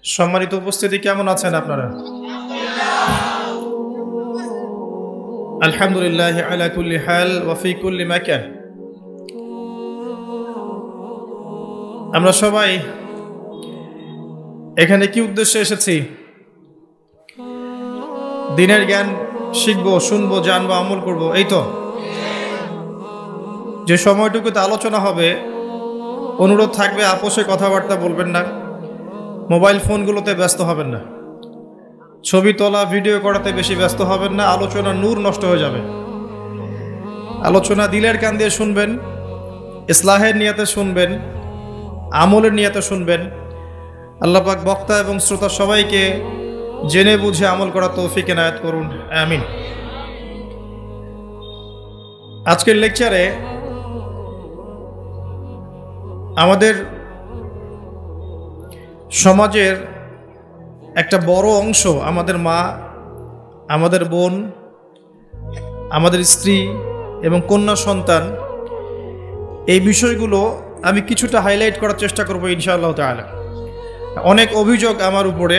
সম্মানিত উপস্থিতি, কেমন আছেন আপনারা? আলহামদুলিল্লাহ আলা কুল্লি হাল ওয়া ফি কুল্লি মাকান। আমরা সবাই এখানে কি উদ্দেশ্যে এসেছি? দিনের জ্ঞান শিখবো, শুনবো, জানবো, আমল করবো, এই তো। যে সময়টুকুতে আলোচনা হবে, অনুরোধ থাকবে আপোষে কথাবার্তা বলবেন না, মোবাইল ফোনগুলোতে ব্যস্ত হবেন না, ছবি তোলা ভিডিও করাতে বেশি ব্যস্ত হবেন না, আলোচনার নূর নষ্ট হয়ে যাবে। আলোচনা দিলের কান দিয়ে শুনবেন, ইসলাহের নিয়তে শুনবেন, আমলের নিয়তে শুনবেন। আল্লাহ পাক বক্তা এবং শ্রোতা সবাইকে জেনে বুঝে আমল করার তৌফিক এনায়েত করুন, আমিন। আজকের লেকচারে আমাদের সমাজের একটা বড় অংশ, আমাদের মা, আমাদের বোন, আমাদের স্ত্রী এবং কন্যা সন্তান, এই বিষয়গুলো আমি কিছুটা হাইলাইট করার চেষ্টা করব ইনশাআল্লাহ তাআলা। অনেক অভিযোগ আমার উপরে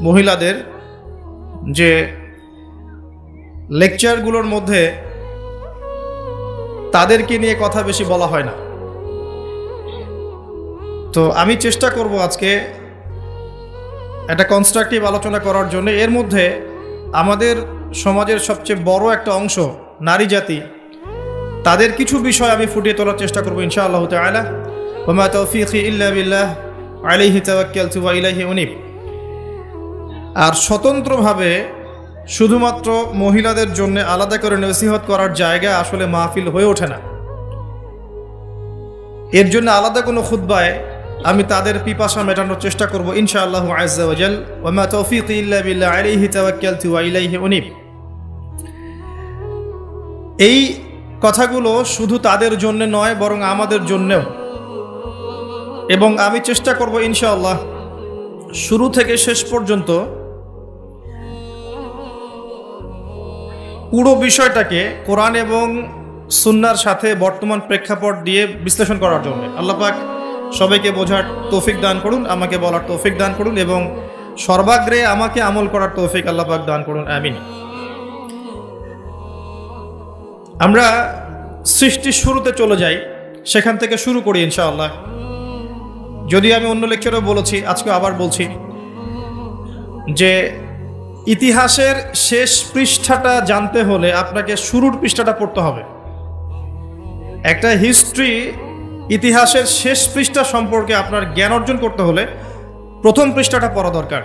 মহিলাদের যে লেকচারগুলোর মধ্যে তাদেরকে নিয়ে কথা বেশি বলা হয় না। তো আমি চেষ্টা করব আজকে একটা কনস্ট্রাকটিভ আলোচনা করার জন্য। এর মধ্যে আমাদের সমাজের সবচেয়ে বড় একটা অংশ নারী জাতি, তাদের কিছু বিষয় আমি ফুটিয়ে তোলার চেষ্টা করব ইনশাআল্লাহ তাআলা। ওয়া মা তাওফীকি ইল্লা বিল্লাহ আলাইহি তাওয়াক্কালতু ওয়া ইলাইহি উনীব। আর স্বতন্ত্রভাবে শুধুমাত্র মহিলাদের জন্য আলাদা করে নসিহত করার জায়গা আসলে মাহফিল হয়ে ওঠে না। এর জন্য আলাদা কোনো খুতবায় আমি তাদের পিপাসা মেটানোর চেষ্টা করব ইনশাআল্লাহু আযজা ওয়া জাল। ওয়া মা তাওফীকি ইল্লা বিল্লাহ আলাইহি তাওয়াক্কালতু ওয়া ইলাইহি উনীব। এই কথাগুলো শুধু তাদের জন্য নয়, বরং আমাদের জন্যও। এবং আমি চেষ্টা করব ইনশাআল্লাহ শুরু থেকে শেষ পর্যন্ত পুরো বিষয়টাকে কোরআন এবং সুন্নাহর সাথে বর্তমান প্রেক্ষাপট দিয়ে বিশ্লেষণ করার জন্য। আল্লাহ পাক সবাইকে বোঝার তৌফিক দান করুন, আমাকে বলার তৌফিক দান করুন এবং সর্বাগ্রে আমাকে আমল করার তৌফিক আল্লাহ পাক দান করুন, আমিন। আমরা সৃষ্টির শুরুতে চলে যাই, সেখান থেকে শুরু করি ইনশাআল্লাহ। যদি আমি অন্য লেকচারেও বলেছি, আজকে আবার বলছি যে ইতিহাসের শেষ পৃষ্ঠাটা জানতে হলে আপনাকে শুরুর পৃষ্ঠাটা পড়তে হবে। একটা হিস্ট্রি, ইতিহাসের শেষ পৃষ্ঠা সম্পর্কে আপনার জ্ঞান অর্জন করতে হলে প্রথম পৃষ্ঠাটা পড়া দরকার।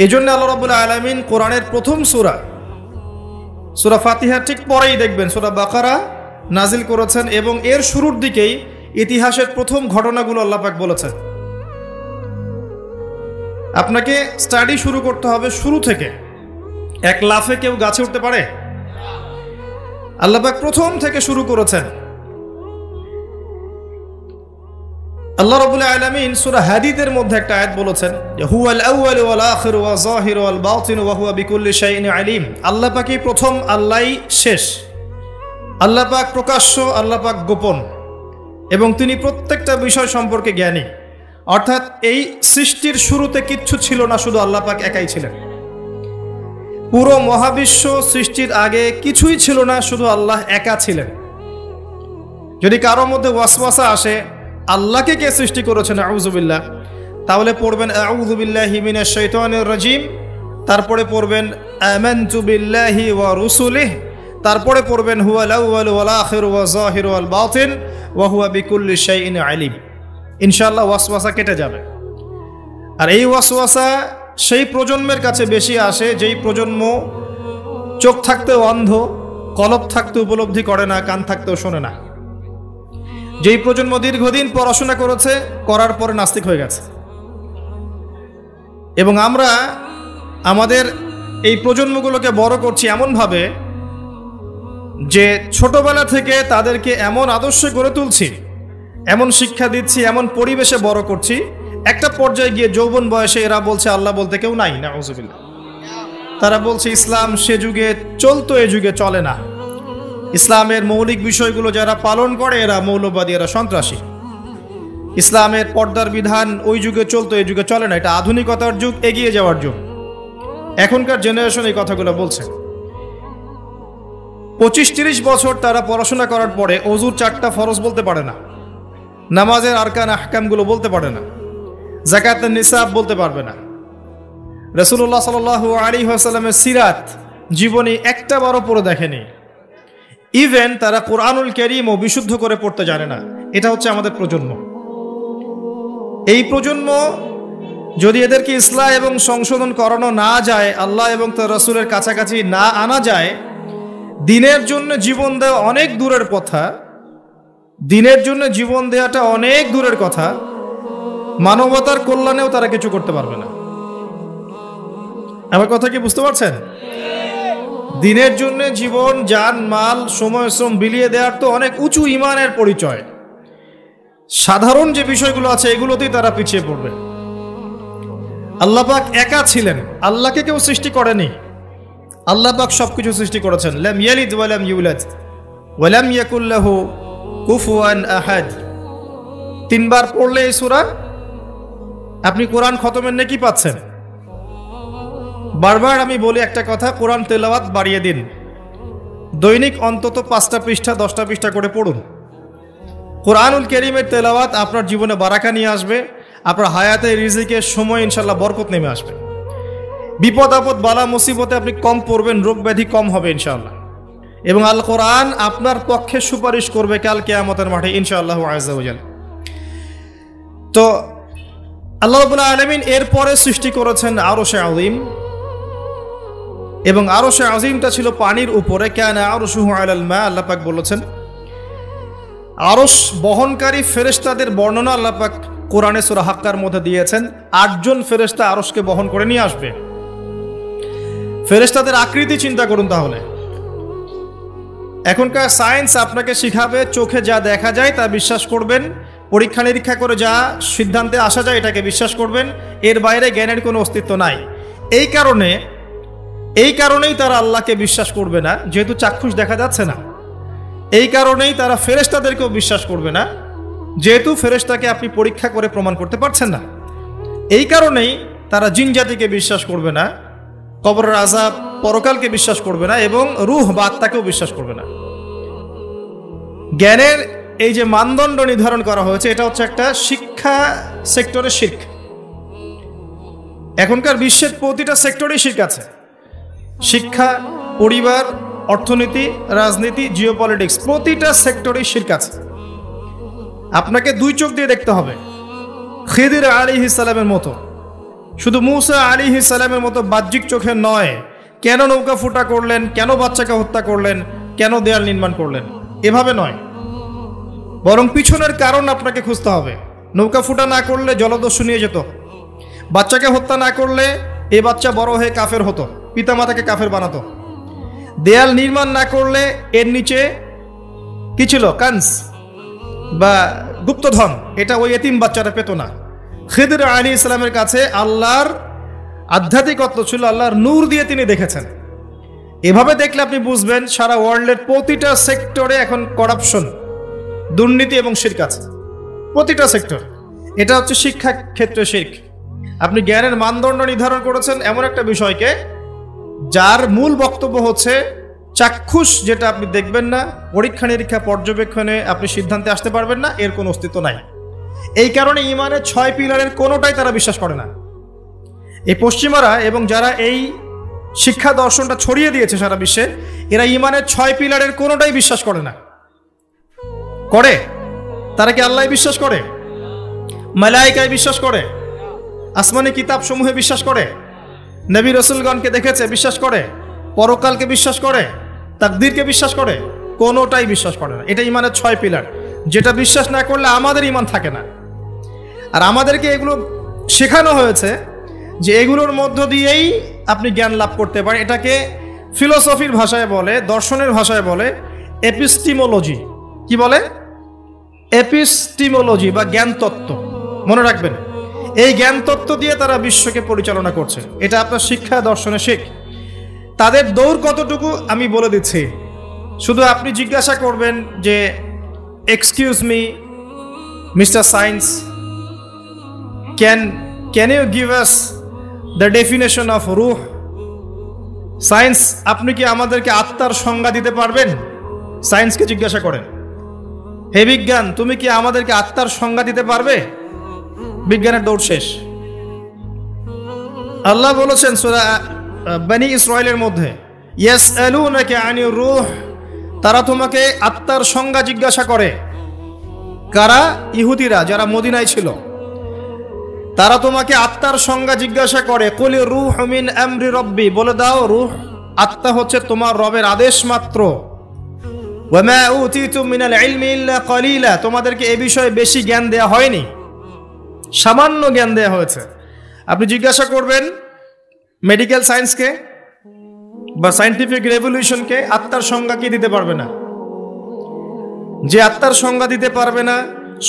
এজন্য আল্লাহ রাব্বুল আলামিন কোরআনের প্রথম সূরা ফাতিহা ঠিক পরেই দেখবেন সূরা বাকারা নাজিল করেছেন এবং এর শুরুর দিকেই ইতিহাসের প্রথম ঘটনাগুলো আল্লাহ পাক বলেছেন। আপনাকে স্টাডি শুরু করতে হবে শুরু থেকে। এক লাফে কেউ গাছে উঠতে পারে? আল্লাহ পাক প্রথম থেকে শুরু করেছেন। আল্লাহ রাব্বুল আলামিন সূরা হাদীদের মধ্যে একটা আয়াত বলেছেন যে হুয়াল আউয়াল ওয়াল আখির ওয়া যাহির ওয়াল বাতিন ওয়া হুয়া বিকুল্লি শাইইন আলিম। আল্লাহ পাকই প্রথম, আল্লাহই শেষ। আল্লাহ পাক প্রকাশ্য, আল্লাহ পাক গোপন এবং তিনি প্রত্যেকটা বিষয় সম্পর্কে জ্ঞানী। অর্থাৎ এই সৃষ্টির শুরুতে কিচ্ছু ছিল না, শুধু আল্লাহ পাক একাই ছিলেন। পুরো মহাবিশ্ব সৃষ্টির আগে কিছুই ছিল না, শুধু আল্লাহ একা ছিলেন। যদি কারোর মধ্যে ওয়াসওয়াসা আসে আল্লাহকে কে সৃষ্টি করেছেন আউযু বিল্লাহ, তাহলে পড়বেন আউযু বিল্লাহি মিনাশ শাইতানির রাজিম, তারপরে পড়বেন আমানতু বিল্লাহি ওয়া রুসুলিহি, তারপরে পড়বেন হুয়াল আউয়াল ওয়াল আখির ওয়া যাহির ওয়াল বাতিন ওয়া হুয়া বিকুল্লি শাইইন আলিম। ইনশাআল্লাহ ওয়াসওয়াসা কেটে যাবে। আর এই ওয়াসওয়াসা সেই প্রজন্মের কাছে বেশি আসে যেই প্রজন্ম চোখ থাকতেও অন্ধ, কলব থাকতে উপলব্ধি করে না, কান থাকতেও শোনে না। যেই প্রজন্ম দীর্ঘদিন পড়াশোনা করেছে, করার পরে নাস্তিক হয়ে গেছে। এবং আমরা আমাদের এই প্রজন্মগুলোকে বড় করছি এমনভাবে যে ছোটবেলা থেকে তাদেরকে এমন আদর্শে গড়ে তুলছি, এমন শিক্ষা দিচ্ছি, এমন পরিবেশে বড় করছি, একটা পর্যায়ে গিয়ে যৌবন বয়সে এরা বলছে আল্লাহ বলতে কেউ নাই, নাউযুবিল্লাহ। তারা বলছে ইসলাম সে যুগে চলতো, এ যুগে চলে না। ইসলামের মৌলিক বিষয়গুলো যারা পালন করে এরা মৌলবাদী, এরা সন্ত্রাসী। ইসলামের পর্দার বিধান ওই যুগে চলতো, এই যুগে চলে না। এটা আধুনিকতার যুগ, এগিয়ে যাওয়ার যুগ। এখনকার জেনারেশন এই কথাগুলো বলছে। 25-30 বছর তারা পড়াশোনা করার পরে অজুর 4টা ফরজ বলতে পারে না, নামাজের আরকান আহকামগুলো বলতে পারে না, যাকাতের নিসাব বলতে পারবে না, রাসূলুল্লাহ সাল্লাল্লাহু আলাইহি ওয়াসাল্লামের সিরাত জীবনী একটা বারও পড়ে দেখেনি। ইভেন তারা কোরআনুল কারীমও বিশুদ্ধ করে পড়তে জানে না। এটা হচ্ছে আমাদের প্রজন্ম। এই প্রজন্ম যদি এদেরকে ইসলাহ এবং সংশোধন করানো না যায়, আল্লাহ এবং তার রাসূলের কাছাকাছি না আনা যায়, দিনের জন্য জীবন দেওয়া অনেক দূরের কথা, দিনের জন্য জীবন দেওয়াটা অনেক দূরের কথা, মানবতার কল্যাণেও তারা কিছু করতে পারবে না। আমার কথা কি বুঝতে পারছেন? দিনের জন্য জীবন, জান, মাল, সময়, শ্রম বিলিয়ে দেওয়ার তো অনেক উঁচু ঈমানের পরিচয়। সাধারণ যে বিষয়গুলো আছে এগুলোতেই তারা পিছিয়ে পড়বে। আল্লাহ পাক একা ছিলেন, আল্লাহকে কেউ সৃষ্টি করেনি। আল্লাহ পাক সবকিছু সৃষ্টি করেছেন। লাম ইয়ালিদ ওয়া লাম ইউলাদ ওয়া লাম ইয়াকুল লাহু কুফুয়ান আহাদ। 3 বার পড়লে এই সূরা আপনি কোরআন খতমের নেকি পাচ্ছেন। বারবার আমি বলি একটা কথা, কোরআন তেলাওয়াত বাড়িয়ে দিন। দৈনিক অন্তত 5টা পৃষ্ঠা 10টা পৃষ্ঠা করে পড়ুন। কোরআনুল কারীমের তেলাওয়াত আপনার জীবনে বারাকা নিয়ে আসবে। আপনার হায়াতে রিজিকে সময় ইনশাল্লাহ বরকত নেমে আসবে। বিপদ আপদ বালা মুসিবতে আপনি কম পড়বেন, রোগ ব্যাধি কম হবে ইনশাআল্লাহ। এবং আল কোরআন আপনার পক্ষে সুপারিশ করবে কাল কিয়ামতের মাঠে ইনশাআল্লাহ আযজা ওয়া জাল্লা। তো আল্লাহ রাব্বুল আলামিন এরপরে সৃষ্টি করেছেন আরশে আযীম, এবং আরশে আযীমটা ছিল পানির উপরে। কানা আরশুহু আলাল মা, আল্লাহ পাক বলেছেন। আরশ বহনকারী ফেরেশতাদের বর্ণনা আল্লাহ পাক কোরআনে সূরা হাক্কার মধ্যে দিয়েছেন। 8 জন ফেরেশতা আরশকে বহন করে নিয়ে আসবে। ফেরেশতাদের আকৃতি চিন্তা করুন তাহলে। এখনকার সায়েন্স আপনাকে শিখাবে চোখে যা দেখা যায় তা বিশ্বাস করবেন, পরীক্ষা নিরীক্ষা করে যা সিদ্ধান্তে আসা যায় এটাকে বিশ্বাস করবেন, এর বাইরে জ্ঞানের কোনো অস্তিত্ব নাই। এই কারণেই তারা আল্লাহকে বিশ্বাস করবে না, যেহেতু চাক্ষুষ দেখা যাচ্ছে না। এই কারণেই তারা ফেরেশতাদেরকেও বিশ্বাস করবে না, যেহেতু ফেরেশতাকে আপনি পরীক্ষা করে প্রমাণ করতে পারছেন না। এই কারণেই তারা জিন জাতিকে বিশ্বাস করবে না, কবরের আযাব, পরকালকে বিশ্বাস করবে না, এবং রূহ বা আত্মাকেও বিশ্বাস করবে না। জ্ঞানের এই যে মানদণ্ড নির্ধারণ করা হয়েছে, এটা হচ্ছে একটা শিক্ষা সেক্টরের শিরক। এখনকার বিশ্বের প্রতিটা সেক্টরেই শিরক আছে। শিক্ষা, পরিবার, অর্থনীতি, রাজনীতি, জিওপলিটিক্স, প্রতিটা সেক্টরেই শিরক আছে। আপনাকে 2 চোখ দিয়ে দেখতে হবে। খিদির আলাইহিস সালামের মতো, শুধু মূসা আলাইহিস সালামের মতো বাহ্যিক চোখে নয়। কেন নৌকা ফুটা করলেন, কেন বাচ্চাকে হত্যা করলেন, কেন দেয়াল নির্মাণ করলেন, এভাবে নয়, বরং পিছনের কারণ আপনাকে খুঁজতে হবে। নৌকা ফুটা না করলে জলদস্যু নিয়ে যেত। বাচ্চাকে হত্যা না করলে এ বাচ্চা বড় হয়ে কাফের হতো, পিতামাতাকে কাফের বানাতো। দেয়াল নির্মাণ না করলে এর নিচে কি ছিল, কানস বা গুপ্তধন, এটা ওই এতিম বাচ্চারা পেত না। খিদির আলাইহিস সালামের কাছে আল্লাহর আধ্যাত্মিকত্ব ছিল, আল্লাহর নূর দিয়ে তিনি দেখেছেন। এভাবে দেখলে আপনি বুঝবেন সারা ওয়ার্ল্ডের প্রতিটা সেক্টরে এখন করাপশন, দুর্নীতি এবং শিরক আছে, প্রতিটা সেক্টর। এটা হচ্ছে শিক্ষা ক্ষেত্রে শিরক। আপনি জ্ঞানের মানদণ্ড নির্ধারণ করেছেন এমন একটা বিষয়কে যার মূল বক্তব্য হচ্ছে চাক্ষুষ যেটা আপনি দেখবেন না, পরীক্ষা নিরীক্ষা পর্যবেক্ষণে আপনি সিদ্ধান্তে আসতে পারবেন না, এর কোনো অস্তিত্ব নাই। এই কারণে ঈমানের 6 পিলারের কোনোটাই তারা বিশ্বাস করে না। এই পশ্চিমারা এবং যারা এই শিক্ষা দর্শনটা ছড়িয়ে দিয়েছে সারা বিশ্বে, এরা ঈমানের 6 পিলারের কোনোটাই বিশ্বাস করে না। করে তারা কি আল্লাহ বিশ্বাস করে, মালায়েকায় বিশ্বাস করে, আসমানি কিতাব সমূহে বিশ্বাস করে, নবী রাসূলগণকে দেখেছে বিশ্বাস করে, পরকালকে বিশ্বাস করে, তাকদীরকে বিশ্বাস করে, কোনোটাই বিশ্বাস করে না। এটা ঈমানের 6 পিলার, যেটা বিশ্বাস না করলে আমাদের ঈমান থাকে না। আর আমাদেরকে এগুলো শেখানো হয়েছে যে এগুলোর মধ্য দিয়েই আপনি জ্ঞান লাভ করতে পারেন। এটাকে ফিলোসফির ভাষায় বলে, দর্শনের ভাষায় বলে এপিস্টিমোলজি। কি বলে? এপিস্টিমোলজি বা জ্ঞান তত্ত্ব। মনে রাখবেন, এই জ্ঞান তত্ত্ব দিয়ে তারা বিশ্বকে পরিচালনা করছে। এটা আপনার শিক্ষা দর্শনে শিখ। তাদের দৌড় কতটুকু আমি বলে দিচ্ছি, শুধু আপনি জিজ্ঞাসা করবেন যে excuse me, Mr. Science, can you give us the definition of ruh? Science, আপনি কি আমাদেরকে আত্মার সংজ্ঞা দিতে পারবেন? সায়েন্সকে জিজ্ঞাসা করেন, হে বিজ্ঞান, তুমি কি আমাদেরকে আত্মার সংজ্ঞা দিতে পারবে? বিজ্ঞানের দৌড় শেষ। আল্লাহ বলেছেন সূরা বনী ইসরাঈলের মধ্যে, ইয়াসআলুনাকা আনির রূহ, তারা তোমাকে আত্মার সংজ্ঞা জিজ্ঞাসা করে। কারা? ইহুদিরা, যারা মদিনায় ছিল। তারা তোমাকে আত্মার সংজ্ঞা জিজ্ঞাসা করে। কুল রূহ মিন আমরি রব্বি, বলে দাও রূহ, আত্মা হচ্ছে তোমার রবের আদেশ মাত্র। ওয়া মা উতিতুম মিনাল ইলমি ইল্লা কলিলা, তোমাদেরকে এ বিষয়ে বেশি জ্ঞান দেয়া হয়নি, সামান্য জ্ঞান দেয়া হয়েছে। আপনি জিজ্ঞাসা করবেন মেডিকেল সায়েন্সকে বা সায়েন্টিফিক রেভলিউশনকে, আত্মার সংজ্ঞা কি দিতে পারবে না। যে আত্মার সংজ্ঞা দিতে পারবে না,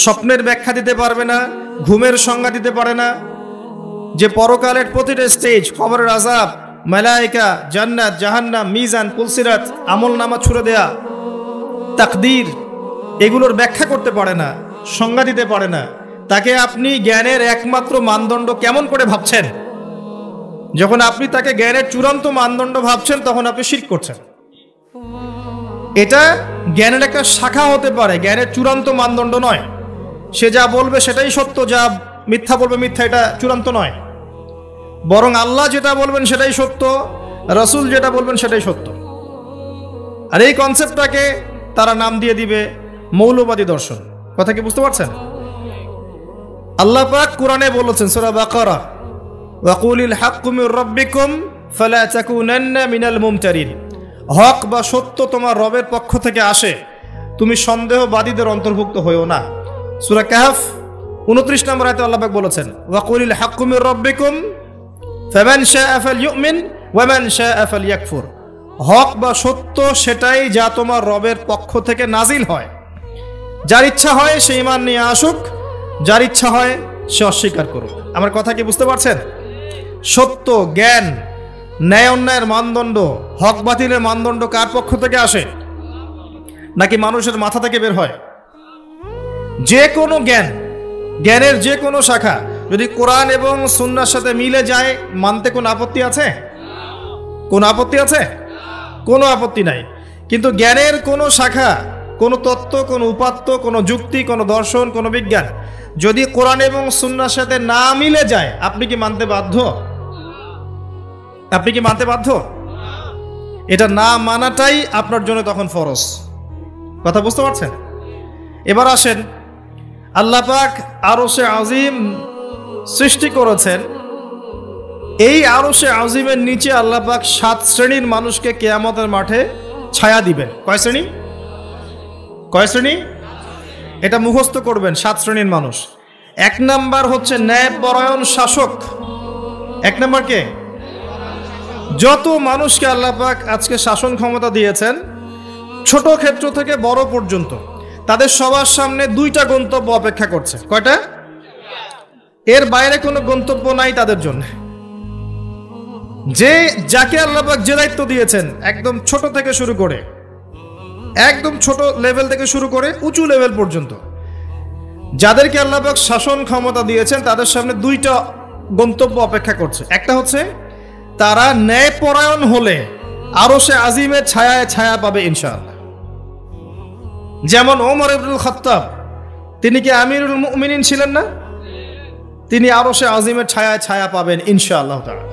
স্বপ্নের ব্যাখ্যা দিতে পারবে না, ঘুমের সংজ্ঞা দিতে পারে না, যে পরকালের প্রতিটা স্টেজ, কবরের আযাব, মালায়েকা, জান্নাত, জাহান্নাম, মিজান, পুলসিরাত, আমলনামা ছুড়ে দেয়া, তাকদীর, এগুলোর ব্যাখ্যা করতে পারে না, সংজ্ঞা দিতে পারে না, তাকে আপনি জ্ঞানের একমাত্র মানদণ্ড কেমন করে ভাবছেন? যখন আপনি তাকে জ্ঞানের চূড়ান্ত মানদণ্ড ভাবছেন, তখন আপনি শিরক করছেন। এটা জ্ঞানের একটা শাখা হতে পারে, জ্ঞানের চূড়ান্ত মানদণ্ড নয়। সে যা বলবে সেটাই সত্য, যা মিথ্যা বলবে মিথ্যা, এটা চূড়ান্ত নয়। বরং আল্লাহ যেটা বলবেন সেটাই সত্য, রাসূল যেটা বলবেন সেটাই সত্য। আর এই কনসেপ্টটাকে তারা নাম দিয়ে দিবে মৌলবাদী দর্শন। কথা কি বুঝতে পারছেন? আল্লাহ পাক কোরআনে বলেছেন সূরা বাকারা, ওয়া কুলিল হাক্কু মির রাব্বিকুম ফালা তাকুনান্না মিনাল মুমতারিন, হক বা সত্য তোমার রবের পক্ষ থেকে আসে, তুমি সন্দেহবাদীদের অন্তর্ভুক্ত হইও না। সূরা কাহফ 29 নম্বর আয়াতে আল্লাহ পাক বলেছেন, ওয়া কুলিল হাক্কু মির রাব্বিকুম ফামান শাআ ফালইউমিন ওয়া মান শাআ ফালইয়াকফুর, হক বা সত্য সেটাই যা তোমার রবের পক্ষ থেকে নাজিল হয়, যার ইচ্ছা হয় সে ঈমান নিয়ে আসুক, যার ইচ্ছা হয় সে অস্বীকার করুক। আমার কথা কি বুঝতে পারছেন? সত্য, জ্ঞান, ন্যায় অন্যায়ের মানদণ্ড, হক বাতিলের মানদণ্ড কার পক্ষ থেকে আসে? নাকি মানুষের মাথা থেকে বের হয়? যে কোনো জ্ঞান, জ্ঞানের যে কোনো শাখা যদি কোরআন এবং সুন্নাহর সাথে মিলে যায়, মানতে কোনো আপত্তি আছে? কোনো আপত্তি আছে? কোনো আপত্তি নাই। কিন্তু জ্ঞানের কোনো শাখা, কোনো তত্ত্ব, কোনো উপাত্ত, কোনো যুক্তি, কোনো দর্শন, কোনো বিজ্ঞান যদি কোরআন এবং সুন্নাহর সাথে না মিলে যায়, আপনি কি মানতে বাধ্য? আপনি কি মানতে বাধ্য? এটা না মানাটাই আপনার জন্য তখন ফরজ। কথা বুঝতে পারছেন? এবার আসেন, আল্লাহ পাক আরশে আজিম সৃষ্টি করেছেন। এই আরশে আজিমের নিচে আল্লাহ পাক 7 শ্রেণীর মানুষকে কিয়ামতের মাঠে ছায়া দিবেন। কয় শ্রেণী? কয় শ্রেণী? এটা মুখস্থ করবেন। 7 শ্রেণীর মানুষ। 1 নাম্বার হচ্ছে ন্যায়পরায়ণ শাসক। 1 নাম্বার কে? যত মানুষকে আল্লাহ পাক আজকে শাসন ক্ষমতা দিয়েছেন, ছোট ক্ষেত্র থেকে বড় পর্যন্ত, তাদের সবার সামনে 2টা গন্তব্য অপেক্ষা করছে। কয়টা? এর বাইরে কোনো গন্তব্য নাই তাদের জন্য। যে যাকে আল্লাহ পাক যে দায়িত্ব দিয়েছেন, একদম ছোট থেকে শুরু করে, একদম ছোট লেভেল থেকে শুরু করে উঁচু লেভেল পর্যন্ত যাদেরকে আল্লাহ পাক শাসন ক্ষমতা দিয়েছেন, তাদের সামনে 2টা গন্তব্য অপেক্ষা করছে। একটা হচ্ছে তারা ন্যায়পরায়ণ হলে আরশে আজিমের ছায়ায় ছায়া পাবে ইনশাআল্লাহ। যেমন ওমর ইবনুল খাত্তাব, তিনি কি আমিরুল মুমিনিন ছিলেন না? তিনি আরশে আজিমের ছায়ায় ছায়া পাবেন ইনশাআল্লাহ তাআলা।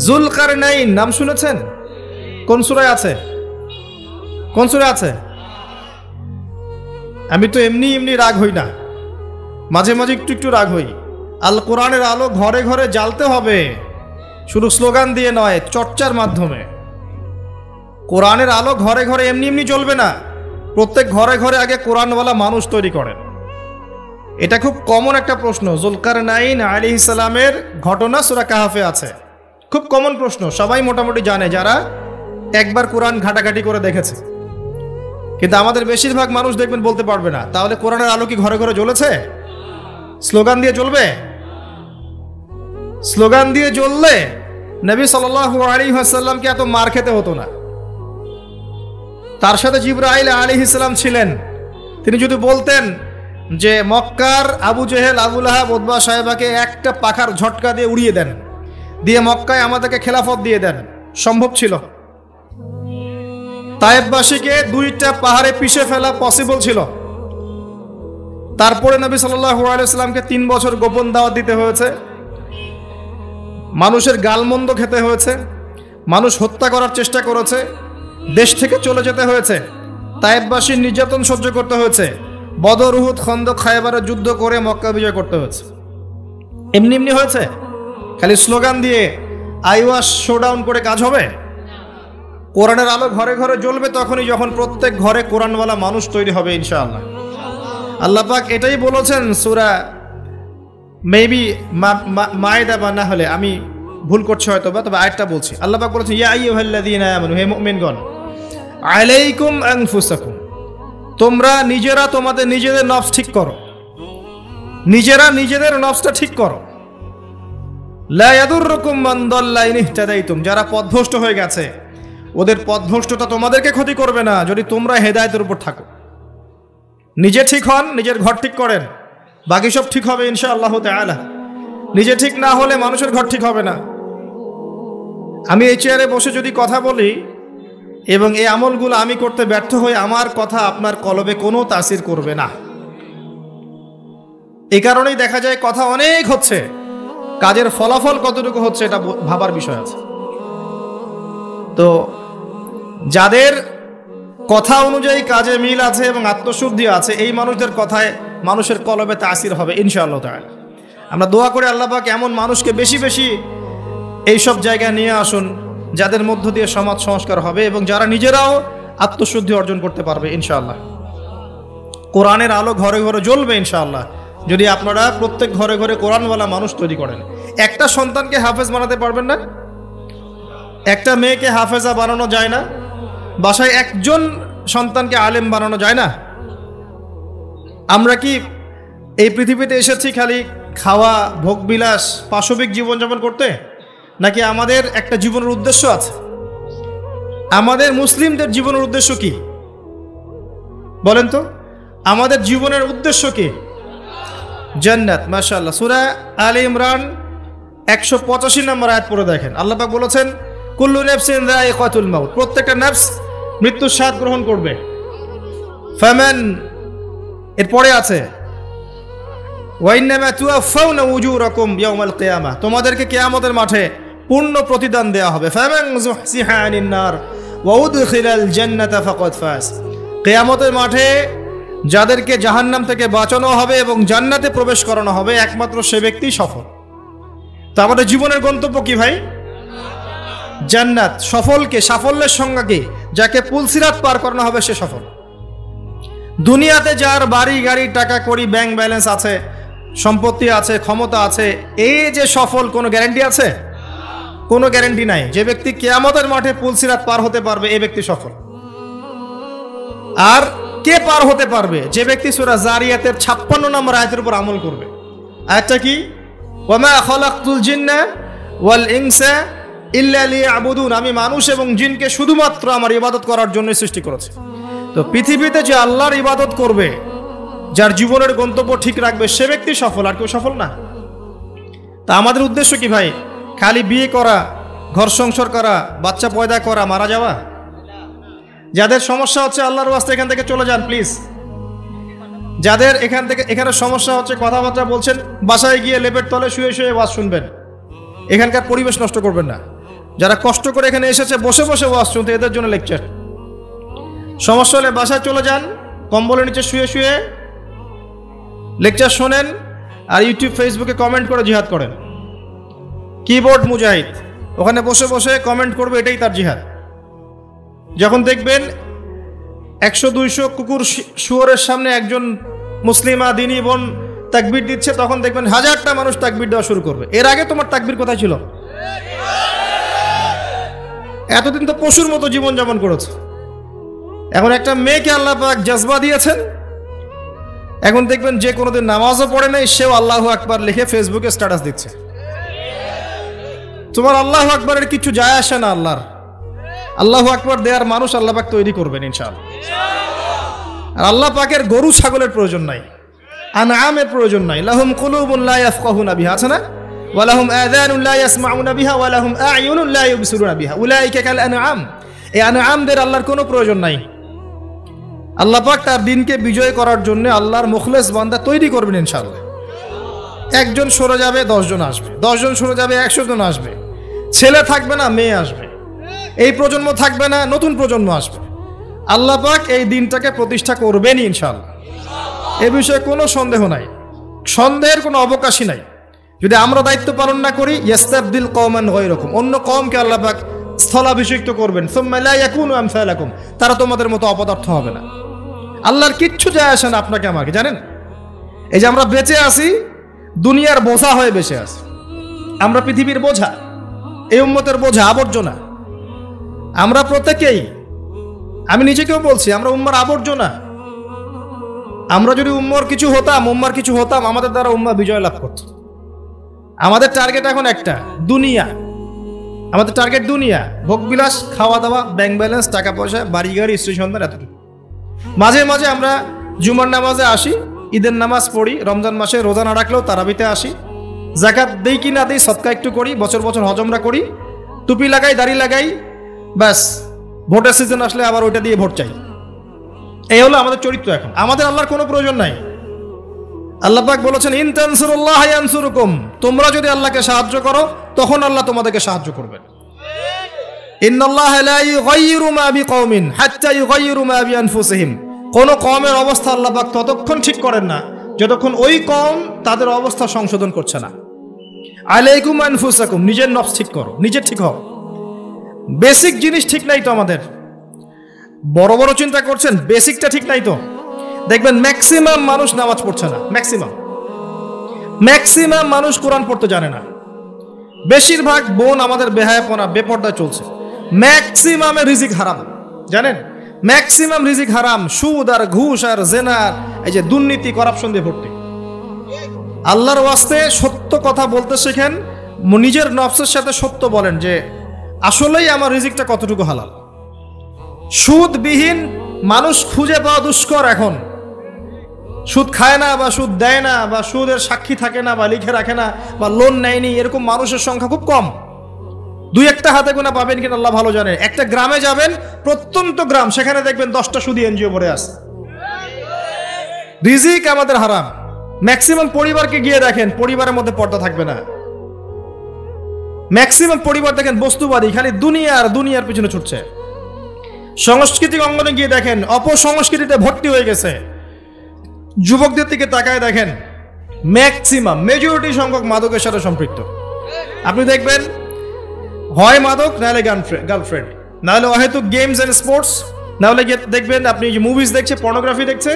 যুলকারনাইন নাম শুনেছেন? কোন সূরায় আছে? কোন সূরায় আছে? আমি তো এমনি এমনি রাগ হই না, মাঝে মাঝে একটু একটু রাগ হই। আল কোরআনের আলো ঘরে ঘরে জ্বালতে হবে, শুধু স্লোগান দিয়ে নয়, চর্চার মাধ্যমে। কোরআনের আলো ঘরে ঘরে এমনি এমনি জ্বলবে না, প্রত্যেক ঘরে ঘরে আগে কোরআনওয়ালা মানুষ তৈরি করেন। এটা খুব কমন একটা প্রশ্ন। যুলকারনাইন আলাইহিস সালামের ঘটনা সূরা কাহফে আছে, খুব কমন প্রশ্ন, সবাই মোটামুটি জানে যারা একবার কোরআন ঘাটাঘাটি করে দেখেছে। কিন্তু আমাদের বেশিরভাগ মানুষ দেখবেন বলতে পারবে না। তাহলে কোরআনের আলো কি ঘরে ঘরে জ্বলেছে? স্লোগান দিয়ে জ্বলবে? স্লোগান দিয়ে জ্বললে নবী সাল্লাল্লাহু আলাইহি ওয়াসাল্লামকে এত মার খেতে হতো না। তার সাথে জিবরাইল আলাইহিস সালাম ছিলেন। তিনি যদি বলতেন যে মক্কার আবু জেহেল, আবু লাহাব, উতবা সাহেবাকে একটা পাখার ঝটকা দিয়ে উড়িয়ে দেন, দিয়ে মক্কায় আমাদেরকে খেলাফত দিয়ে দেন? সম্ভব ছিল? তায়েববাসীকে 2টা পাহাড়ে পিষে ফেলা পসিবল ছিল। তারপরে নবী সাল্লাল্লাহু আলাইহি ওয়াসাল্লামকে 3 বছর গোপন দাওয়াত দিতে হয়েছে, মানুষের গালমন্দ খেতে হয়েছে, মানুষ হত্যা করার চেষ্টা করেছে, দেশ থেকে চলে যেতে হয়েছে, তায়েববাসীর নির্যাতন সহ্য করতে হয়েছে, বদর, উহুদ, খন্দক, খায়বারের যুদ্ধ করে মক্কা বিজয় করতে হয়েছে। এমনি এমনি হয়েছে? খালি স্লোগান দিয়ে আইওয়াস শোডাউন করে কাজ হবে? কোরআনের আলো ঘরে ঘরে জ্বলবে তখনই যখন প্রত্যেক ঘরে কোরআনওয়ালা মানুষ তৈরি হবে ইনশাআল্লাহ। আল্লাহ পাক এটাই বলেছেন সূরা মেবি মায়েদা, বা না হলে আমি ভুল করছি হয়তো বা, তবে আয়াতটা বলছি। আল্লাহ পাক বলেছেন ইয়া আইয়ুহাল্লাযীনা আমানু, হে মুমিনগণ, আলাইকুম আনফুসাকুম, তোমরা নিজেরা তোমাদের নিজেদের নফস ঠিক করো, নিজেরা নিজেদের নফসটা ঠিক করো। লা ইয়াদুররুকুম মান দাল্লা ইন ইহতাদাইতুম, যারা পথভ্রষ্ট হয়ে গেছে ওদের পথভ্রষ্টতা তোমাদেরকে ক্ষতি করবে না যদি তোমরা হেদায়েতের উপর থাকো। নিজে ঠিক হন, নিজের ঘর ঠিক করেন, বাকি সব ঠিক হবে ইনশাআল্লাহ তাআলা। নিজে ঠিক না হলে মানুষের ঘর ঠিক হবে না। আমি এই চেয়ারে বসে যদি কথা বলি এবং এই আমলগুলো আমি করতে ব্যর্থ হই, আমার কথা আপনার কলবে কোনো তাসির করবে না। এই কারণেই দেখা যায় কথা অনেক হচ্ছে, কাজের ফলাফল কতটুকু হচ্ছে এটা ভাবার বিষয় আছে। তো যাদের কথা অনুযায়ী কাজে মিল আছে এবং আত্মশুদ্ধি আছে, এই মানুষদের কথায় মানুষের কলবে তাসির হবে ইনশাআল্লাহ তাআলা। আমরা দোয়া করে আল্লাহ পাক এমন মানুষকে বেশি বেশি এইসব জায়গায় নিয়ে আসুন যাদের মধ্য দিয়ে সমাজ সংস্কার হবে এবং যারা নিজেরাও আত্মশুদ্ধি অর্জন করতে পারবে ইনশাআল্লাহ। কোরআনের আলো ঘরে ঘরে জ্বলবে ইনশাআল্লাহ যদি আপনারা প্রত্যেক ঘরে ঘরে কোরআনওয়ালা মানুষ তৈরি করেন। একটা সন্তানকে হাফেজ বানাতে পারবেন না? একটা মেয়েকে হাফেজা বানানো যায় না? বাসায় একজন সন্তানকে আলেম বানানো যায় না? আমরা কি এই পৃথিবীতে এসেছি খালি খাওয়া, ভোগবিলাস, পাশবিক জীবনযাপন করতে, নাকি আমাদের একটা জীবনের উদ্দেশ্য আছে? আমাদের মুসলিমদের জীবনের উদ্দেশ্য কি বলেন তো? আমাদের জীবনের উদ্দেশ্য কি? জান্নাত। মাশাআল্লাহ, সূরা আলে ইমরান 185 নম্বর আয়াত পড়ে দেখেন। আল্লাহ পাক বলেছেন কুল্লু নাফসিন যায়িকাতুল মাউত, প্রত্যেকটা নফস মৃত্যুর স্বাদ গ্রহণ করবে। ফামান, এরপরে আছে ওয়া ইন্নামা তুওয়াফাউনা উজুরাকুম ইয়াওমাল কিয়ামাহ, তোমাদেরকে কিয়ামতের মাঠে পূর্ণ প্রতিদান দেয়া হবে। ফামান যুহসিহা আনিন নার ওয়া উদখিলাল জান্নাতা ফাকাদ ফাজ, কিয়ামতের মাঠে যাদেরকে জাহান্নাম থেকে বাঁচানো হবে এবং জান্নাতে প্রবেশ করানো হবে একমাত্র সে ব্যক্তি সফল। তো আমাদের জীবনের গন্তব্য কি ভাই? জান্নাত। সফলকে, সাফল্যের সংজ্ঞা কি? যাকে পুলসিরাত পার করানো হবে সে সফল। দুনিয়াতে যার বাড়ি গাড়ি, টাকা কড়ি, ব্যাংক ব্যালেন্স আছে, সম্পত্তি আছে, ক্ষমতা আছে, এই যে সফল, কোনো গ্যারান্টি আছে? কোনো গ্যারান্টি নাই। যে ব্যক্তি কিয়ামতের মাঠে পুলসিরাত পার হতে পারবে এই ব্যক্তি সফল। আর কে পার হতে পারবে? যে ব্যক্তি সূরা জারিয়াতের 56 নম্বর আয়াতের উপর আমল করবে। আয়াতটা কি? ওয়ামা খালাকতুল জিন্না ওয়াল ইনসা ইল্লা লিয়াবুদুন, আমি মানুষ এবং জিনকে শুধুমাত্র আমার ইবাদত করার জন্য সৃষ্টি করেছি। তো পৃথিবীতে যে আল্লাহর ইবাদত করবে, যার জীবনের গন্তব্য ঠিক রাখবে, সে ব্যক্তি সফল, আর কেউ সফল না। তা আমাদের উদ্দেশ্য কি ভাই? খালি বিয়ে করা, ঘর সংসার করা, বাচ্চা পয়দা করা, মারা যাওয়া? যাদের সমস্যা হচ্ছে আল্লাহর ওয়াস্তে এখান থেকে চলে যান প্লিজ। যাদের এখানে সমস্যা হচ্ছে, কথাবার্তা বলছেন, বাসায় গিয়ে লেপের তলে শুয়ে শুয়ে ওয়াজ শুনবেন, এখানকার পরিবেশ নষ্ট করবেন না। যারা কষ্ট করে এখানে এসেছে বসে বসে ওয়াজ শুনতে, এদের জন্য লেকচার। সমস্যা হলে বাসায় চলে যান, কম্বলের নিচে শুয়ে শুয়ে লেকচার শোনেন, আর ইউটিউব ফেসবুকে কমেন্ট করে জিহাদ করেন। কিবোর্ড মুজাহিদ ওখানে বসে বসে কমেন্ট করবে, এটাই তার জিহাদ। যখন দেখবেন 100-200 কুকুর শুয়োরের সামনে একজন মুসলিমা দিনী বোন তাকবীর দিচ্ছে, তখন দেখবেন 1000টা মানুষ তাকবীর দেওয়া শুরু করবে। এর আগে তোমার তাকবীর কোথায় ছিল? এতদিন তো পশুর মতো জীবনযাপন করেছে। এখন একটা মেয়েকে আল্লাহ পাক জজবা দিয়েছেন, এখন দেখবেন যে কোনোদিন নামাজও পড়ে নাই সেও আল্লাহু আকবার লিখে ফেসবুকে স্ট্যাটাস দিচ্ছে। তোমার আল্লাহু আকবারের কিছু যায় আসে না। আল্লাহু আকবার দেওয়ার মানুষ আল্লাহ পাক তৈরি করবেন ইনশাআল্লাহ। আর আল্লাহ পাকের গরু ছাগলের প্রয়োজন নাই। আনআমের প্রয়োজন নাই। লাহুম কুলুবুন লা ইয়াফকাহুনা বিহা, আছে না? ওয়া লাহুম আযানুন লা ইয়াসমাউনা বিহা ওয়া লাহুম আ'য়ুনুন লা ইউবসিরুনা বিহা উলাইকা কাল আনআম। এই আনআমদের আল্লাহর কোনো প্রয়োজন নাই। আল্লাহ পাক তার দিনকে বিজয় করার জন্য আল্লাহর মুখলেস বান্দা তৈরি করবেন ইনশাআল্লাহ। একজন সরে যাবে 10 জন আসবে, 10 জন সরে যাবে 100 জন আসবে। ছেলে থাকবে না, মেয়ে আসবে। এই প্রজন্ম থাকবে না, নতুন প্রজন্ম আসবে। আল্লাহ পাক এই দিনটাকে প্রতিষ্ঠা করবেনই ইনশাআল্লাহ, এ বিষয়ে কোনো সন্দেহ নাই, সন্দেহের কোনো অবকাশই নাই। যদি আমরা দায়িত্ব পালন না করি, ইয়াস্তাবদিল কওমান গায়রাকুম, অন্য কওমকে আল্লাহ পাক স্থলাভিষিক্ত করবেন। সুম্মা লা ইয়াকুনু আমসালাকুম, তারা তোমাদের মতো অপদার্থ হবে না। আল্লাহর কিচ্ছু যায় আসে না আপনাকে আমাকে, জানেন? এই যে আমরা বেঁচে আছি, দুনিয়ার বোঝা হয়ে বেঁচে আছি। আমরা পৃথিবীর বোঝা, এই উম্মতের বোঝা, আবর্জনা। আমরা প্রত্যেকেই, আমি নিজেকেও বলছি, আমরা উম্মার আবর্জনা। আমরা যদি উম্মার কিছু হতাম, আমাদের দ্বারা উম্মা বিজয় লাভ করত। আমাদের টার্গেট এখন একটা, দুনিয়া। আমাদের টার্গেট দুনিয়া, ভোগবিলাস, খাওয়া দাওয়া, ব্যাংক ব্যালেন্স, টাকা পয়সা, বাড়ি গাড়ি, স্ত্রী সন্তান, এতটুকু। মাঝে মাঝে আমরা জুমার নামাজে আসি, ঈদের নামাজ পড়ি, রমজান মাসে রোজা না রাখলেও তারাবিতে আসি, যাকাত দেই কি না দেই, সদকা একটু করি, বছর বছর হজ উমরা করি, টুপি লাগাই, দাড়ি লাগাই, ব্যাস ভোটের সিজন আসলে আবার ওইটা দিয়ে ভোট চাই। এই হলো আমাদের চরিত্র। এখন আমাদের আল্লাহর কোনো প্রয়োজন নাই। আল্লাহ পাক বলেছেন, ইন তানসুরুল্লাহ ইয়ানসুরুকুম, তোমরা যদি আল্লাহকে সাহায্য করো তখন আল্লাহ তোমাদেরকে সাহায্য করবেন। ইন্নাল্লাহা লা ইউগাইয়িরু মা বিকওমিন হাত্তা ইউগাইয়িরু মা বিআনফুসিহিম, কোন কওমের অবস্থা আল্লাহ পাক ততক্ষণ ঠিক করেন না যতক্ষণ ওই কওম তাদের অবস্থা সংশোধন করছে না। আলাইকুম আনফুসাকুম, নিজের নফস ঠিক করো, নিজে ঠিক হও। বেসিক জিনিস ঠিক নাই তো আমাদের। বড় বড় চিন্তা করছেন, বেসিকটা ঠিক নাই তো। দেখবেন ম্যাক্সিমাম মানুষ নামাজ পড়ছে না, ম্যাক্সিমাম মানুষ কোরআন পড়তে জানে না। বেশিরভাগ বোন আমাদের বেহায়াপনা, বেপর্দায় চলছে। ম্যাক্সিমামের রিজিক হারাম, জানেন? ম্যাক্সিমাম রিজিক হারাম, সুদ আর ঘুষ আর জেনা, এই যে দুর্নীতি, করাপশন দিয়ে ভর্তি। আল্লাহর ওয়াস্তে সত্য কথা বলতে শেখেন, নিজের নফসের সাথে সত্য বলেন যে আসলেই আমার রিজিকটা কতটুকু হালাল। সুদবিহীন মানুষ খুঁজে পাওয়া দুষ্কর। এখন সুদ খায় না, বা সুদ দেয় না, বা সুদের সাক্ষী থাকে না, বা লিখে রাখে না, বা লোন নেয়নি, এরকম মানুষের সংখ্যা খুব কম। দুই একটা হাতে গোনা পাবেন কিনা আল্লাহ ভালো জানে। একটা গ্রামে যাবেন, প্রত্যন্ত গ্রাম, সেখানে দেখবেন 10টা সুদী এনজিও ভরে আছে। রিজিক আমাদের হারাম। ম্যাক্সিমাম পরিবারকে গিয়ে দেখেন, পরিবারের মধ্যে পর্দা থাকবে না। ম্যাক্সিমাম পরিবার দেখেন বস্তুবাদী, খালি দুনিয়ার পিছনে ছুটছে। সাংস্কৃতিক অঙ্গনে গিয়ে দেখেন, অপসংস্কৃতিতে ভর্তি হয়ে গেছে। যুবকদের দিকে তাকায় দেখেন, ম্যাক্সিমাম মেজরিটি সংখ্যক মাদকের সাথে সম্পৃক্ত। আপনি দেখবেন হয় মাদক, নাহলে গার্লফ্রেন্ড, নাহলে অহেতুক গেমস এন্ড স্পোর্টস, নাহলে দেখবেন আপনি যে মুভিজ দেখছে, পর্নোগ্রাফি দেখছে,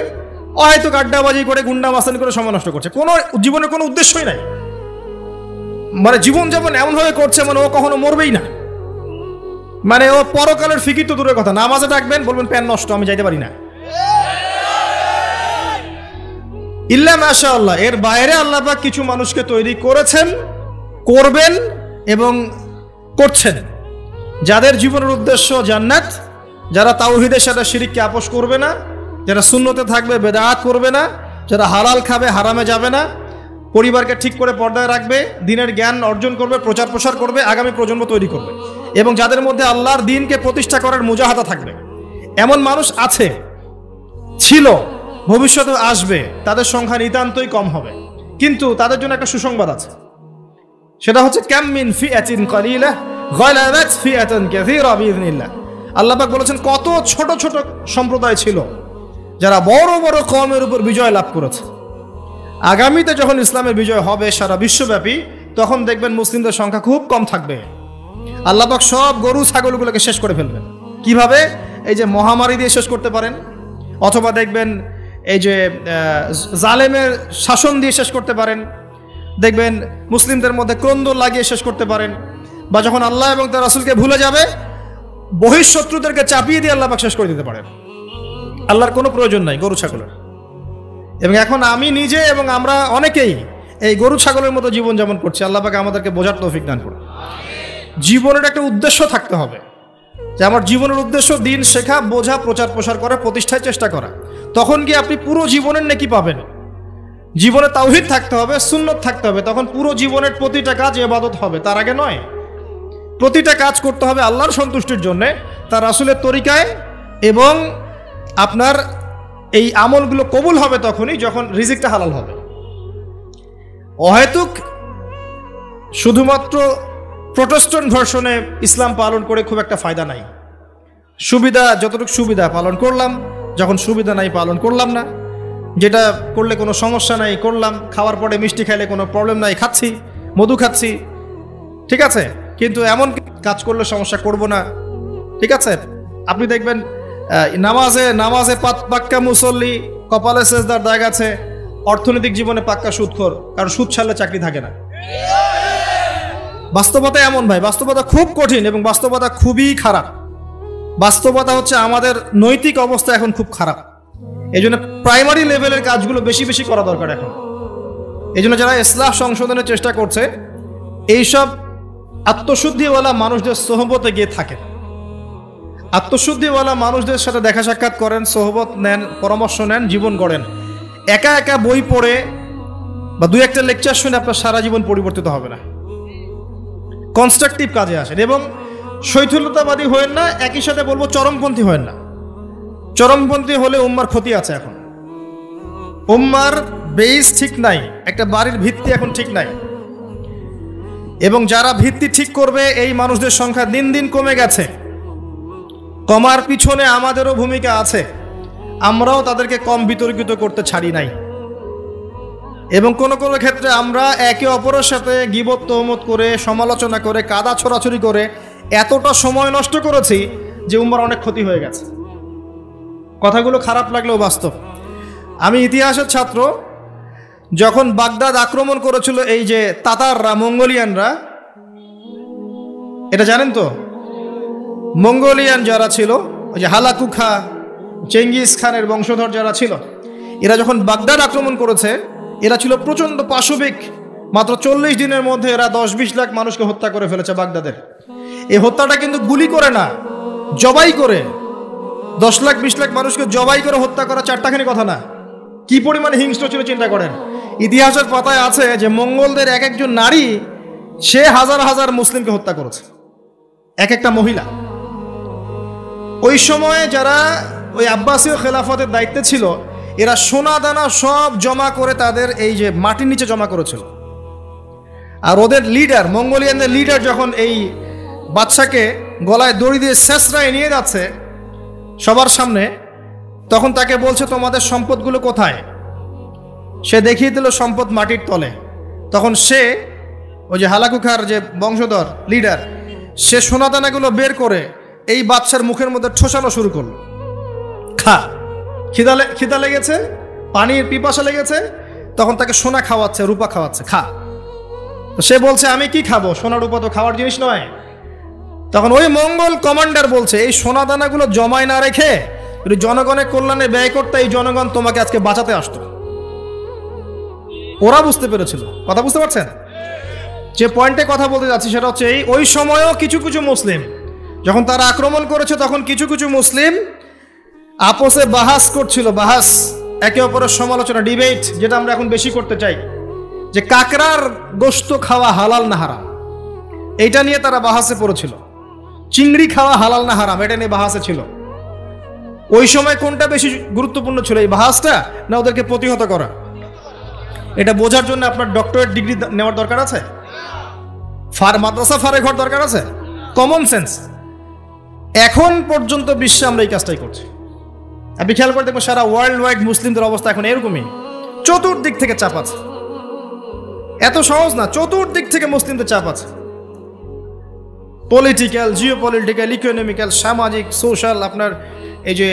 অহেতুক আড্ডাবাজি করে, গুন্ডা মাস্তানি করে সময় নষ্ট করছে। কোনো জীবনের কোনো উদ্দেশ্যই নাই। মানে জীবনযাপন এমনভাবে করছে মানে ও কখনো মরবেই না। মানে ও পরকালের ফিকির তো দূরের কথা, নামাজে ডাকবেন বলবেন প্যান নষ্ট, আমি যাইতে পারি না। ইল্লা মাশাআল্লাহ, এর বাইরে আল্লাহ পাক কিছু মানুষকে তৈরি করেছেন, করবেন এবং করছেন, যাদের জীবনের উদ্দেশ্য জান্নাত, যারা তাওহীদের সাথে শিরককে আপোষ করবে না, যারা সুন্নতে থাকবে, বেদাত করবে না, যারা হালাল খাবে, হারামে যাবে না, পরিবারকে ঠিক করে পর্দায় রাখবে, দিনের জ্ঞান অর্জন করবে, প্রচার প্রসার করবে, আগামী প্রজন্ম তৈরি করবে, এবং যাদের মধ্যে আল্লাহর দ্বীনকে প্রতিষ্ঠা করার মুজাহাদা থাকবে। এমন মানুষ আছে, ছিল, ভবিষ্যতে আসবে। তাদের সংখ্যা নিতান্তই কম হবে, কিন্তু তাদের জন্য একটা সুসংবাদ আছে। সেটা হচ্ছে কাম মিন ফিআতিন কালিলা গালাবাত ফিআতান কাসীরা বিইذنিল্লাহ। আল্লাহ পাক বলেছেন, কত ছোট ছোট সম্প্রদায় ছিল যারা বড় বড় কওমের উপর বিজয় লাভ করেছে। আগামীতে যখন ইসলামের বিজয় হবে সারা বিশ্বব্যাপী, তখন দেখবেন মুসলিমদের সংখ্যা খুব কম থাকবে। আল্লাহ পাক সব গরু ছাগলগুলোকে শেষ করে ফেলবেন। কিভাবে? এই যে মহামারী দিয়ে শেষ করতে পারেন, অথবা দেখবেন এই যে জালেমের শাসন দিয়ে শেষ করতে পারেন, দেখবেন মুসলিমদের মধ্যে ক্রন্দন লাগিয়ে শেষ করতে পারেন, বা যখন আল্লাহ এবং তার রাসূলকে ভুলে যাবে, বহিঃশত্রুদেরকে চাপিয়ে দিয়ে আল্লাহ পাক শেষ করে দিতে পারেন। আল্লাহর কোনো প্রয়োজন নাই গরু ছাগলের। এবং এখন আমি নিজে এবং আমরা অনেকেই এই গরু ছাগলের মতো জীবনযাপন করছি। আল্লাহ পাক আমাদেরকে বোঝার তৌফিক দান করুন। জীবনের একটা উদ্দেশ্য থাকতে হবে, যে আমার জীবনের উদ্দেশ্য দিন শেখা, বোঝা, প্রচার প্রসার করা, প্রতিষ্ঠায় চেষ্টা করা। তখন গিয়ে আপনি পুরো জীবনের নেকি পাবেন। জীবনে তাওহীদ থাকতে হবে, সুন্নত থাকতে হবে, তখন পুরো জীবনের প্রতিটা কাজ ইবাদত হবে। তার আগে নয়। প্রতিটা কাজ করতে হবে আল্লাহর সন্তুষ্টির জন্য, তার রাসূলের তরিকায়, এবং আপনার এই আমলগুলো কবুল হবে তখনই যখন রিজিকটা হালাল হবে। অহেতুক শুধুমাত্র প্রোটেস্ট্যান্ট ভার্সনে ইসলাম পালন করে খুব একটা ফায়দা নাই। সুবিধা যতটুকু সুবিধা পালন করলাম, যখন সুবিধা নাই পালন করলাম না, যেটা করলে কোনো সমস্যা নাই করলাম, খাওয়ার পরে মিষ্টি খাইলে কোনো প্রবলেম নাই খাচ্ছি, মধু খাচ্ছি, ঠিক আছে, কিন্তু এমন কাজ করলে সমস্যা করব না, ঠিক আছে। আপনি দেখবেন নামাজে পাক্কা মুসল্লি, কপালে সেজদার দাগ আছে, অর্থনৈতিক জীবনে পাক্কা সুদখোর, কারণ সুদ ছাড়লে চাকরি থাকে না। বাস্তবতা এমন ভাই, বাস্তবতা খুব কঠিন এবং বাস্তবতা খুবই খারাপ। বাস্তবতা হচ্ছে আমাদের নৈতিক অবস্থা এখন খুব খারাপ। এই জন্য প্রাইমারি লেভেলের কাজগুলো বেশি বেশি করা দরকার এখন। এই জন্য যারা ইসলাহ সংশোধনের চেষ্টা করছে, এইসব আত্মশুদ্ধিওয়ালা মানুষদের সোহবতে গিয়ে থাকেন, আত্মশুদ্ধিওয়ালা মানুষদের সাথে দেখা সাক্ষাৎ করেন, সোহবত নেন, পরামর্শ নেন, জীবন গড়েন। একা একা বই পড়ে বা দুই একটা লেকচার শুনে আপনার সারা জীবন পরিবর্তিত হবে না। কনস্ট্রাকটিভ কাজে আসেন এবং শৈথিল্যতাবাদী হয়েন না, একই সাথে বলবো চরমপন্থী হয়েন না। চরমপন্থী হলে উম্মার ক্ষতি আছে। এখন উম্মার বেস ঠিক নাই, একটা বাড়ির ভিত্তি এখন ঠিক নাই, এবং যারা ভিত্তি ঠিক করবে এই মানুষদের সংখ্যা দিন দিন কমে গেছে। কমার পিছনে আমাদেরও ভূমিকা আছে, আমরাও তাদেরকে কম বিতর্কিত করতে ছাড়ি নাই, এবং কোনো কোনো ক্ষেত্রে আমরা একে অপরের সাথে গীবত তহমত করে, সমালোচনা করে, কাদা ছোড়াছুরি করে এতটা সময় নষ্ট করেছি যে উম্মার অনেক ক্ষতি হয়ে গেছে। কথাগুলো খারাপ লাগলেও বাস্তব। আমি ইতিহাসের ছাত্র, যখন বাগদাদ আক্রমণ করেছিল এই যে তাতাররা, মঙ্গোলিয়ানরা, এটা জানেন তো? মঙ্গোলিয়ান যারা ছিল, ওই যে হালাকু খা, চেঙ্গিস খানের বংশধর যারা ছিল, এরা যখন বাগদাদ আক্রমণ করেছে, এরা ছিল প্রচণ্ড পাশবিক। মাত্র 40 দিনের মধ্যে এরা 10-20 লাখ মানুষকে হত্যা করে ফেলেছে বাগদাদের। এই হত্যাটা কিন্তু গুলি করে না, জবাই করে। 10 লাখ 20 লাখ মানুষকে জবাই করে হত্যা করা চারটাখানি কথা না। কি পরিমাণে হিংস্র ছিল চিন্তা করেন। ইতিহাসের পাতায় আছে যে মঙ্গলদের এক একজন নারী সে হাজার হাজার মুসলিমকে হত্যা করেছে, এক একটা মহিলা। ওই সময়ে যারা ওই আব্বাসীয় খেলাফতের দায়িত্বে ছিল, এরা সোনা দানা সব জমা করে তাদের এই যে মাটির নিচে জমা করেছিল। আর ওদের লিডার, মঙ্গোলিয়ানদের লিডার, যখন এই বাদশাকে গলায় দড়ি দিয়ে শেষরায় নিয়ে যাচ্ছে সবার সামনে, তখন তাকে বলছে তোমাদের সম্পদগুলো কোথায়? সে দেখিয়ে দিল সম্পদ মাটির তলে। তখন সে, ওই যে হালাকুখার যে বংশধর লিডার, সে সোনাদানাগুলো বের করে এই বাদশার মুখের মধ্যে ঠোসানো শুরু করলো। খা, খিদা লেগেছে, পানির পিপাসা লেগেছে, তখন তাকে সোনা খাওয়াচ্ছে, রূপা খাওয়াচ্ছে, খা। তো সে বলছে আমি কি খাবো, সোনা রূপা তো খাওয়ার জিনিস নয়। তখন ওই মঙ্গল কমান্ডার বলছে এই সোনা দানাগুলো জমায় না রেখে জনগণের কল্যাণে ব্যয় করতে, এই জনগণ তোমাকে আজকে বাঁচাতে আসতো। ওরা বুঝতে পেরেছিল। কথা বুঝতে পারছেন? যে পয়েন্টে কথা বলতে যাচ্ছি সেটা হচ্ছে এই, ওই সময়ও কিছু কিছু মুসলিম যখন তারা আক্রমণ করেছে, তখন কিছু কিছু মুসলিম আপোসে বাহাস করছিল, বাহাস, একে অপরের সমালোচনা, ডিবেট, যেটা আমরা এখন বেশি করতে চাই, যে কাকড়ার গোশত খাওয়া হালাল না হারাম, এইটা নিয়ে তারা বাহাসে পড়েছিল। চিংড়ি খাওয়া হালাল না হারাম, এটা নিয়ে বাহাসে ছিল। ওই সময় কোনটা বেশি গুরুত্বপূর্ণ ছিল, এই বাহাসটা না ওদেরকে প্রতিহত করা? এটা বোঝার জন্য আপনার ডক্টরেট ডিগ্রি নেওয়ার দরকার আছে? মাদ্রাসা ফারে ঘর দরকার আছে? Common sense. এখন পর্যন্ত বিশ্বে আমরা এই কাজটাই করছি। আপনি খেয়াল করে দেখবেন সারা ওয়ার্ল্ড ওয়াইড মুসলিমদের অবস্থা এখন এরকমই, চতুর্দিক থেকে চাপ আছে। এত সহজ না, চতুর্দিক থেকে মুসলিমদের চাপ আছে। পলিটিক্যাল, জিওপলিটিক্যাল, ইকোনমিক্যাল, সামাজিক, সোশ্যাল, আপনার এই যে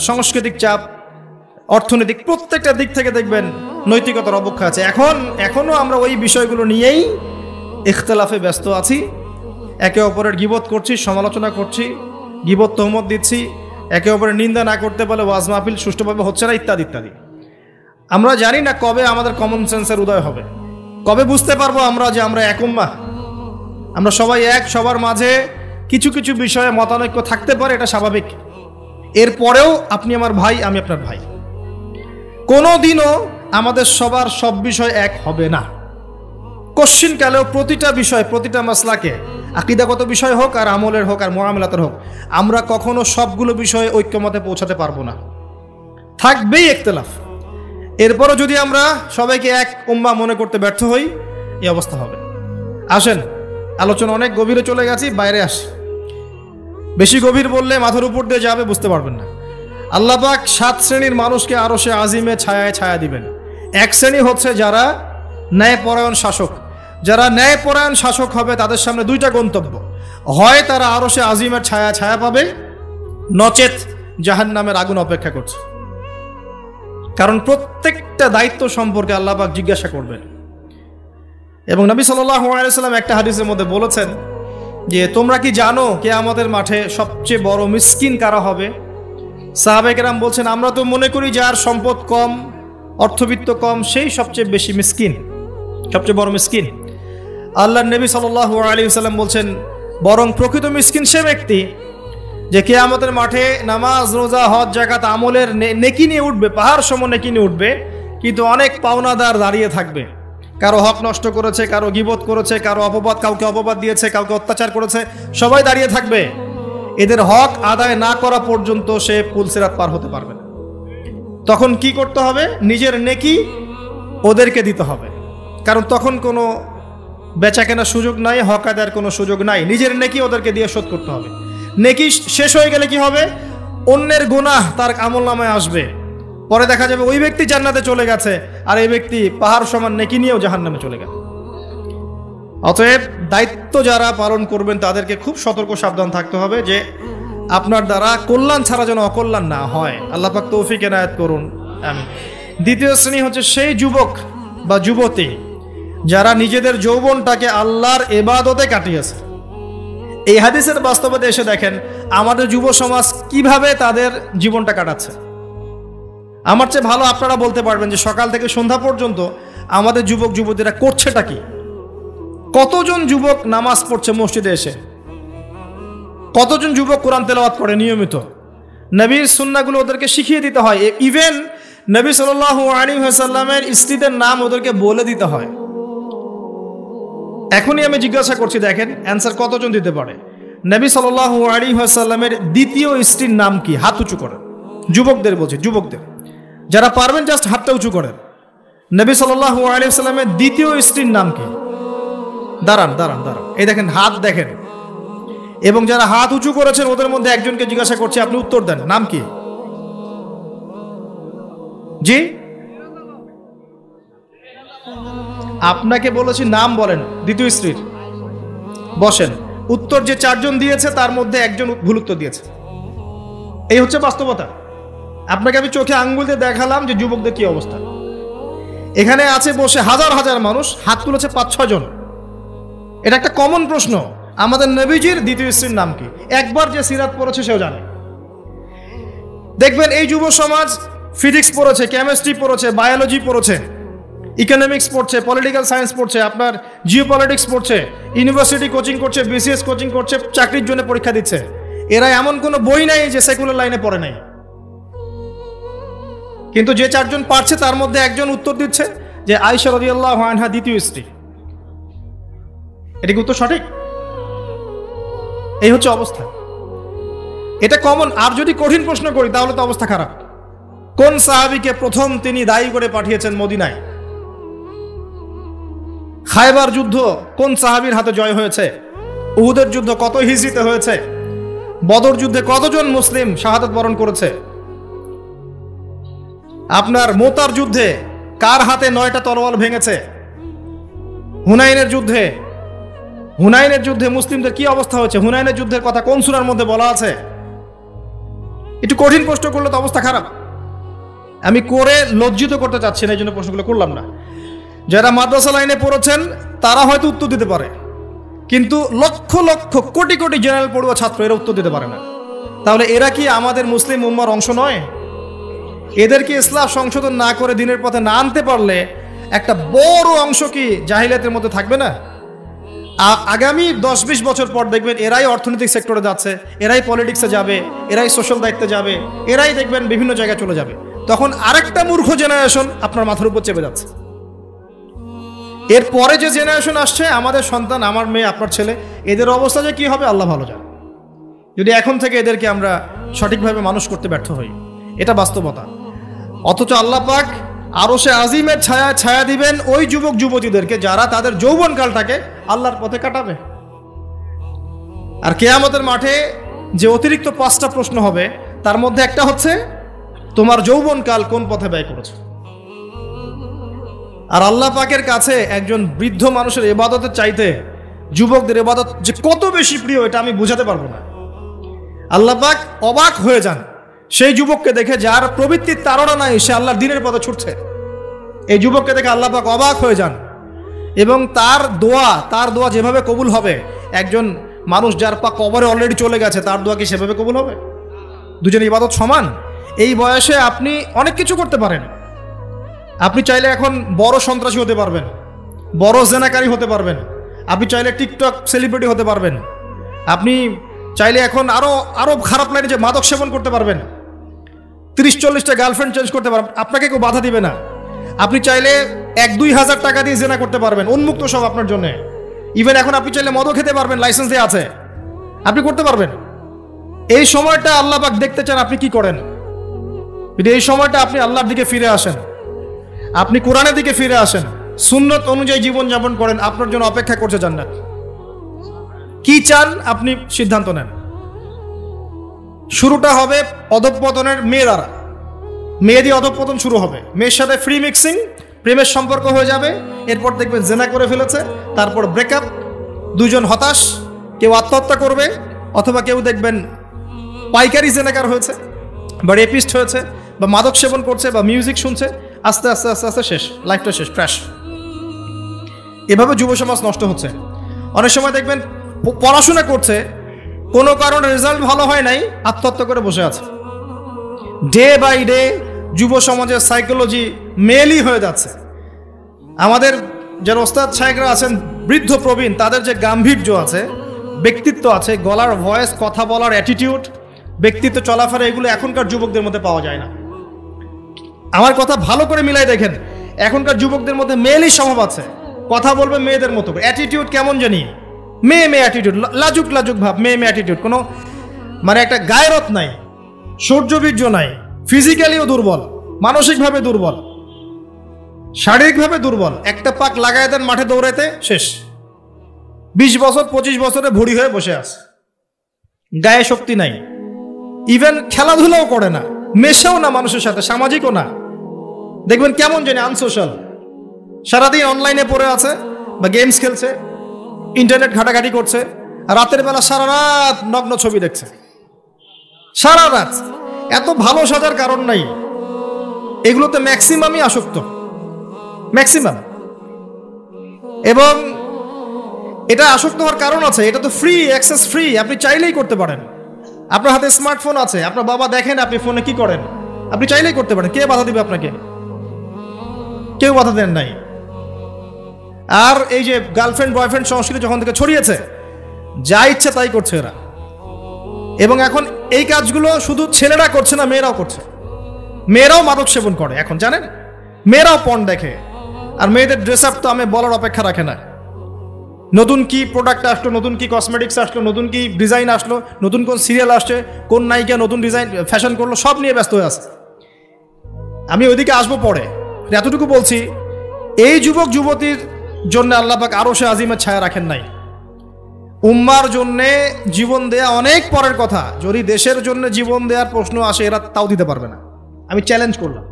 সাংস্কৃতিক চাপ, অর্থনৈতিক, প্রত্যেকটা দিক থেকে দেখবেন নৈতিকতার অবক্ষয় আছে। এখনো আমরা ওই বিষয়গুলো নিয়েই ইখতিলাফে ব্যস্ত আছি, একে অপরের গীবত করছি, সমালোচনা করছি, গীবত তহমত দিচ্ছি, একে অপরের নিন্দা না করতে পারলে ওয়াজ মাহফিল সুষ্ঠুভাবে হচ্ছে না, ইত্যাদি ইত্যাদি। আমরা জানি না কবে আমাদের কমন সেন্সের উদয় হবে, কবে বুঝতে পারবো আমরা যে আমরা এক উম্মাহ, আমরা সবাই এক, সবার মাঝে কিছু কিছু বিষয়ে মতানৈক্য থাকতে পারে, এটা স্বাভাবিক। এরপরেও আপনি আমার ভাই, আমি আপনার ভাই। কোনো দিনও আমাদের সবার সব বিষয় এক হবে না। কশ্চিনকালেও প্রতিটা বিষয়, প্রতিটা মাসলাকে, আকীদাগত বিষয় হোক আর আমলের হোক আর মুআমালাতের হোক, আমরা কখনো সবগুলো বিষয়ে ঐক্যমতে পৌঁছাতে পারবো না, থাকবেই ইখতিলাফ। এরপরও যদি আমরা সবাইকে এক উম্মাহ মনে করতে ব্যর্থ হই, এই অবস্থা হবে। আসেন, আলোচনা অনেক গভীরে চলে গেছি, বাইরে আসি। বেশি গভীর বললে মাথার উপর দিয়ে যাবে, বুঝতে পারবেন না। আল্লাহ পাক 7 শ্রেণীর মানুষকে আরশে আজিমে ছায়ায় ছায়া দিবেন। এক শ্রেণী হচ্ছে যারা ন্যায়পরায়ণ শাসক। যারা ন্যায়পরায়ণ শাসক হবে তাদের সামনে দুইটা গন্তব্য, হয় তারা আরশে আজিমের ছায়া ছায়া পাবে, নচেত জাহান্নামের আগুন অপেক্ষা করছে। কারণ প্রত্যেকটা দায়িত্ব সম্পর্কে আল্লাহ পাক জিজ্ঞাসা করবেন। এবং নবী সাল্লাল্লাহু আলাইহি ওয়াসাল্লাম একটা হাদিসের মধ্যে বলেছেন যে তোমরা কি জানো কিয়ামতের মাঠে সবচেয়ে বড় মিসকিন কারা হবে? সাহাবায়ে কেরাম বলছেন, আমরা তো মনে করি যার সম্পদ কম, অর্থবিত্ত কম, সেই সবচেয়ে বেশি মিসকিন, সবচেয়ে বড় মিসকিন। আল্লাহর নবী সাল্লাল্লাহু আলাইহি ওয়াসাল্লাম বলছেন, বরং প্রকৃত মিসকিন সে ব্যক্তি যে কিয়ামতের মাঠে নামাজ, রোজা, হজ, যাকাত আমলের নেকি নিয়ে উঠবে, পাহাড় সম নেকি নিয়ে উঠবে, কিন্তু অনেক পাওনাদার দাঁড়িয়ে থাকবে। কারো হক নষ্ট করেছে, কারো গীবত করেছে, কারো অপবাদ, কাউকে অপবাদ দিয়েছে, কাউকে অত্যাচার করেছে, সবাই দাঁড়িয়ে থাকবে। এদের হক আদায় না করা পর্যন্ত সে পুলসিরাত পার হতে পারবে না। তখন কি করতে হবে? নিজের নেকি ওদেরকে দিতে হবে, কারণ তখন কোনো বেচা কেনার সুযোগ নাই, হক আদায়ের কোনো সুযোগ নাই। নিজের নেকি ওদেরকে দিয়ে শোধ করতে হবে। নেকি শেষ হয়ে গেলে কি হবে? অন্যের গুনাহ তার আমলনামায় আসবে, পরে দেখা যাবে ওই ব্যক্তি জান্নাতে চলে গেছে আর এই ব্যক্তি পাহাড় সমান নেকি নিয়েও জাহান্নামে চলে গেল। অতএব দায়িত্ব যারা পালন করবেন তাদেরকে খুব সতর্ক সাবধান থাকতে হবে যে আপনার দ্বারা কল্যাণ ছাড়া যেন অকল্যাণ না হয়। আল্লাহ পাক তৌফিক এনায়েত করুন, আমিন। দ্বিতীয় শ্রেণী হচ্ছে সেই যুবক বা যুবতী যারা নিজেদের যৌবনটাকে আল্লাহর ইবাদতে কাটিয়েছে। এই হাদিসের বাস্তবতা এসে দেখেন আমাদের যুব সমাজ কিভাবে তাদের জীবনটা কাটাচ্ছে। আমার চেয়ে ভালো আপনারা বলতে পারবেন যে সকাল থেকে সন্ধ্যা পর্যন্ত আমাদের যুবক যুবতীরা করছেটা কি। কতজন যুবক নামাজ পড়ছে মসজিদে এসে, কতজন যুবক কোরআন তেলাওয়াত করে নিয়মিত। নবীর সুন্নাহগুলো ওদেরকে শিখিয়ে দিতে হয়। ইভেন নবী সাল্লাল্লাহু আলাইহি ওয়াসাল্লামের স্ত্রীদের নাম ওদেরকে বলে দিতে হয়। এখনই আমি জিজ্ঞাসা করছি, দেখেন অ্যান্সার কতজন দিতে পারে। নবী সাল্লাল্লাহু আলাইহি ওয়াসাল্লামের দ্বিতীয় স্ত্রীর নাম কি? হাত উঁচু করেন। যুবকদের বলছি, যুবকদের যারা পারবেন জাস্ট হাতটা উঁচু করেন। নবী সাল্লাল্লাহু আলাইহি ওয়াসাল্লামের দ্বিতীয় স্ত্রীর নাম কি? দাঁড়ান দাঁড়ান দাঁড়ান, এই দেখেন হাত দেখেন। এবং যারা হাত উঁচু করেছেন ওদের মধ্যে একজনকে জিজ্ঞাসা করছি, আপনি উত্তর দেন, নাম কি? জি, আপনাকে বলেছি নাম বলেন দ্বিতীয় স্ত্রীর। বসেন। উত্তর যে 4 জন দিয়েছে তার মধ্যে একজন ভুল উত্তর দিয়েছে। এই হচ্ছে বাস্তবতা। আপনাকে আমি চোখে আঙ্গুল দিয়ে দেখালাম যে যুবকদের কি অবস্থা। এখানে আছে বসে হাজার হাজার মানুষ, হাত তুলেছে 5-6 জন। এটা একটা কমন প্রশ্ন, আমাদের নবীজির দ্বিতীয় স্ত্রীর নাম কি? একবার যে সিরাত পড়েছে সেও জানে। দেখবেন এই যুব সমাজ ফিজিক্স পড়েছে, কেমিস্ট্রি পড়েছে, বায়োলজি পড়েছে, ইকোনমিক্স পড়ছে, পলিটিক্যাল সায়েন্স পড়ছে, আপনার জিওপলিটিক্স পড়ছে, ইউনিভার্সিটি কোচিং করছে, বিসিএস কোচিং করছে, চাকরির জন্য পরীক্ষা দিচ্ছে। এরা এমন কোনো বই নাই যে সেকুলার লাইনে পড়ে নাই। কিন্তু যে 4 জন পারছে তার মধ্যে একজন উত্তর দিচ্ছে যে আয়েশা রাদিয়াল্লাহু আনহা দ্বিতীয় স্ত্রী। এটা কি উত্তর সঠিক? এই হচ্ছে অবস্থা। এটা কমন। আর যদি কঠিন প্রশ্ন করি তাহলে তো অবস্থা খারাপ। কোন সাহাবীকে প্রথম তিনি দায়ী করে পাঠিয়েছেন মদিনায়? খায়বার যুদ্ধ কোন সাহাবীর হাতে জয় হয়েছে? উহুদের যুদ্ধ কত হিজরিতে হয়েছে? বদর যুদ্ধে কতজন মুসলিম শাহাদাত বরণ করেছে? আপনার মোতার যুদ্ধে কার হাতে 9টা তরোয়াল ভেঙেছে? হুনাইনের যুদ্ধে মুসলিমদের কি অবস্থা হয়েছে? হুনাইনের যুদ্ধের কথা কোন সূরার মধ্যে বলা আছে? একটু কঠিন প্রশ্ন করলে তো অবস্থা খারাপ। আমি করে লজ্জিত করতে চাচ্ছি না, এই জন্য প্রশ্নগুলো করলাম না। যারা মাদ্রাসা লাইনে পড়েছেন তারা হয়তো উত্তর দিতে পারে, কিন্তু লক্ষ লক্ষ কোটি কোটি জেনারেল পড়ুয়া ছাত্র এরা উত্তর দিতে পারে না। তাহলে এরা কি আমাদের মুসলিম উম্মার অংশ নয়? এদেরকে ইসলাম সংশোধন না করে দিনের পথে না আনতে পারলে একটা বড় অংশ কি জাহিলিয়াতের মধ্যে থাকবে না? আগামী 10-20 বছর পর দেখবেন এরাই অর্থনৈতিক সেক্টরে যাচ্ছে, এরাই পলিটিক্সে যাবে, এরাই সোশ্যাল দায়িত্বে যাবে, এরাই দেখবেন বিভিন্ন জায়গায় চলে যাবে। তখন আরেকটা মূর্খ জেনারেশন আপনার মাথার উপর চেপে যাচ্ছে। এরপরে যে জেনারেশন আসছে, আমাদের সন্তান, আমার মেয়ে, আপনার ছেলে, এদের অবস্থা যে কি হবে আল্লাহ ভালো জানে, যদি এখন থেকে এদেরকে আমরা সঠিকভাবে মানুষ করতে ব্যর্থ হই। এটা বাস্তবতা। অথচ আল্লাহ পাক আরশে আজিমের ছায়া দিবেন ওই যুবক যুবতীদেরকে যারা তাদের যৌবনকালটাকে আল্লাহর পথে কাটাবে। আর কিয়ামতের মাঠে যে অতিরিক্ত 5টা প্রশ্ন হবে, তার মধ্যে একটা হচ্ছে তোমার যৌবনকাল কোন পথে ব্যয় করেছো। আর আল্লাহ পাকের কাছে একজন বৃদ্ধ মানুষের ইবাদতের চাইতে যুবকদের ইবাদত যে কত বেশি প্রিয়, এটা আমি বোঝাতে পারবো না। আল্লাহ পাক অবাক হয়ে যান সেই যুবককে দেখে যার প্রবৃত্তির তাড়না নাই, সে আল্লাহর দ্বীনের পথে ছুটছে। এই যুবককে দেখে আল্লাহ পাক অবাক হয়ে যান এবং তার দোয়া যেভাবে কবুল হবে, একজন মানুষ যার পা কবরে অলরেডি চলে গেছে তার দোয়া কি সেভাবে কবুল হবে? দুজনের ইবাদত সমান। এই বয়সে আপনি অনেক কিছু করতে পারেন। আপনি চাইলে এখন বড় সন্ত্রাসী হতে পারবেন, বড় জেনাকারী হতে পারবেন, আপনি চাইলে টিকটক সেলিব্রিটি হতে পারবেন, আপনি চাইলে এখন আরো খারাপ লাইনে যে মাদক সেবন করতে পারবেন, 30-40টা গার্লফ্রেন্ড চেঞ্জ করতে পারবেন, আপনাকে কেউ বাধা দিবে না। আপনি চাইলে 1-2 হাজার টাকা দিয়ে জেনা করতে পারবেন, উন্মুক্ত সব আপনার জন্য। ইভেন এখন আপনি চাইলে মদও খেতে পারবেন, লাইসেন্স দিয়ে আছে, আপনি করতে পারবেন। এই সময়টা আল্লাহ পাক দেখতে চান আপনি কি করেন। এই সময়টা আপনি আল্লাহর দিকে ফিরে আসেন, আপনি কোরআনের দিকে ফিরে আসেন, সুন্নত অনুযায়ী জীবন যাপন করেন, আপনার জন্য অপেক্ষা করছে জান্নাত। কি চান আপনি সিদ্ধান্ত নেন। শুরুটা হবে অধঃপতনের মেয়ে দ্বারা, মেয়ে দিয়ে অধঃপতন শুরু হবে, মেয়ের সাথে ফ্রি মিক্সিং, প্রেমের সম্পর্ক হয়ে যাবে, এরপর দেখবেন জেনা করে ফেলেছে, তারপর ব্রেকআপ, দুজন হতাশ, কেউ আত্মহত্যা করবে, অথবা কেউ দেখবেন পাইকারি জেনাকার হয়েছে বা রেপিস্ট হয়েছে বা মাদক সেবন করছে বা মিউজিক শুনছে, আস্তে আস্তে আস্তে আস্তে শেষ, লাইফটা শেষ, ক্র্যাশ। এভাবে যুব সমাজ নষ্ট হচ্ছে। অনেক সময় দেখবেন পড়াশোনা করছে, কোনো কারণে রেজাল্ট ভালো হয় নাই, আত্মহত্যা করে বসে আছে। ডে বাই ডে যুব সমাজের সাইকোলজি মেলই হয়ে যাচ্ছে। আমাদের যারা ওস্তাদ সাহেবরা আছেন, বৃদ্ধ প্রবীণ, তাদের যে গাম্ভীর্য আছে, ব্যক্তিত্ব আছে, গলার ভয়েস, কথা বলার অ্যাটিটিউড, ব্যক্তিত্ব, চলাফেরা, এগুলো এখনকার যুবকদের মধ্যে পাওয়া যায় না। আমার কথা ভালো করে মিলাই দেখেন, এখনকার যুবকদের মধ্যে মেয়েলি স্বভাব আছে, কথা বলবে মেয়েদের মতো, অ্যাটিটিউড কেমন জানি মেয়ে অ্যাটিটিউড, লাজুক ভাব, মেয়ে অ্যাটিটিউড, কোনো মানে একটা গায়রত নাই, সৌর্যবীর্য নাই, ফিজিক্যালিও দুর্বল, মানসিকভাবে দুর্বল, শারীরিকভাবে দুর্বল। একটা পাক লাগায় দেন মাঠে দৌড়াইতে, শেষ। 20 বছর 25 বছরে ভুড়ি হয়ে বসে আছে, গায়ে শক্তি নাই, ইভেন খেলাধুলাও করে না, মেশেও না মানুষের সাথে, সামাজিকও না। দেখবেন কেমন জানি আনসোশ্যাল, সারাদিন অনলাইনে পড়ে আছে বা গেমস খেলছে, ইন্টারনেট ঘাটাঘাটি করছে, আর রাতের বেলা সারা রাত নগ্ন ছবি দেখছে, সারা রাত। এত ভালো সাজার কারণ নাই, এগুলোতে ম্যাক্সিমামই আসক্ত, ম্যাক্সিমাম। এবং এটা আসক্ত হওয়ার কারণ আছে, এটা তো ফ্রি, অ্যাক্সেস ফ্রি, আপনি চাইলেই করতে পারেন। আপনার হাতে স্মার্টফোন আছে, আপনার বাবা দেখেন আপনি ফোনে কি করেন, আপনি চাইলেই করতে পারেন। কে বাধা দিবে আপনাকে? কেউ বাধা দেন নাই। আর এই যে গার্লফ্রেন্ড বয়ফ্রেন্ড সংস্কৃতি যখন থেকে ছড়িয়েছে, যা ইচ্ছে তাই করছে এরা। এবং এখন এই কাজগুলো শুধু ছেলেরা করছে না, মেয়েরাও করছে। মেয়েরাও মাদক সেবন করে এখন, জানেন? মেয়েরাও পর্ন দেখে। আর মেয়েদের ড্রেস আপ তো আমি বলার অপেক্ষা রাখে না। নতুন কি প্রোডাক্ট আসলো, নতুন কি কসমেটিক্স আসলো, নতুন কি ডিজাইন আসলো, নতুন কোন সিরিয়াল আসছে, কোন নায়িকা নতুন ডিজাইন ফ্যাশন করলো, সব নিয়ে ব্যস্ত হয়ে আছে। আমি ওইদিকে আসবো পরে। এতটুকু বলছি, এই যুবক যুবতীর জন্য আল্লাহ পাক আরশে আজিমের ছায়া রাখেন নাই। উম্মার জন্যে জীবন দেয়া অনেক পরের কথা। যদি দেশের জন্য জীবন দেওয়ার প্রশ্ন আসে, এরা তাও দিতে পারবে না। আমি চ্যালেঞ্জ করলাম।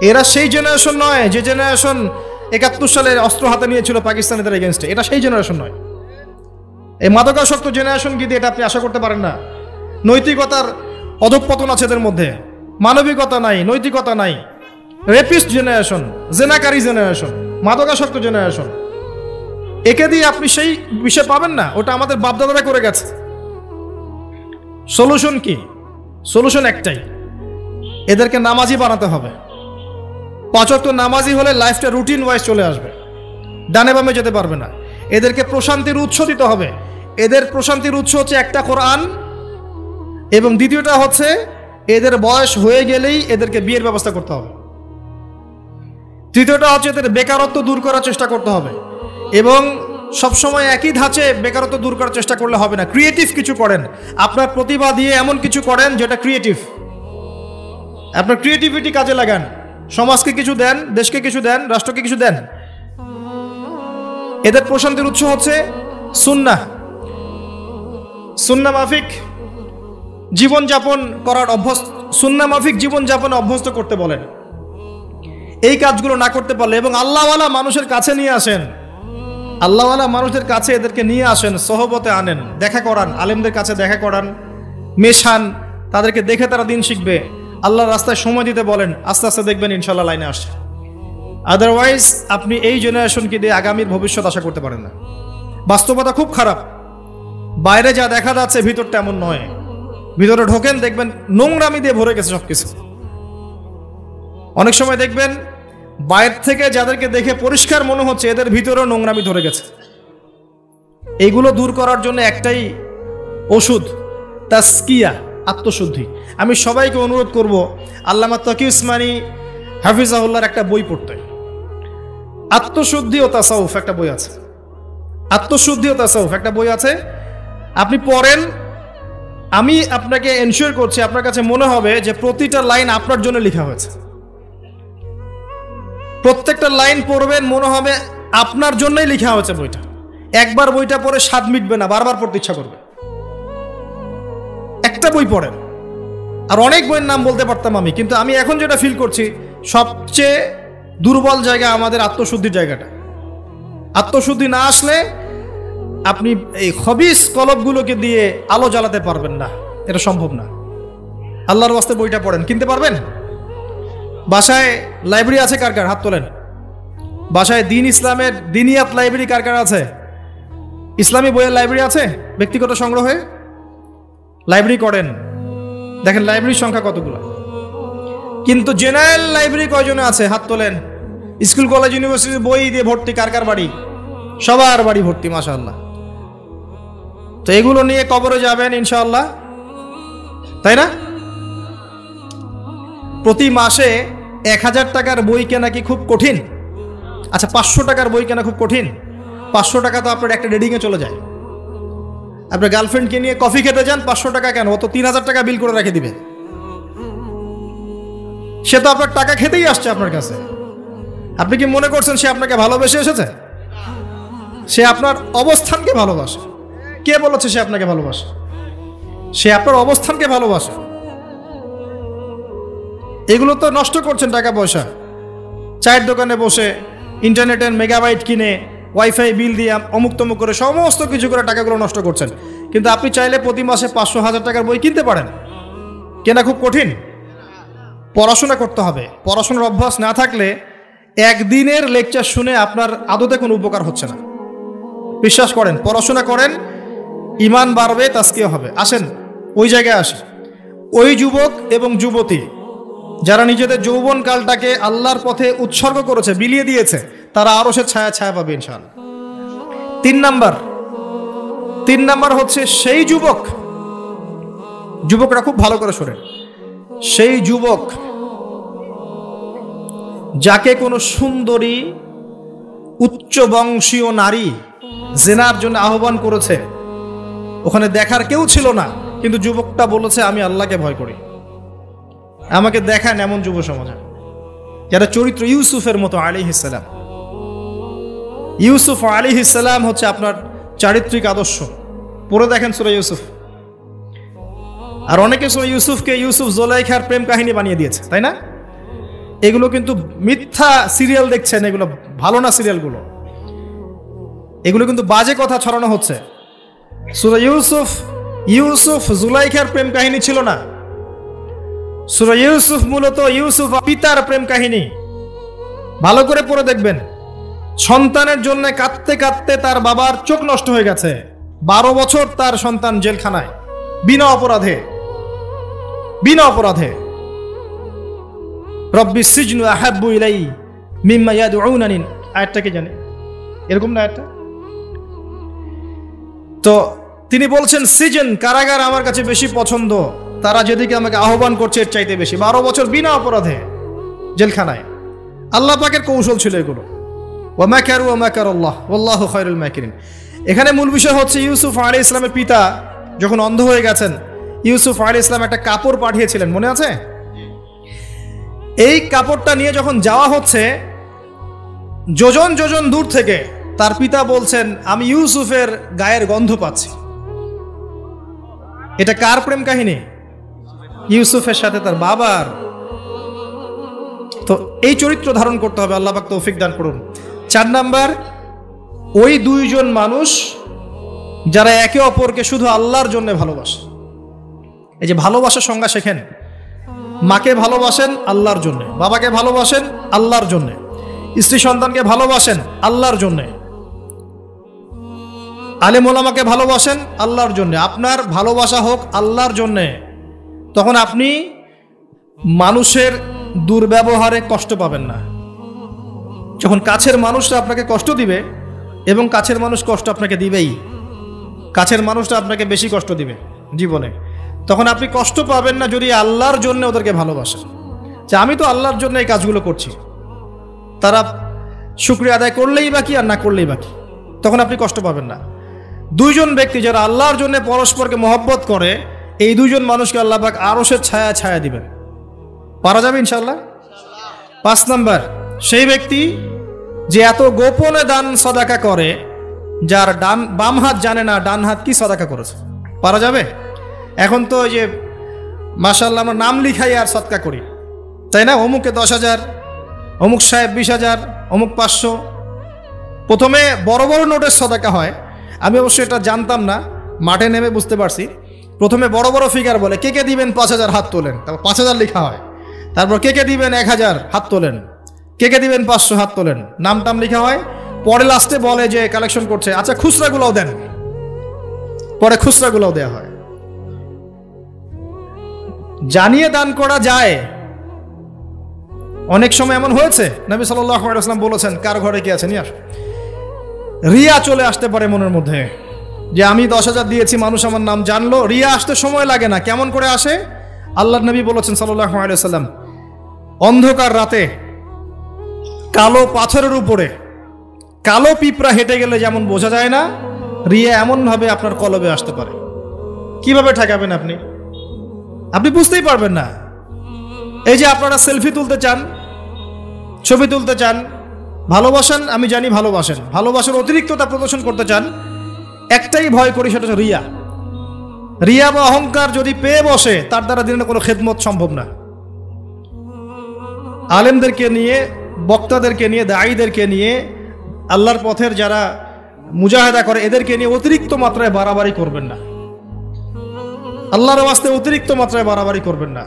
এরা সেই জেনারেশন নয় যে জেনারেশন 71 সালে অস্ত্র হাতে নিয়েছিল পাকিস্তানিদের এগেনস্টে। এটা সেই জেনারেশন নয়। এই মাদকাসক্ত জেনারেশন কি দিয়ে এটা আপনি আশা করতে পারেন না। নৈতিকতার অধঃপতন আছে এদের মধ্যে, মানবিকতা নাই, নৈতিকতা নাই। রেপিস্ট জেনারেশন, জেনাকারী জেনারেশন, মাদকাসক্ত জেনারেশন। একে দিয়ে আপনি সেই বিষয় পাবেন না, ওটা আমাদের বাপদাদারা করে গেছে। সলিউশন কি? সলিউশন একটাই, এদেরকে নামাজি বানাতে হবে। 5 ওয়াক্ত নামাজি হলে লাইফটা রুটিন ওয়াইজ চলে আসবে, ডানে বামে যেতে পারবে না। এদেরকে প্রশান্তির উৎস দিতে হবে। এদের প্রশান্তির উৎস হচ্ছে একটা কোরআন, এবং দ্বিতীয়টা হচ্ছে এদের বয়স হয়ে গেলেই এদেরকে বিয়ের ব্যবস্থা করতে হবে। তৃতীয়টা হচ্ছে এদের বেকারত্ব দূর করার চেষ্টা করতে হবে, এবং সবসময় একই ধাঁচে বেকারত্ব দূর করার চেষ্টা করলে হবে না। ক্রিয়েটিভ কিছু করেন, আপনার প্রতিভা দিয়ে এমন কিছু করেন যেটা ক্রিয়েটিভ। আপনার ক্রিয়েটিভিটি কাজে লাগান, সমাজকে কিছু দেন, দেশকে কিছু দেন, রাষ্ট্রকে কিছু দেন। এদের প্রশান্তির উৎস হচ্ছে সুন্নাহ, সুন্নাহ মাফিক জীবনযাপন করার অভ্যস্ত, সুন্নাহ মাফিক জীবনযাপনে অভ্যস্ত করতে বলেন। এই কাজগুলো না করতে পারলে, এবং আল্লাহওয়ালা মানুষের কাছে নিয়ে আসেন, আল্লাহওয়ালা মানুষদের কাছে এদেরকে নিয়ে আসেন, সহবতে আনেন, দেখা করান, আলেমদের কাছে দেখা করান, মেশান, তাদেরকে দেখে তারা দিন শিখবে। আল্লাহর রাস্তায় সময় দিতে বলেন, আস্তে আস্তে দেখবেন ইনশাল্লাহ লাইনে আসছে। আদারওয়াইজ আপনি এই জেনারেশনকে দিয়ে আগামীর ভবিষ্যৎ আশা করতে পারেন না। বাস্তবতা খুব খারাপ, বাইরে যা দেখা যাচ্ছে ভিতরটা এমন নয়। ভিতরে ঢোকেন, দেখবেন নোংরামি দিয়ে ভরে গেছে সবকিছু। অনেক সময় দেখবেন বাইরে থেকে যাদেরকে দেখে পরিষ্কার মনে হচ্ছে, এদের ভিতরেও নোংরামি ধরে গেছে। এইগুলো দূর করার জন্য একটাই ওষুধ, তাসকিয়া, আত্মশুদ্ধি। আমি সবাইকে অনুরোধ করব আল্লামা তকি উসমানী হাফিজাহুল্লাহর একটা বই পড়তে। আত্মশুদ্ধি ও তাসাউফ একটা বই আছে, আত্মশুদ্ধি ও তাসাউফ একটা বই আছে, আপনি পড়েন। আমি আপনাকে এনশিওর করছি আপনার কাছে মনে হবে যে প্রতিটা লাইন আপনার জন্য লেখা হয়েছে। প্রত্যেকটা লাইন পড়বেন, মনে হবে আপনার জন্যই লেখা হয়েছে বইটা। একবার বইটা পড়ে স্বাদ মিটবে না, বারবার পড়তে ইচ্ছা করবে। একটা বই পড়েন। আর অনেক বইয়ের নাম বলতে পারতাম আমি, কিন্তু আমি এখন যেটা ফিল করছি, সবচেয়ে দুর্বল জায়গা আমাদের আত্মশুদ্ধির জায়গাটা। আত্মশুদ্ধি না আসলে আপনি এই খবিস কলবগুলোকে দিয়ে আলো জ্বালাতে পারবেন না, এটা সম্ভব না। আল্লাহর ওয়াস্তে বইটা পড়েন। কিনতে পারবেন? বাসায় লাইব্রেরি আছে কার কার? হাত তোলেন। বাসায় দিন ইসলামের দিনিয়াত লাইব্রেরি কার কার আছে? ইসলামী বইয়ের লাইব্রেরি আছে ব্যক্তিগত সংগ্রহে? লাইব্রেরি করেন, দেখেন লাইব্রেরির সংখ্যা কতগুলো। কিন্তু জেনারেল লাইব্রেরি কয়জনে আছে? হাত তোলেন। স্কুল কলেজ ইউনিভার্সিটির বই দিয়ে ভর্তি কার কার বাড়ি? সবার বাড়ি ভর্তি, মাশাআল্লাহ। তো এগুলো নিয়ে কবরে যাবেন ইনশাআল্লাহ, তাই না? প্রতি মাসে 1000 টাকার বই কেনা কি খুব কঠিন? আচ্ছা, 500 টাকার বই কেনা খুব কঠিন? 500 টাকা তো আপনার একটা রেডিংয়ে চলে যায়। আপনার গার্লফ্রেন্ডকে নিয়ে কফি খেতে যান, 500 টাকা কেন? ও তো 3000 টাকা বিল করে রেখে দিবে। সে তো আপনার টাকা খেতেই আসছে আপনার কাছে। আপনি কি মনে করছেন সে আপনাকে ভালোবেসে এসেছে? সে আপনার অবস্থানকে ভালোবাসে। কে বলেছে সে আপনাকে ভালোবাসে? সে আপনার অবস্থানকে ভালোবাসে। এগুলো তো নষ্ট করছেন টাকা পয়সা। চায়ের দোকানে বসে ইন্টারনেটের মেগাবাইট কিনে ওয়াইফাই বিল দিয়ে অমুক তমুক করে সমস্ত কিছু করে টাকাগুলো নষ্ট করছেন। কিন্তু আপনি চাইলে প্রতি মাসে 500-1000 টাকার বই কিনতে পারেন। কেনা খুব কঠিন। পড়াশোনা করতে হবে। পড়াশোনার অভ্যাস না থাকলে একদিনের লেকচার শুনে আপনার আদতে কোনো উপকার হচ্ছে না। বিশ্বাস করেন, পড়াশোনা করেন, ইমান বাড়বে, তাসকিয়া হবে। আসেন ওই জায়গায় আসে। ওই যুবক এবং যুবতী যারা নিজেদের যৌবনকালটাকে আল্লাহর পথে উৎসর্গ করেছে, বিলিয়ে দিয়েছে, তারা আরো সে ছায়া ছায়া পাবে ইনশাআল্লাহ। 3 নাম্বার হচ্ছে সেই যুবকরা খুব ভালো করে শোনেন, সেই যুবক যাকে কোনো সুন্দরী উচ্চ বংশীয় নারী জেনার জন্য আহ্বান করেছে, ওখানে দেখার কেউ ছিল না, কিন্তু যুবকটা বলেছে আমি আল্লাহকে ভয় করি, আমাকে দেখান। এমন যুব সমাজ যারা চরিত্র ইউসুফের মতো আলাইহিস সালাম। ইউসুফ আলাইহিস সালাম হচ্ছে আপনার চারিত্রিক আদর্শ। পড়ে দেখেন সূরা ইউসুফ। আর অনেকে সূরা ইউসুফকে ইউসুফ জোলাইখার প্রেম কাহিনী বানিয়ে দিয়েছে, তাই না? এগুলো কিন্তু মিথ্যা সিরিয়াল দেখছেন, এগুলো ভালো না সিরিয়ালগুলো। এগুলো কিন্তু বাজে কথা ছড়ানো হচ্ছে। সূরা ইউসুফ জুলাইখার প্রেম কাহিনী ছিল না। সূরা ইউসুফ মূলত ইউসুফ পিতার প্রেম কাহিনী। ভালো করে পড়ে দেখবেন। সন্তানের জন্য কাঁদতে কাঁদতে তার বাবার চোখ নষ্ট হয়ে গেছে। 12 বছর তার সন্তান জেলখানায় বিনা অপরাধে। রব্বিস সিজনু আহাব্বু ইলাই মিম্মা ইয়াদউনানি, আয়াতটা কি জানে? এরকম না আয়াতটা? তো তিনি বলছেন সিজন, কারাগার আমার কাছে বেশি পছন্দ তারা যেদিকে আমাকে আহ্বান করছে এর চাইতে বেশি। 12 বছর বিনা অপরাধে জেলখানায়। আল্লাহ পাকের কৌশল ছিল এগুলো। ওয়া মাকারু ওয়া মাকারাল্লাহ ওয়াল্লাহু খায়রুল মাকিরিন। এখানে মূল বিষয় হচ্ছে ইউসুফ আলাইহিস সালামের পিতা যখন অন্ধ হয়ে গেছেন, ইউসুফ আলাইহিস সালাম একটা কাপড় পাঠিয়েছিলেন, মনে আছে? এই কাপড়টা নিয়ে যখন যাওয়া হচ্ছে, যোজন যোজন দূর থেকে তার পিতা বলছেন, আমি ইউসুফের গায়ের গন্ধ পাচ্ছি। এটা কার প্রেম কাহিনী? ইউসুফের সাথে তার বাবার। তো এই চরিত্র ধারণ করতে হবে, আল্লাহ পাক তৌফিক দান করুন। 4 নাম্বার, ওই দুইজন মানুষ যারা একে অপরকে শুধু আল্লাহর জন্য ভালোবাসে। এই যে ভালোবাসার সংজ্ঞা শেখেন। মাকে ভালোবাসেন আল্লাহর জন্য, বাবাকে ভালোবাসেন আল্লাহর জন্য, স্ত্রী সন্তানকে ভালোবাসেন আল্লাহর জন্য, আলেম ওলামাকে ভালোবাসেন আল্লাহর জন্য। আপনার ভালোবাসা হোক আল্লাহর জন্যে, তখন আপনি মানুষের দুর্ব্যবহারে কষ্ট পাবেন না। যখন কাছের মানুষরা আপনাকে কষ্ট দিবে, এবং কাছের মানুষ কষ্ট আপনাকে দিবেই, কাছের মানুষটা আপনাকে বেশি কষ্ট দিবে জীবনে, তখন আপনি কষ্ট পাবেন না যদি আল্লাহর জন্য ওদেরকে ভালোবাসেন, যে আমি তো আল্লাহর জন্য এই কাজগুলো করছি, তারা শুকরিয়া আদায় করলেই বাকি আর না করলেই বাকি, তখন আপনি কষ্ট পাবেন না। দুইজন ব্যক্তি যারা আল্লাহর জন্য পরস্পরকে মহব্বত করে, এই দুইজন মানুষকে আল্লাহ পাক আরশের ছায়া ছায়া দিবেন। পারা যাবে ইনশাআল্লাহ। 5 নাম্বার, সেই ব্যক্তি যে এত গোপনে দান সদাকা করে, যার বাম হাত জানে না ডান হাত কি সদাকা করেছে। পারা যাবে? এখন তো ওই যে মাশাআল্লাহ আমরা নাম লিখাই আর সদকা করি, তাই না? অমুকে 10,000, অমুক সাহেব 20,000, অমুক 500। প্রথমে বড় বড় নোটের সদাকা হয়। আমি অবশ্যই এটা জানতাম না, মাঠে নেমে বুঝতে পারছি। প্রথমে বড় বড় ফিগার বলে, কে কে দিবেন 5,000 হাত তোলেন, তারপর 5,000 লেখা হয়। তারপর কে কে দিবেন 1,000 হাত তোলেন, কে কে দিবেন 500 হাত তোলেন, নাম টাম লেখা হয়। পরে লাস্টে বলে যে কালেকশন করছে, আচ্ছা খুচরাগুলোও দেন, পরে খুচরাগুলোও দেওয়া হয়। জানিয়ে দান করা যায়। অনেক সময় এমন হয়েছে, নবী সাল্লাল্লাহু আলাইহি ওয়াসাল্লাম বলেছেন, কার ঘরে কি আছে নিয়ে আস। রিয়া চলে আসতে পারে মনের মধ্যে, যে আমি 10,000 দিয়েছি, মানুষ আমার নাম জানলো। রিয়া আসতে সময় লাগে না। কেমন করে আসে? আল্লাহর নবী বলেছেন সাল্লাল্লাহু আলাইহি ওয়াসাল্লাম, অন্ধকার রাতে কালো পাথরের উপরে কালো পিঁপড়া হেঁটে গেলে যেমন বোঝা যায় না, রিয়া এমন ভাবে আপনার কলবে আসতে পারে। কিভাবে ঠেকাবেন আপনি? আপনি বুঝতেই পারবেন না। এই যে আপনারা সেলফি তুলতে চান, ছবি তুলতে চান, ভালোবাসেন, আমি জানি ভালোবাসেন, ভালোবাসার অতিরিক্ততা প্রদর্শন করতে চান, একটাই ভয় করি, সেটা হচ্ছে রিয়া। রিয়া বা অহংকার যদি পেয়ে বসে, তার দ্বারা দিনে কোনো খেদমত সম্ভব না। আলেমদেরকে নিয়ে, বক্তাদেরকে নিয়ে, দায়ীদেরকে নিয়ে, আল্লাহর পথের যারা মুজাহিদা করে, এদেরকে নিয়ে অতিরিক্ত মাত্রায় বাড়াবাড়ি করবেন না। আল্লাহর ওয়াস্তে অতিরিক্ত মাত্রায় বাড়াবাড়ি করবেন না।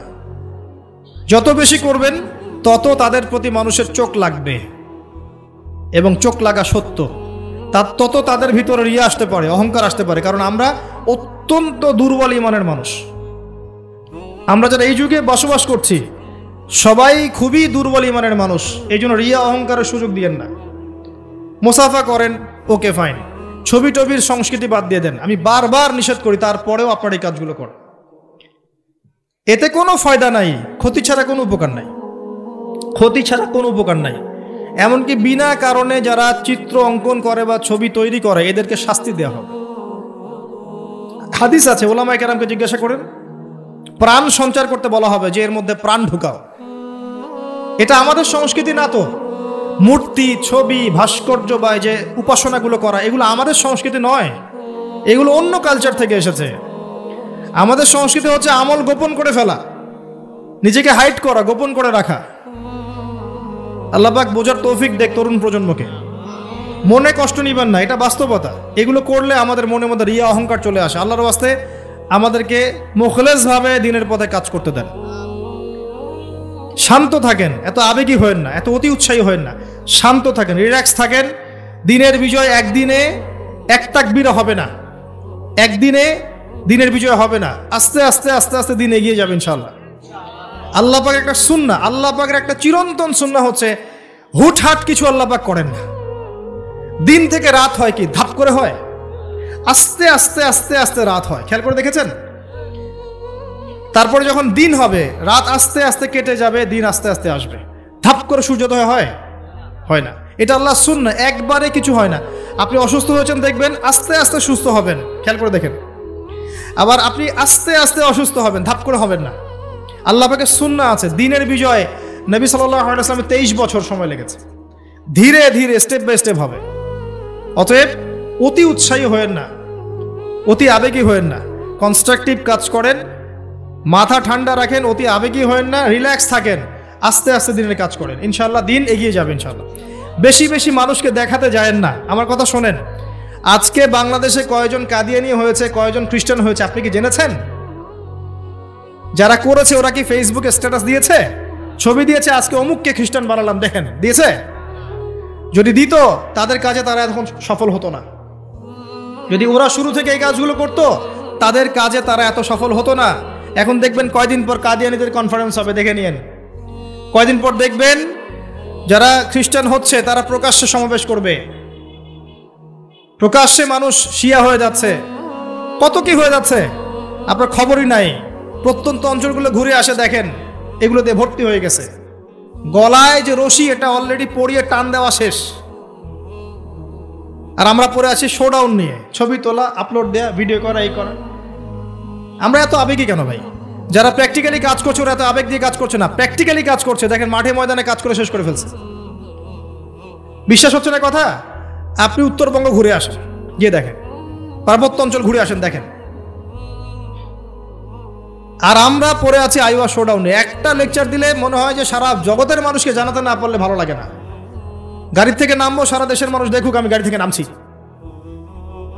যত বেশি করবেন তত তাদের প্রতি মানুষের চোখ লাগবে, এবং চোখ লাগা সত্য, তত তাদের ভিতরে রিয়া আসতে পারে, অহংকার আসতে পারে। কারণ আমরা অত্যন্ত দুর্বল ইমানের মানুষ। আমরা যারা এই যুগে বসবাস করছি, সবাই খুবই দুর্বল ইমানের মানুষ। এই জন্য রিয়া অহংকারের সুযোগ দিয়েন না। মুসাফা করেন, ওকে ফাইন, ছবি টবির সংস্কৃতি বাদ দিয়ে দেন। আমি বারবার নিষেধ করি, তারপরেও আপনার এই কাজগুলো করেন। এতে কোনো ফায়দা নাই, ক্ষতি ছাড়া কোনো উপকার নাই, ক্ষতি ছাড়া কোনো উপকার নাই। এমনকি বিনা কারণে যারা চিত্র অঙ্কন করে বা ছবি তৈরি করে, এদেরকে শাস্তি দেওয়া হবে। হাদিস আছে, ওলামায়ে কেরামকে জিজ্ঞাসা করেন, প্রাণ সঞ্চার করতে বলা হবে, যে এর মধ্যে প্রাণ ঢুকাও। এটা আমাদের সংস্কৃতি না তো। মূর্তি, ছবি, ভাস্কর্য বা যে উপাসনাগুলো করা, এগুলো আমাদের সংস্কৃতি নয়, এগুলো অন্য কালচার থেকে এসেছে। আমাদের সংস্কৃতি হচ্ছে আমল গোপন করে ফেলা, নিজেকে হাইড করা, গোপন করে রাখা। আল্লাহ পাক বোঝার তৌফিক দেখ তরুণ প্রজন্মকে। মনে কষ্ট নিবেন না, এটা বাস্তবতা। এগুলো করলে আমাদের মনের মধ্যে রিয়া অহংকার চলে আসে। আল্লাহর ওয়াস্তে আমাদেরকে মুখলেসভাবে দিনের পথে কাজ করতে দেন। শান্ত থাকেন, এত আবেগী হয়েন না, এত অতি উৎসাহী হয়েন না। শান্ত থাকেন, রিল্যাক্স থাকেন। দিনের বিজয় একদিনে এক তাকবীরে হবে না, একদিনে দিনের বিজয় হবে না। আস্তে আস্তে আস্তে আস্তে দিন এগিয়ে যাবে ইনশাআল্লাহ। আল্লাহ পাকের একটা সুন্নাহ, আল্লাহ পাকের একটা চিরন্তন সুন্নাহ হচ্ছে, হুটহাট কিছু আল্লাহ পাক করেন না। দিন থেকে রাত হয় কি ধাপ করে হয়? আস্তে আস্তে আস্তে আস্তে রাত হয়। খেয়াল করে দেখেছেন? তারপরে যখন দিন হবে, রাত আস্তে আস্তে কেটে যাবে, দিন আস্তে আস্তে আসবে। ধাপ করে সূর্যোদয় হয়? হয় না। এটা আল্লাহ সুন্নাহ, একবারে কিছু হয় না। আপনি অসুস্থ হয়েছেন, দেখবেন আস্তে আস্তে সুস্থ হবেন, খেয়াল করে দেখেন। আবার আপনি আস্তে আস্তে অসুস্থ হবেন, ধাপ করে হবেন না। আল্লাহ পাকের সুন্নাহ আছে। দিনের বিজয় নবী সাল্লাল্লাহু আলাইহি ওয়াসাল্লামের 23 বছর সময় লেগেছে। ধীরে ধীরে স্টেপ বাই স্টেপ হবে। অতএব অতি উৎসাহী হয়েন না, অতি আবেগী হয়েন না, কনস্ট্রাকটিভ কাজ করেন, মাথা ঠান্ডা রাখেন, অতি আবেগী হয়েন না, রিল্যাক্স থাকেন, আস্তে আস্তে দিনের কাজ করেন, ইনশাআল্লাহ দিন এগিয়ে যাবে ইনশাআল্লাহ। বেশি বেশি মানুষকে দেখাতে যায়েন না। আমার কথা শোনেন, আজকে বাংলাদেশে কয়জন কাদিয়ানি হয়েছে, কয়জন খ্রিস্টান হয়েছে আপনি কি জেনেছেন? যারা করেছে ওরা কি ফেসবুকে স্ট্যাটাস দিয়েছে, ছবি দিয়েছে, আজকে অমুককে খ্রিস্টান বানালাম, দেখেন, দিয়েছে? যদি দিত তাদের কাজে তারা এখন সফল হতো না। যদি ওরা শুরু থেকে এই কাজগুলো করতো তাদের কাজে তারা এত সফল হতো না। এখন দেখবেন কয়দিন পর কাদিয়ানীদের কনফারেন্স হবে, দেখে নিয়েন। কয়দিন পর দেখবেন যারা খ্রিস্টান হচ্ছে তারা প্রকাশ্যে সমাবেশ করবে, প্রকাশ্যে মানুষ শিয়া হয়ে যাচ্ছে, কত কি হয়ে যাচ্ছে আপনার খবরই নাই। প্রত্যন্ত অঞ্চলগুলো ঘুরে আসে, দেখেন এগুলোতে ভর্তি হয়ে গেছে। গলায় যে রশি এটা অলরেডি পরিয়ে টান দেওয়া শেষ, আর আমরা পরে আছি শোডাউন নিয়ে, ছবি তোলা, আপলোড দেয়া, ভিডিও করা, এই করা। আমরা এত আবেগী কেন ভাই? যারা প্র্যাকটিক্যালি কাজ করছে ওরা এত আবেগ দিয়ে কাজ করছে না, প্র্যাকটিক্যালি কাজ করছে। দেখেন মাঠে ময়দানে কাজ করে শেষ করে ফেলছে। বিশ্বাস হচ্ছে না কথা? আপনি উত্তরবঙ্গ ঘুরে আসেন, গিয়ে দেখেন, পার্বত্য অঞ্চল ঘুরে আসেন, দেখেন। আর আমরা পড়ে আছি আইওয়া শোডাউনে। একটা লেকচার দিলে মনে হয় যে সারা জগতের মানুষকে জানাতে না পারলে ভালো লাগে না। গাড়ি থেকে নামবো, সারা দেশের মানুষ দেখুক আমি গাড়ি থেকে নামছি,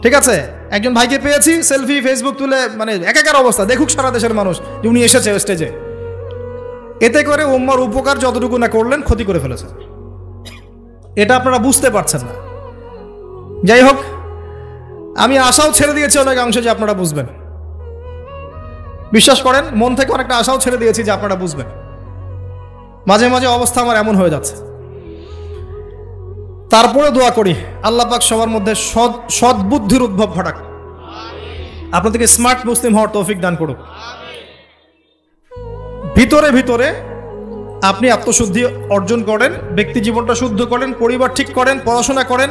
ঠিক আছে? একজন ভাইকে পেয়েছি, সেলফি ফেসবুক তুলে, মানে একাকার অবস্থা, দেখুক সারা দেশের মানুষ যে উনি এসেছে স্টেজে। এতে করে উম্মার উপকার যতটুকু না করলেন, ক্ষতি করে ফেলেছে। এটা আপনারা বুঝতে পারছেন না। যাই হোক, আমি আশাও ছেড়ে দিয়েছি অনেক অংশে যে আপনারা বুঝবেন। বিশ্বাস করেন, মন থেকে অনেকটা আশাও ছেড়ে দিয়েছি যে আপনারা বুঝবেন। মাঝে মাঝে অবস্থা আমার এমন হয়ে যাচ্ছে। তারপরে দোয়া করি আল্লাহ পাক সবার মধ্যে সদ্বুদ্ধির উদ্ভব ঘটাক, আপনাদেরকে স্মার্ট মুসলিম হওয়ার তৌফিক দান করুক। ভিতরে ভিতরে আপনি আত্মশুদ্ধি অর্জন করেন, ব্যক্তি জীবনটা শুদ্ধ করেন, পরিবার ঠিক করেন, পড়াশোনা করেন,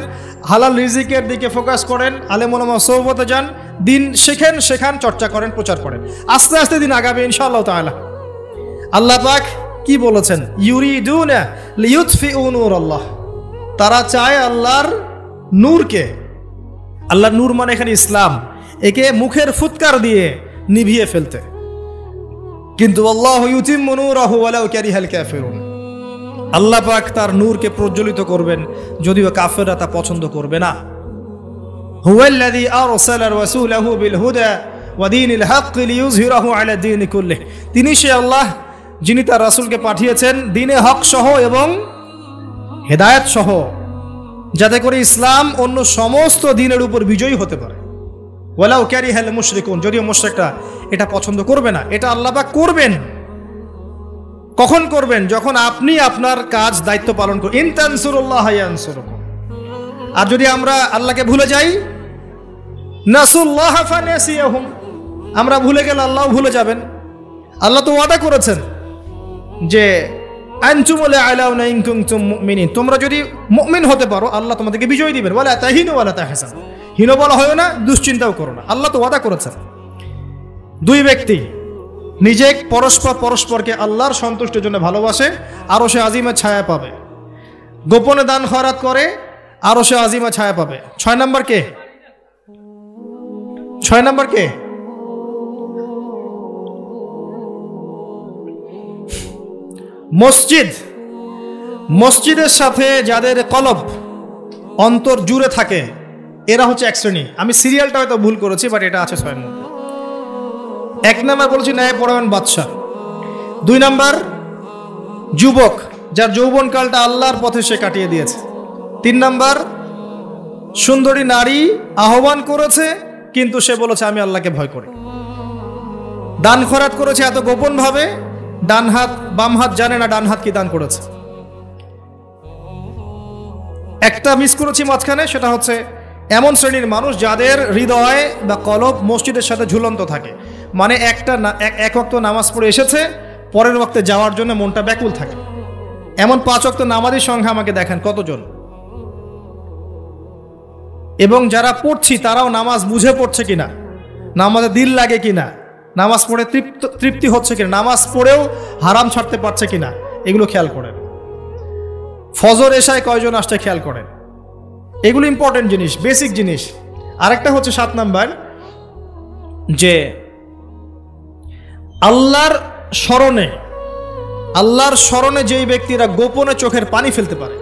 হালাল রিজিকের দিকে ফোকাস করেন, আলেম ওলামা সোহবতে যান, দিন শেখেন, শেখান, চর্চা করেন, প্রচার করেন। আস্তে আস্তে দিন আগাবে ইনশাআল্লাহ তাআলা। আল্লাহ পাক কি বলেছেন? ইউরিদুনা লিইউতফিউ নূরাল্লাহ, তারা চায় আল্লাহর নূরকে। আল্লাহর নূর মানে এখানে ইসলাম, একে মুখের ফুৎকার দিয়ে নিভিয়ে ফেলতে। কিন্তু আল্লাহু ইউতিম্মু নূরাহু ওয়ালাউ কারিহাল কাফিরুন, আল্লাহ পাক তার নূরকে প্রজ্বলিত করবেন যদিও কাফেররা তা পছন্দ করবে না। হুয়াল্লাযী আরসালা রাসূলাহু বিল হুদা ওয়া দীনিল হক লিইয়ুযহিরাহু আলা দীনি কুল্লিহি, তিনি সে আল্লাহ যিনি তার রাসূলকে পাঠিয়েছেন দ্বীনে হক সহ এবং হেদায়েত সহ, যাতে করে ইসলাম অন্য সমস্ত দ্বীনের উপর বিজয়ী হতে পারে। ওয়ালাউ কারিহাল মুশরিকুন, যদিও মুশরিকরা এটা পছন্দ করবে না। এটা আল্লাহ পাক করবেন। কখন করবেন? যখন আপনি আপনার কাজ দায়িত্ব পালন করবেন। ইন তানসুরুল্লাহ ইয়ানসুরকুম, আর যদি আমরা আল্লাহকে ভুলে যাই, নাসুল্লাহ ফানাসিয়াহুম, আমরা ভুলে গেলে আল্লাহও ভুলে যাবেন। আল্লাহ তো ওয়াদা করেছেন যে আনতুমুল আ'লাউনা ইন কুনতুম মুমিনিন, তোমরা যদি মুমিন হতে পারো আল্লাহ তোমাদেরকে বিজয় দিবেন। ওয়ালা তাহিনু ওয়ালা তাহজানু, হীন বলা হয় না, দুশ্চিন্তাও করো না। আল্লাহ তো ওয়াদা করেছেন। দুই ব্যক্তি নিজে পরস্পরকে আল্লাহর সন্তুষ্টির জন্য ভালোবাসে, আরো সে আজিমের ছায়া পাবে। গোপনে দান খয়রাত করে, আরো সে আজিমের ছায়া পাবে। 6 নাম্বার কে? 6 নাম্বার কে? মসজিদ। মসজিদের সাথে যাদের কলব, অন্তর জুড়ে থাকে, এরা হচ্ছে এক শ্রেণী। আমি সিরিয়ালটা হয়তো ভুল করেছি, বাট এটা আছে 6 মধ্যে। 1 নাম্বার বলেছি ন্যায় পরায়ণ বাদশা। 2 নাম্বার যুবক, যার যৌবনকালটা আল্লাহর পথে সে কাটিয়ে দিয়েছে। 3 নাম্বার সুন্দরী নারী, আহ্বান করেছে কিন্তু সে বলেছে আমি আল্লাহকে ভয় করি। দান খয়রাত করেছে এত গোপন ভাবে, ডান হাত বাম হাত জানে না ডান হাত কি দান করেছে। একটা মিস করেছি মাঝখানে, সেটা হচ্ছে এমন শ্রেণীর মানুষ যাদের হৃদয় বা কলব মসজিদের সাথে ঝুলন্ত থাকে, মানে এক ওয়াক্ত নামাজ পড়ে এসেছে, পরের ওয়াক্তে যাওয়ার জন্য মনটা ব্যাকুল থাকে। এমন 5 ওয়াক্ত নামাজের সংখ্যা আমাকে দেখান কতজন। এবং যারা পড়ছি তারাও নামাজ বুঝে পড়ছে কিনা, নামাজে দিল লাগে কিনা, নামাজ পড়ে তৃপ্তি হচ্ছে কিনা, নামাজ পড়েও হারাম ছাড়তে পারছে কিনা, এগুলো খেয়াল করেন। ফজর এশায় কয়জন আসছে খেয়াল করেন। এগুলো ইম্পর্টেন্ট জিনিস, বেসিক জিনিস। আরেকটা হচ্ছে 7 নাম্বার, যে আল্লাহর স্মরণে যেই ব্যক্তিরা গোপনে চোখের পানি ফেলতে পারে,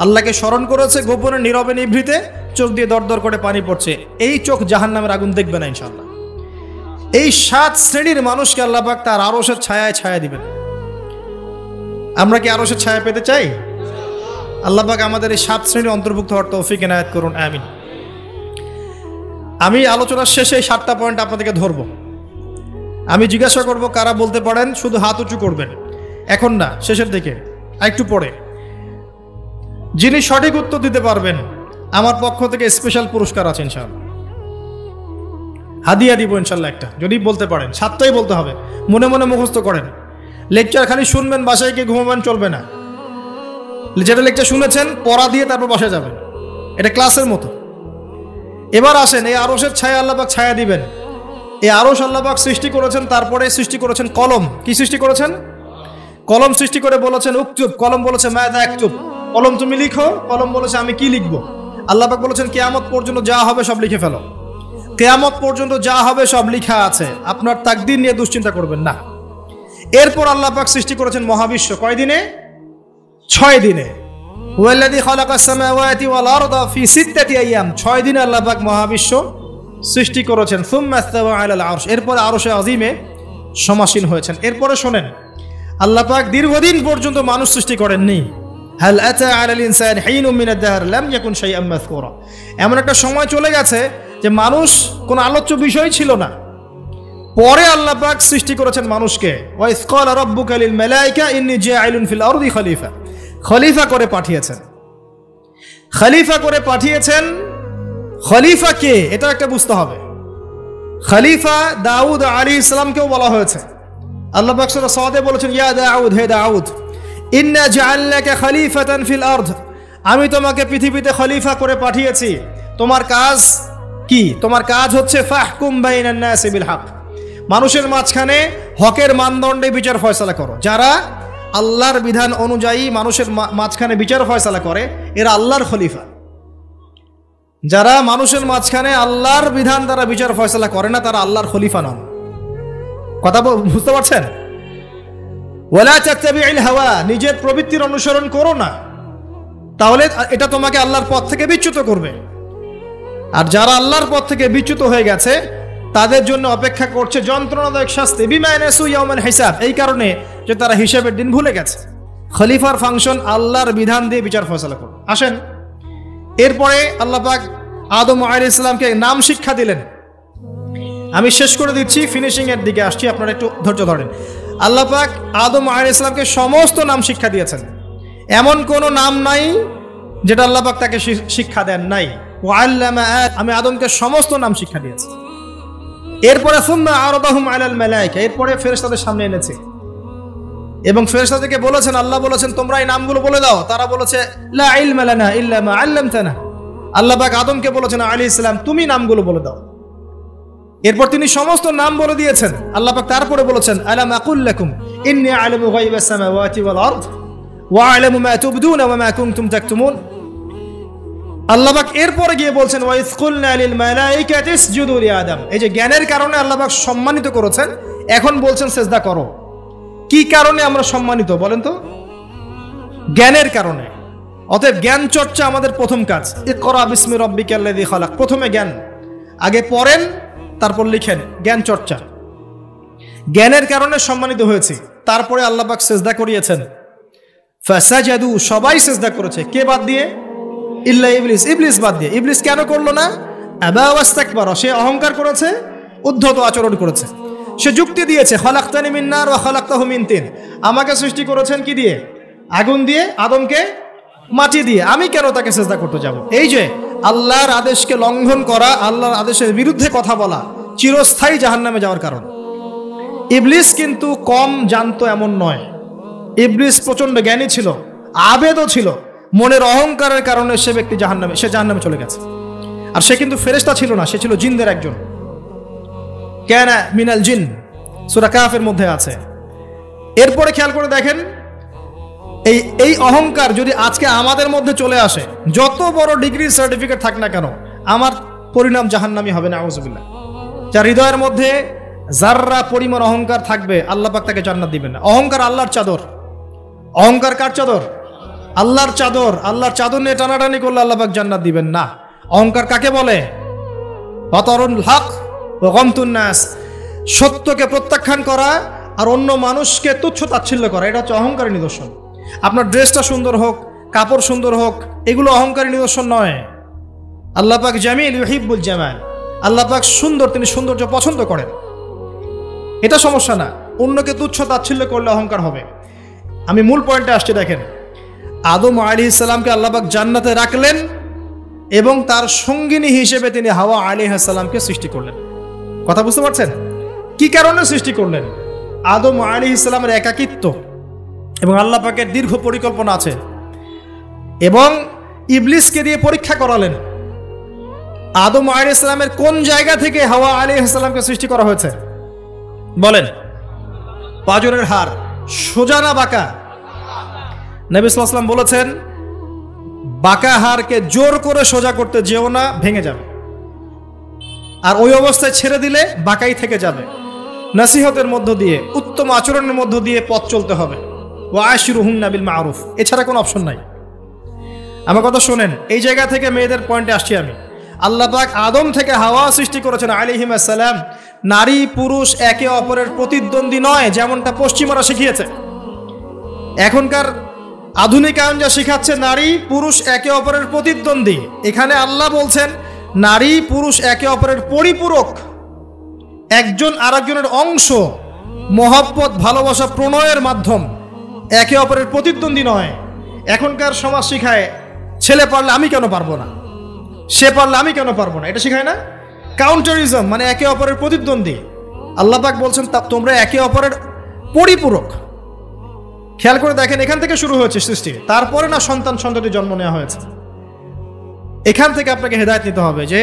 আল্লাহকে স্মরণ করেছে গোপনে নীরবে নিভৃতে, চোখ দিয়ে দরদর করে পানি পড়ছে, এই চোখ জাহান্নামের আগুন দেখবে না ইনশাআল্লাহ। এই 7 শ্রেণীর মানুষকে আল্লাহ পাক তার আরশের ছায়ায় ছায়া দিবেন। আমরা কি আরশের ছায়া পেতে চাই? আল্লাহ পাক আমাদের এই 7 শ্রেণীর অন্তর্ভুক্ত হওয়ার তৌফিক এনায়েত করুন, আমিন। আমি আলোচনার শেষে এই 7টা পয়েন্ট আপনাদেরকে ধরব। আমি জিজ্ঞাসা করব কারা বলতে পারেন, শুধু হাত উঁচু করবেন, এখন না, শেষের দিকে একটু পরে। যিনি সঠিক উত্তর দিতে পারবেন আমার পক্ষ থেকে স্পেশাল পুরস্কার আছে ইনশাআল্লাহ, হাদিয়া দিব ইনশাআল্লাহ একটা, যদি বলতে পারেন। 7টাই বলতে হবে, মনে মনে মুখস্থ করেন। লেকচার খালি শুনবেন, বাসায় গিয়ে ঘুমাবেন চলবে না। যেটা লেকচার শুনেছেন পড়া দিয়ে তারপর বাসায় যাবেন, এটা ক্লাসের মতো। এবার আসেন, এই আরশের ছায়া আল্লাহ পাক ছায়া দিবেন। এই আরশ আল্লাহ পাক সৃষ্টি করেছেন, তারপরে সৃষ্টি করেছেন কলম। কি সৃষ্টি করেছেন? কলম সৃষ্টি করে বলেছেন উকতুব, কলম বলেছে মাযা আকতুব, কলম তুমি লিখো। কলম বলেছে আমি কি লিখবো? আল্লাহ পাক বলেছেন কিয়ামত পর্যন্ত যা হবে সব লিখে ফেলো। কিয়ামত পর্যন্ত যা হবে সব লিখা আছে, আপনার তাকদীর নিয়ে দুশ্চিন্তা করবেন না। এরপর আল্লাহ পাক সৃষ্টি করেছেন মহাবিশ্ব, কয় দিনে? 6 দিনে। হুয়াল্লাযী খালাকাস সামাওয়াতি ওয়াল আরদা ফি 6 আইয়াম, 6 দিনে আল্লাহ পাক মহাবিশ্ব সৃষ্টি করেছেন। সুম্মা ইস্তাওয়া আলাল আরশ, এরপর আরশে আযীমে সমাসীন হয়েছেন। এরপরে শোনেন, আল্লাহ পাক দীর্ঘদিন পর্যন্ত মানুষ সৃষ্টি করেননি। হাল আতা আলাল ইনসানি হিনুম মিনাদ দাহর লাম ইয়াকুন শাইআম মাযকুরা, এমন একটা সময় চলে গেছে যে মানুষ কোনো আলোচ্য বিষয় ছিল না। পরে আল্লাহ পাক সৃষ্টি করেছেন মানুষকে। ওয়া ইয ক্বালা রাব্বুকা লিল মালাইকা ইন্নী জাইলুন ফিল আরদি খলিফা, খলিফা করে পাঠিয়েছেন। খলিফা করে পাঠিয়েছেন। খলিফা কে এটা একটা বুঝতে হবে। খলিফা দাউদ আলাইহিস সালামকেও বলা হয়েছে। আল্লাহ পাক সূরা সাদে বলেছেন, ইয়া দাউদ, হে দাউদ, ইন্না জাআলনাকা খলিফাতান ফিল আরদ, আমি তোমাকে পৃথিবীতে খলিফা করে পাঠিয়েছি। তোমার কাজ কি? তোমার কাজ হচ্ছে ফাহকুম বাইনান নাসি বিল হক, মানুষের মাঝখানে হকের মানদণ্ডে বিচার ফয়সালা করো। যারা আল্লাহর বিধান অনুযায়ী মানুষের মাঝখানে বিচার ফয়সালা করে, এরা আল্লাহর খলিফা। যারা মানুষের মাঝখানে আল্লাহর বিধান দ্বারা বিচার ফয়সালা করে না, তারা আল্লাহর খলিফা নন। কথা বুঝতে পারছেন? ওয়ালা তাত্তাবিউল হাওয়া, নিজের প্রবৃত্তির অনুসরণ করো না, তাহলে এটা তোমাকে আল্লাহর পথ থেকে বিচ্যুত করবে। আর যারা আল্লাহর পথ থেকে বিচ্যুত হয়ে গেছে, তাদের জন্য অপেক্ষা করছে যন্ত্রণাদায়ক শাস্তি। বিমা নাসু ইয়াউমাল হিসাব, এই কারণে যে তারা হিসাবের দিন ভুলে গেছে। খলিফার ফাংশন আল্লাহর বিধান দিয়ে বিচার ফয়সালা করো। আসেন, এরপরে আল্লাহ পাক আদম আলাইহিস সালামকে নাম শিক্ষা দিলেন। আমি শেষ করে দিচ্ছি, ফিনিশিং এর দিকে আসছি, আপনারা একটু ধৈর্য ধরেন। আল্লাহ পাক আদম আলাইহিস সালামকে সমস্ত নাম শিক্ষা দিয়েছেন। এমন কোনো নাম নাই যেটা আল্লাহ পাক তাকে শিক্ষা দেন নাই। ওয়াল্লামা, আমি আদমকে সমস্ত নাম শিক্ষা দিয়েছি। এরপরে সুম্মা আরাদাহুম আলাল মালায়েকা, এরপরে ফেরেশতাদের সামনে এনেছে এবং ফেরেশতাদেরকে বলেছেন, আল্লাহ বলেছেন তোমরা এই নামগুলো বলে দাও। তারা বলেছে লা ইলমা লানা ইল্লা মা আল্লামতানা। আল্লাহ পাক আদমকে বলেছেন আলাইহিস সালাম, তুমি নামগুলো বলে দাও। এরপর তিনি সমস্ত নাম বলে দিয়েছেন। আল্লাহ পাক তারপরে বলেছেন, আলাম আকুল লাকুম ইন্নী আ'লামু গায়বাস সামাওয়াতি ওয়াল আরদ ওয়া আ'লামু মা তুবদুনা ওয়া মা কুনতুম তাকতুমুন। আল্লাহ পাক এরপরে গিয়ে বলছেন, ওয়া ইয কুলনা লিল মালাইকাতি ইসজুদু লি আদম। এই যে জ্ঞানের কারণে আল্লাহ পাক সম্মানিত করেছেন, এখন বলছেন সিজদা করো। কি কারণে আমরা সম্মানিত বলেন তো? জ্ঞানের কারণে। অতএব জ্ঞান চর্চা আমাদের প্রথম কাজ। ইকরা বিসমি রাব্বিকাল্লাযী খালাক, প্রথমে জ্ঞান, আগে পড়েন তারপর লিখেন, জ্ঞান চর্চা। জ্ঞানের কারণে সম্মানিত হয়েছে। তারপরে আল্লাহ পাক সিজদা করিয়েছেন। ফাসাজাদু, সবাই সিজদা করেছে, কে বাদ দিয়ে? ইল্লা ইবলিস, ইবলিস বাদ দিয়ে। ইবলিস কেন করলো না? আবা ওয়াস্তাকবারা, সে অহংকার করেছে, উদ্ধত আচরণ করেছে। সে যুক্তি দিয়েছে, খালাকতানি মিন নার ওয়া খালাকতাহু মিন তিন, আমাকে সৃষ্টি করেছেন কি দিয়ে? আগুন দিয়ে, আদমকে মাটি দিয়ে, আমি কেন তাকে সিজদা করতে যাব? এই যে আল্লাহর আদেশকে লঙ্ঘন করা, আল্লাহর আদেশের বিরুদ্ধে কথা বলা চিরস্থায়ী জাহান্নামে যাওয়ার কারণ। ইবলিস কিন্তু কম জানতো এমন নয়। ইবলিস প্রচন্ড জ্ঞানী ছিল, আবেদও ছিল। মনের অহংকারের কারণে সে ব্যক্তি জাহান্নামে চলে গেছে। আর সে কিন্তু ফেরেশতা ছিল না, সে ছিল জিনদের একজন। কানা মিনাল জিন, সূরা কাফের মধ্যে আছে। এরপরে খেয়াল করে দেখেন, এই অহংকার যদি আজকে আমাদের মধ্যে চলে আসে, যত বড় ডিগ্রি সার্টিফিকেট থাক না কেন, আমার পরিণাম জাহান্নামী হবে না, আউযুবিল্লাহ। যার হৃদয়ের মধ্যে যাররা পরিমাণ অহংকার থাকবে, আল্লাহ পাক তাকে জান্নাত দিবেন না। অহংকার আল্লাহর চাদর। অহংকার কার চাদর? আল্লাহর চাদর। আল্লাহর চাদর নিয়ে টানাটানি করলে আল্লাহ পাক জান্নাত দিবেন না। অহংকার কাকে বলে? বাতারুল হক ওয়া গামতুন নাস, সত্যকে প্রত্যাখ্যান করা আর অন্য মানুষকে তুচ্ছ তাচ্ছিল্য করা, এটা হচ্ছে অহংকারের নিদর্শন। আপনার ড্রেসটা সুন্দর হোক, কাপড় সুন্দর হোক, এগুলো অহংকারের নিদর্শন নয়। আল্লাহ পাক জামিল ইউহিব্বুল জামাল, আল্লাহ পাক সুন্দর, তিনি সৌন্দর্য পছন্দ করেন, এটা সমস্যা না। অন্যকে তুচ্ছ তাচ্ছিল্য করলে অহংকার হবে। আমি মূল পয়েন্টে আসছি, দেখেন। আদম আলাইহিস সালামকে আল্লাহ পাক জান্নাতে রাখলেন এবং তার সঙ্গিনী হিসেবে তিনি হাওয়া আলাইহিস সালামকে সৃষ্টি করলেন। কথা বুঝতে পারছেন? কি কারণে সৃষ্টি করলেন? আদম আলাইহিস সালামের একাকিত্ব এবং আল্লাহ পাকের দীর্ঘ পরিকল্পনা আছে, এবং ইবলিসকে দিয়ে পরীক্ষা করালেন। আদম আলাইহিস সালামের কোন জায়গা থেকে হাওয়া আলাইহিস সালামকে সৃষ্টি করা হয়েছে বলেন? পাঁজরের হাড়, সোজা না বাঁকা? নবী সাল্লাল্লাহু আলাইহি ওয়াসাল্লাম বলেছেন, বাঁকা হাড়কে জোর করে সোজা করতে যেও না, ভেঙে যাবে। আর ওই অবস্থায় ছেড়ে দিলে বাঁকাই থেকে যাবে। নসিহতের মধ্য দিয়ে, উত্তম আচরণের মধ্য দিয়ে পথ চলতে হবে। ওয়া আশিরুহুন্না বিল মারুফ, এছাড়া কোনো অপশন নাই। আমার কথা শোনেন, এই জায়গা থেকে মেয়েদের পয়েন্টে আসছি আমি। আল্লাহ পাক আদম থেকে হাওয়া সৃষ্টি করেছেন আলাইহিস সালাম। নারী পুরুষ একে অপরের প্রতিদ্বন্দ্বী নয়, যেমনটা পশ্চিমারা শিখিয়েছে। এখনকার আধুনিকায়ন যা শিখাচ্ছে, নারী পুরুষ একে অপরের প্রতিদ্বন্দ্বী। এখানে আল্লাহ বলছেন নারী পুরুষ একে অপরের পরিপূরক, একজন আরেকজনের অংশ, মহব্বত, ভালোবাসা, প্রণয়ের মাধ্যম, একে অপরের প্রতিদ্বন্দ্বী নয়। এখনকার সমাজ শিখায় ছেলে পারলে আমি কেন পারবো না, সে পারলে আমি কেন পারবো না, এটা শিখায় না? কাউন্টারিজম, মানে একে অপরের প্রতিদ্বন্দ্বী। আল্লাহ পাক বলছেন তোমরা একে অপরের পরিপূরক। খেয়াল করে দেখেন, এখান থেকে শুরু হয়েছে সৃষ্টি, তারপরে না সন্তান-সন্ততি জন্ম নেওয়া হয়েছে। এখান থেকে আপনাকে হেদায়েত নিতে হবে যে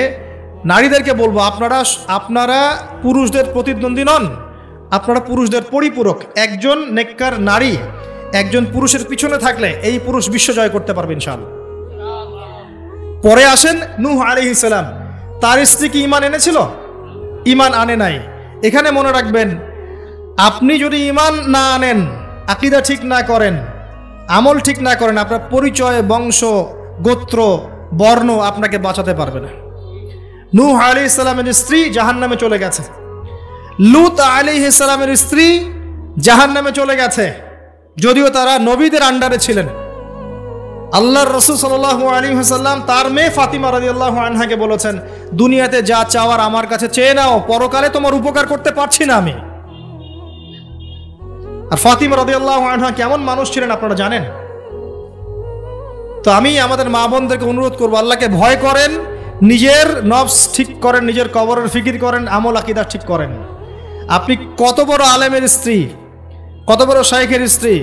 নারীদেরকে বলবো, আপনারা পুরুষদের প্রতিদ্বন্দ্বী নন, আপনারা পুরুষদের পরিপূরক। একজন নেককার নারী একজন পুরুষের পিছনে থাকলে এই পুরুষ বিশ্ব জয় করতে পারবে ইনশাআল্লাহ। পরে আসেন নূহ আলাইহিস সালাম, তার স্ত্রী কি ঈমান এনেছিল? ঈমান আনে নাই। এখানে মনে রাখবেন, আপনি যদি ঈমান না আনেন, আকীদা ঠিক না করেন, আমল ঠিক না করেন, আপনার পরিচয়, বংশ, গোত্র, বর্ণ আপনাকে বাঁচাতে পারবে না। নূহ আলাইহিস সালামের স্ত্রী জাহান্নামে চলে গেছে, লূত আলাইহিস সালামের স্ত্রী জাহান্নামে চলে গেছে, যদিও তারা নবীদের আন্ডারে ছিলেন। আল্লাহর রাসূল সাল্লাল্লাহু আলাইহি ওয়াসাল্লাম তার মেয়ে ফাতিমা রাদিয়াল্লাহু আনহাকে বলেছেন, দুনিয়াতে যা চাওয়ার আমার কাছে চেয়ে নাও, পরকালে তোমার উপকার করতে পারছি না আমি। আর ফাতিমা রাদিয়াল্লাহু আনহা কেমন মানুষ ছিলেন আপনারা জানেন। তো আমি আমাদের মা বোনদেরকে অনুরোধ করবো, আল্লাহকে ভয় করেন, নিজের নফস ঠিক করেন, নিজের কবরের ফিকির করেন, আমল আকীদা ঠিক করেন। আপনি কত বড় আলেমের স্ত্রী, কত বড় শাইখের স্ত্রী,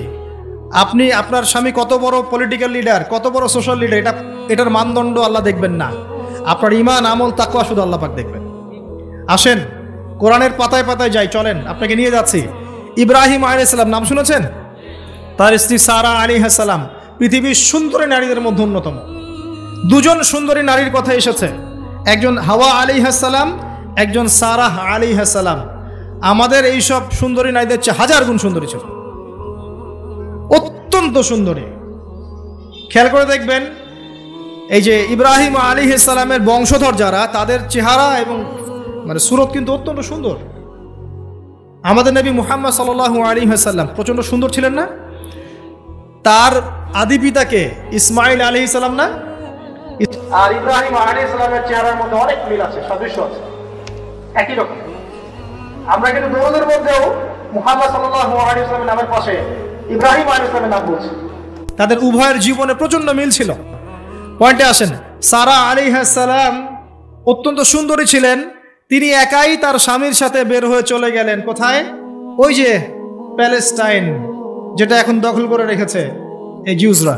আপনি আপনার স্বামী কত বড় পলিটিক্যাল লিডার, কত বড় সোশ্যাল লিডার, এটার মানদণ্ড আল্লাহ দেখবেন না। আপনার ঈমান, আমল, তাকওয়া শুধু আল্লাহ পাক দেখবেন। আসেন কোরআনের পাতায় পাতায় যাই, চলেন আপনাকে নিয়ে যাচ্ছি। ইব্রাহিম আলাইহিস সালাম নাম শুনেছেন? তার স্ত্রী সারা আলাইহিস সালাম পৃথিবীর সুন্দরী নারীদের মধ্যে অন্যতম। দুজন সুন্দরী নারীর কথা এসেছে, একজন হাওয়া আলাইহিস সালাম, একজন সারা আলাইহিস সালাম। আমাদের এইসব সুন্দরী নারীদের চেয়ে হাজার গুণ সুন্দরী ছিল, অত্যন্ত সুন্দরী। খেয়াল করে দেখবেন, এই যে ইব্রাহিম আলাইহিস সালামের বংশধর যারা, তাদের চেহারা এবং মানে সুরত কিন্তু অত্যন্ত সুন্দর। আমাদের নবী মুহাম্মদ সাল্লাল্লাহু আলাইহি ওয়াসাল্লাম প্রচন্ড সুন্দর ছিলেন না? তার আদি পিতাকে ইসমাইল আলাইহিস সালাম না? আর ইব্রাহিম আলাইহিস সালামের চেহারার মধ্যে অনেক মিল আছে, সাদৃশ্য আছে, একই রকম। আমরা কিন্তু দরুদের মধ্যেও মুহাম্মদ সাল্লাল্লাহু আলাইহি ওয়াসাল্লামের নামের পাশে ইব্রাহিম আলাইহিস সালামের নাম বলছি। তাদের উভয়ের জীবনে প্রচন্ড মিল ছিল। পয়েন্টে আসেন, সারা আলাইহিস সালাম অত্যন্ত সুন্দরী ছিলেন। তিনি একাই তার স্বামীর সাথে বের হয়ে চলে গেলেন কোথায়? ওই যে প্যালেস্টাইন, যেটা এখন দখল করে রেখেছে এই জিউসরা।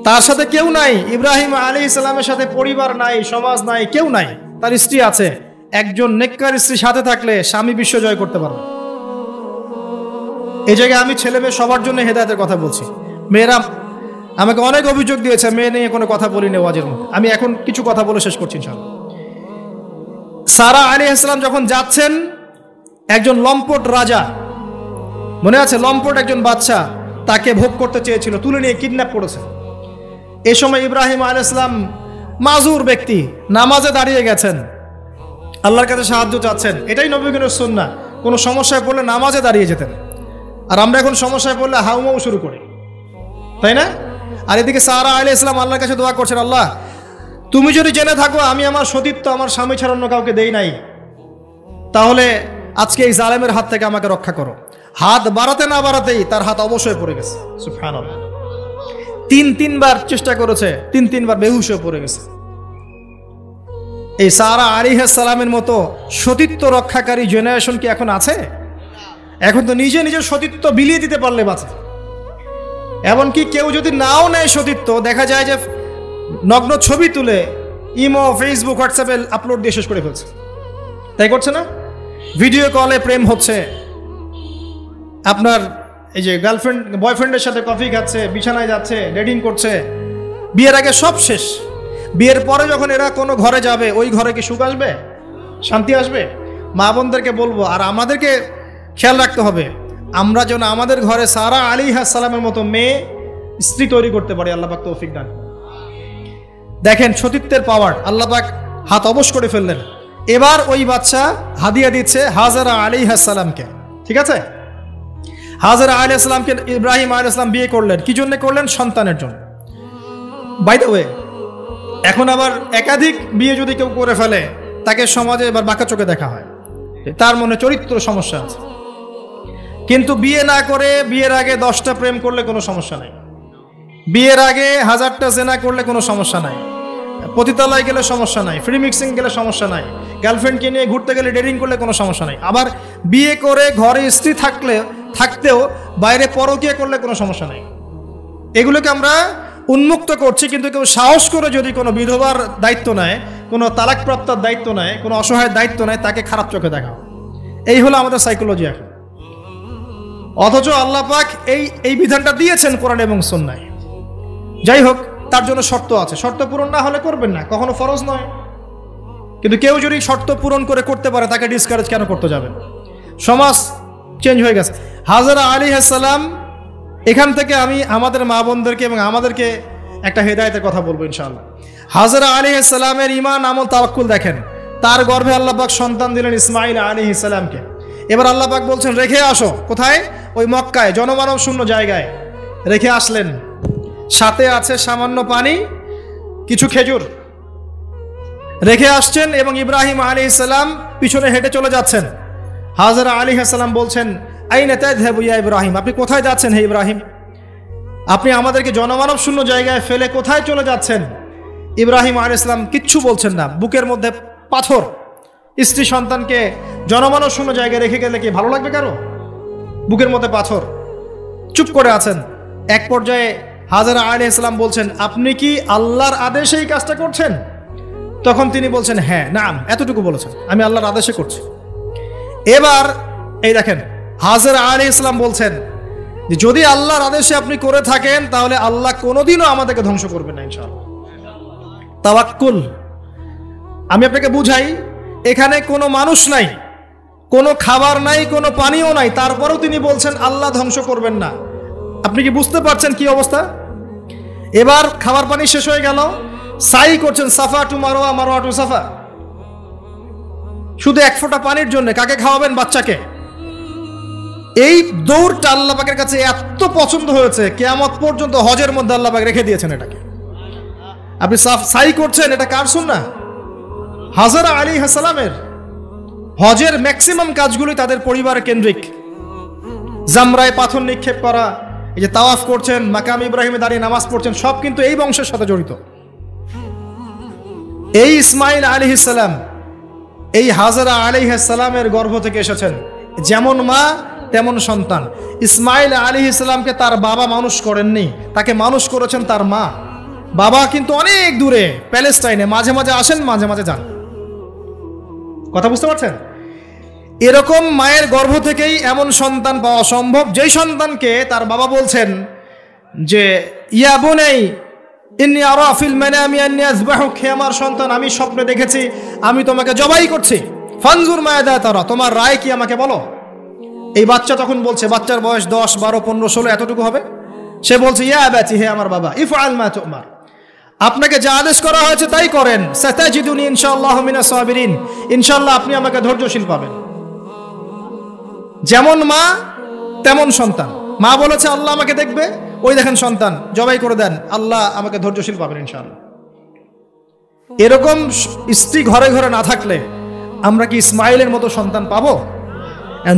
তার সাথে কেউ নাই। ইব্রাহিম আলাইহিস সালামের সাথে পরিবার নাই, সমাজ নাই, কেউ নাই। তার স্ত্রী আছে। একজন নেককার স্ত্রী সাথে থাকলে স্বামী বিশ্ব জয় করতে পারবে। এই জায়গায় আমি ছেলে মেয়ে সবার জন্য হেদায়েতের কথা বলছি। মেয়েরা আমাকে অনেক অভিযোগ দিয়েছে, মেয়ে নিয়ে কোনো কথা বলি না ওয়াজের মধ্যে। আমি এখন কিছু কথা বলে শেষ করছি ইনশাআল্লাহ। সারা আলাইহিস সালাম যখন যাচ্ছেন, একজন লম্পট রাজা, মনে আছে, লম্পট একজন বাদশা তাকে ভোগ করতে চেয়েছিল, তুলে নিয়ে কিডন্যাপ করেছে। এই সময় ইব্রাহিম আলাইহিস সালাম মাজুর ব্যক্তি, নামাজে দাঁড়িয়ে গেছেন, আল্লাহর কাছে সাহায্য চাচ্ছেন। এটাই নবীগণের সুন্নাহ। কোনো সমস্যায় পড়লে নামাজে দাঁড়িয়ে যেতেন। আর আমরা এখন সমস্যায় পড়লে হাউমাউ শুরু করি, তাই না? আর এদিকে সারা আলাইহিস সালাম আল্লাহর কাছে দোয়া করছেন, আল্লাহ তুমি যদি জেনে থাকো আমি আমার সতীত্ব আমার স্বামী ছাড়া অন্য কাউকে দেই নাই, তাহলে আজকে এই জালেমের হাত থেকে আমাকে রক্ষা করো। হাত বাড়াতে না বাড়াতেই তার হাত অবশ্যই পড়ে গেছে। সুবহানাল্লাহ। তিনবার চেষ্টা করেছে, তিনবার বেহুশ হয়ে পড়ে গেছে। এই সারা আলাইহিস সালামের মতো সতীত্ব রক্ষাকারী জেনারেশন কি এখন আছে? এখন তো নিজে নিজের সতীত্ব বিলিয়ে দিতে পারলে বাঁচে। এমনকি কেউ যদি নাও নেয় সতীত্ব, দেখা যায় যে নগ্ন ছবি তুলে ইমো, ফেসবুক, হোয়াটসঅ্যাপে আপলোড দিয়ে শেষ করে ফেলছে। তাই করছে না? ভিডিও কলে প্রেম হচ্ছে, আপনার এই যে গার্লফ্রেন্ড বয়ফ্রেন্ডের সাথে কফি খাচ্ছে, বিছানায় যাচ্ছে, ডেটিং করছে। বিয়ের আগে সব শেষ। বিয়ের পরে যখন এরা কোনো ঘরে যাবে, ওই ঘরে কি সুখ আসবে, শান্তি আসবে? মা বোনদেরকে বলবো, আর আমাদেরকে খেয়াল রাখতে হবে, আমরা যেন আমাদের ঘরে সারা আলাইহিস সালামের মতো মেয়ে স্ত্রী তৈরি করতে পারি। আল্লাহ পাক তৌফিক দান। দেখেন সতীত্বের পাওয়ার। আল্লাহ পাক হাত অবশ করে ফেললেন। এবার ওই বাচ্চা হাদিয়া দিচ্ছে হাজেরা আলাইহিস সালামকে। ঠিক আছে, হাজেরা আলাইহিস সালামকে ইব্রাহিম আলাইহিস সালাম বিয়ে করলেন। কি জন্য করলেন? সন্তানের জন্য। বাই দ্য ওয়ে, এখন আবার একাধিক বিয়ে যদি কেউ করে ফেলে, তাকে সমাজে এবার বাঁকা চোখে দেখা হয়, তার মনে চরিত্র সমস্যা আছে। কিন্তু বিয়ে না করে বিয়ের আগে 10টা প্রেম করলে কোনো সমস্যা নাই, বিয়ের আগে 1000টা জেনা করলে কোনো সমস্যা নাই, পতিতালয় গেলে সমস্যা নাই, ফ্রি মিক্সিং গেলে সমস্যা নাই, গার্লফ্রেন্ডকে নিয়ে ঘুরতে গেলে ডেটিং করলে কোনো সমস্যা নাই। আবার বিয়ে করে ঘরে স্ত্রী থাকতেও বাইরে পরকীয়া করলে কোনো সমস্যা নাই। এগুলোকে আমরা উন্মুক্ত করছি, কিন্তু কেউ সাহস করে যদি কোনো বিধবার দায়িত্ব নেয়, কোনো তালাকপ্রাপ্তার দায়িত্ব নেয়, কোনো অসহায়ের দায়িত্ব নেয়, তাকে খারাপ চোখে দেখা। এই হলো আমাদের সাইকোলজি এখন। অথচ আল্লাহ পাক এই বিধানটা দিয়েছেন কোরআন এবং সুন্নাহয়। যাই হোক, তার জন্য শর্ত আছে। শর্ত পূরণ না হলে করবেন না, কখনো ফরজ নয়। কিন্তু কেউ যদি শর্ত পূরণ করে করতে পারে, তাকে ডিসকারেজ কেন করতে যাবেন? সমাজ চেঞ্জ হয়ে গেছে। হাজেরা আলাইহিস সালাম, এখান থেকে আমি আমাদের মা বোনদেরকে এবং আমাদেরকে একটা হেদায়েতের কথা বলবো ইনশাআল্লাহ। হাজেরা আলাইহিস সালামের ঈমান, আমল, তাওয়াক্কুল দেখেন। তার গর্ভে আল্লাহ পাক সন্তান দিলেন ইসমাঈল আলাইহিস সালামকে। এবার আল্লাহ পাক বলছেন রেখে আসো। কোথায়? ওই মক্কায়, জনমানব শূন্য জায়গায় রেখে আসলেন। সাথে আছে সামান্য পানি, কিছু খেজুর। রেখে আসছেন এবং ইব্রাহিম আলাইহিস সালাম পিছনে হেঁটে চলে যাচ্ছেন। হাজেরা আলাইহিস সালাম বলছেন, আইনা তাযহাবু ইয়া ইব্রাহিম, আপনি কোথায় যাচ্ছেন হে ইব্রাহিম? আপনি আমাদেরকে জনমানব শূন্য জায়গায় ফেলে কোথায় চলে যাচ্ছেন? ইব্রাহিম আলাইহিস সালাম কিচ্ছু বলছেন না, বুকের মধ্যে পাথর। স্ত্রী সন্তানকে জনমানব শূন্য জায়গায় রেখে গেলে কি ভালো লাগবে কারো? বুকের মধ্যে পাথর, চুপ করে আছেন। এক পর্যায়ে হাজেরা আলাইহিস সালাম বলছেন, আপনি কি আল্লাহর আদেশে এই কাজটা করছেন? তখন তিনি বলছেন, হ্যাঁ, নাম, এতটুকু বলেছেন, আমি আল্লাহর আদেশে করছি। এবার এই দেখেন, হাজেরা আলাইহিস সালাম বলছেন যে যদি আল্লাহর আদেশে আপনি করে থাকেন, তাহলে আল্লাহ কোনোদিনও আমাদেরকে ধ্বংস করবেন না ইনশাআল্লাহ। তাওয়াক্কুল। আমি আপনাকে বুঝাই, এখানে কোনো মানুষ নাই, কোনো খাবার নাই, কোনো পানিও নাই, তারপরেও তিনি বলছেন আল্লাহ ধ্বংস করবেন না। আপনি কি বুঝতে পারছেন কি অবস্থা? এবার খাবার পানি শেষ হয়ে গেল, সাই করছেন সাফা টু মারোয়া, মারোয়া টু সাফা, শুধু এক ফোঁটা পানির জন্য। কাকে খাওয়াবেন? বাচ্চাকে। এই দৌড়টা আল্লাহ পাকের কাছে এত পছন্দ হয়েছে, কিয়ামত পর্যন্ত হজের মধ্যে আল্লাহ পাক রেখে দিয়েছেন এটাকে। আপনি সাই করছেন, এটা কার সুন্নাহ? হাজেরা আলাইহিস সালামের। হজের ম্যাক্সিমাম কাজগুলোই তাদের পরিবার কেন্দ্রিক। জামরায় পাথর নিক্ষেপ করা, এই যে তাওয়াফ করছেন, মাকাম ইব্রাহিমে দাঁড়িয়ে নামাজ পড়ছেন, সব কিন্তু এই বংশের সাথে জড়িত। এই ইসমাইল আলাইহিস সালাম এই হাজরা আলাইহিস সালামের গর্ভ থেকে এসেছেন। যেমন মা তেমন সন্তান। ইসমাইল আলাইহিস সালামকে তার বাবা মানুষ করেননি, তাকে মানুষ করেছেন তার মা। বাবা কিন্তু অনেক দূরে প্যালেস্টাইনে, মাঝে মাঝে আসেন, মাঝে মাঝে যান। কথা বুঝতে পারছেন? এরকম মায়ের গর্ভ থেকেই এমন সন্তান পাওয়া সম্ভব, যেই সন্তানকে তার বাবা বলছেন যে ইয়া বুনাই ইন্নী আরা ফিল মানামি আন্নী আযবাহুক, হে আমার সন্তান, আমি স্বপ্নে দেখেছি আমি তোমাকে জবাই করছি। ফানজুর মায়াদা তারা, তোমার রায় কি আমাকে বলো। এই বাচ্চা তখন বলছে, বাচ্চার বয়স 10, 12, 15, 16 এতটুকু হবে। সে বলছে ইয়া আবাতি, হে আমার বাবা, ইফআল মা তুমার, আপনাকে যা আদেশ করা হয়েছে তাই করেন। সাতাজিদুনি ইনশাআল্লাহু মিনাস সাবিরিন, ইনশাআল্লাহ আপনি আমাকে ধৈর্যশীল পাবেন। যেমন মা তেমন সন্তান। মা বলেছে আল্লাহ আমাকে দেখবে, ওই দেখেন সন্তান জবাই করে দেন, আল্লাহ আমাকে ধৈর্যশীল পাবেন ইনশাআল্লাহ। এরকম স্ত্রী ঘরে ঘরে না থাকলে আমরা কি ইসমাইলের মতো সন্তান পাবো?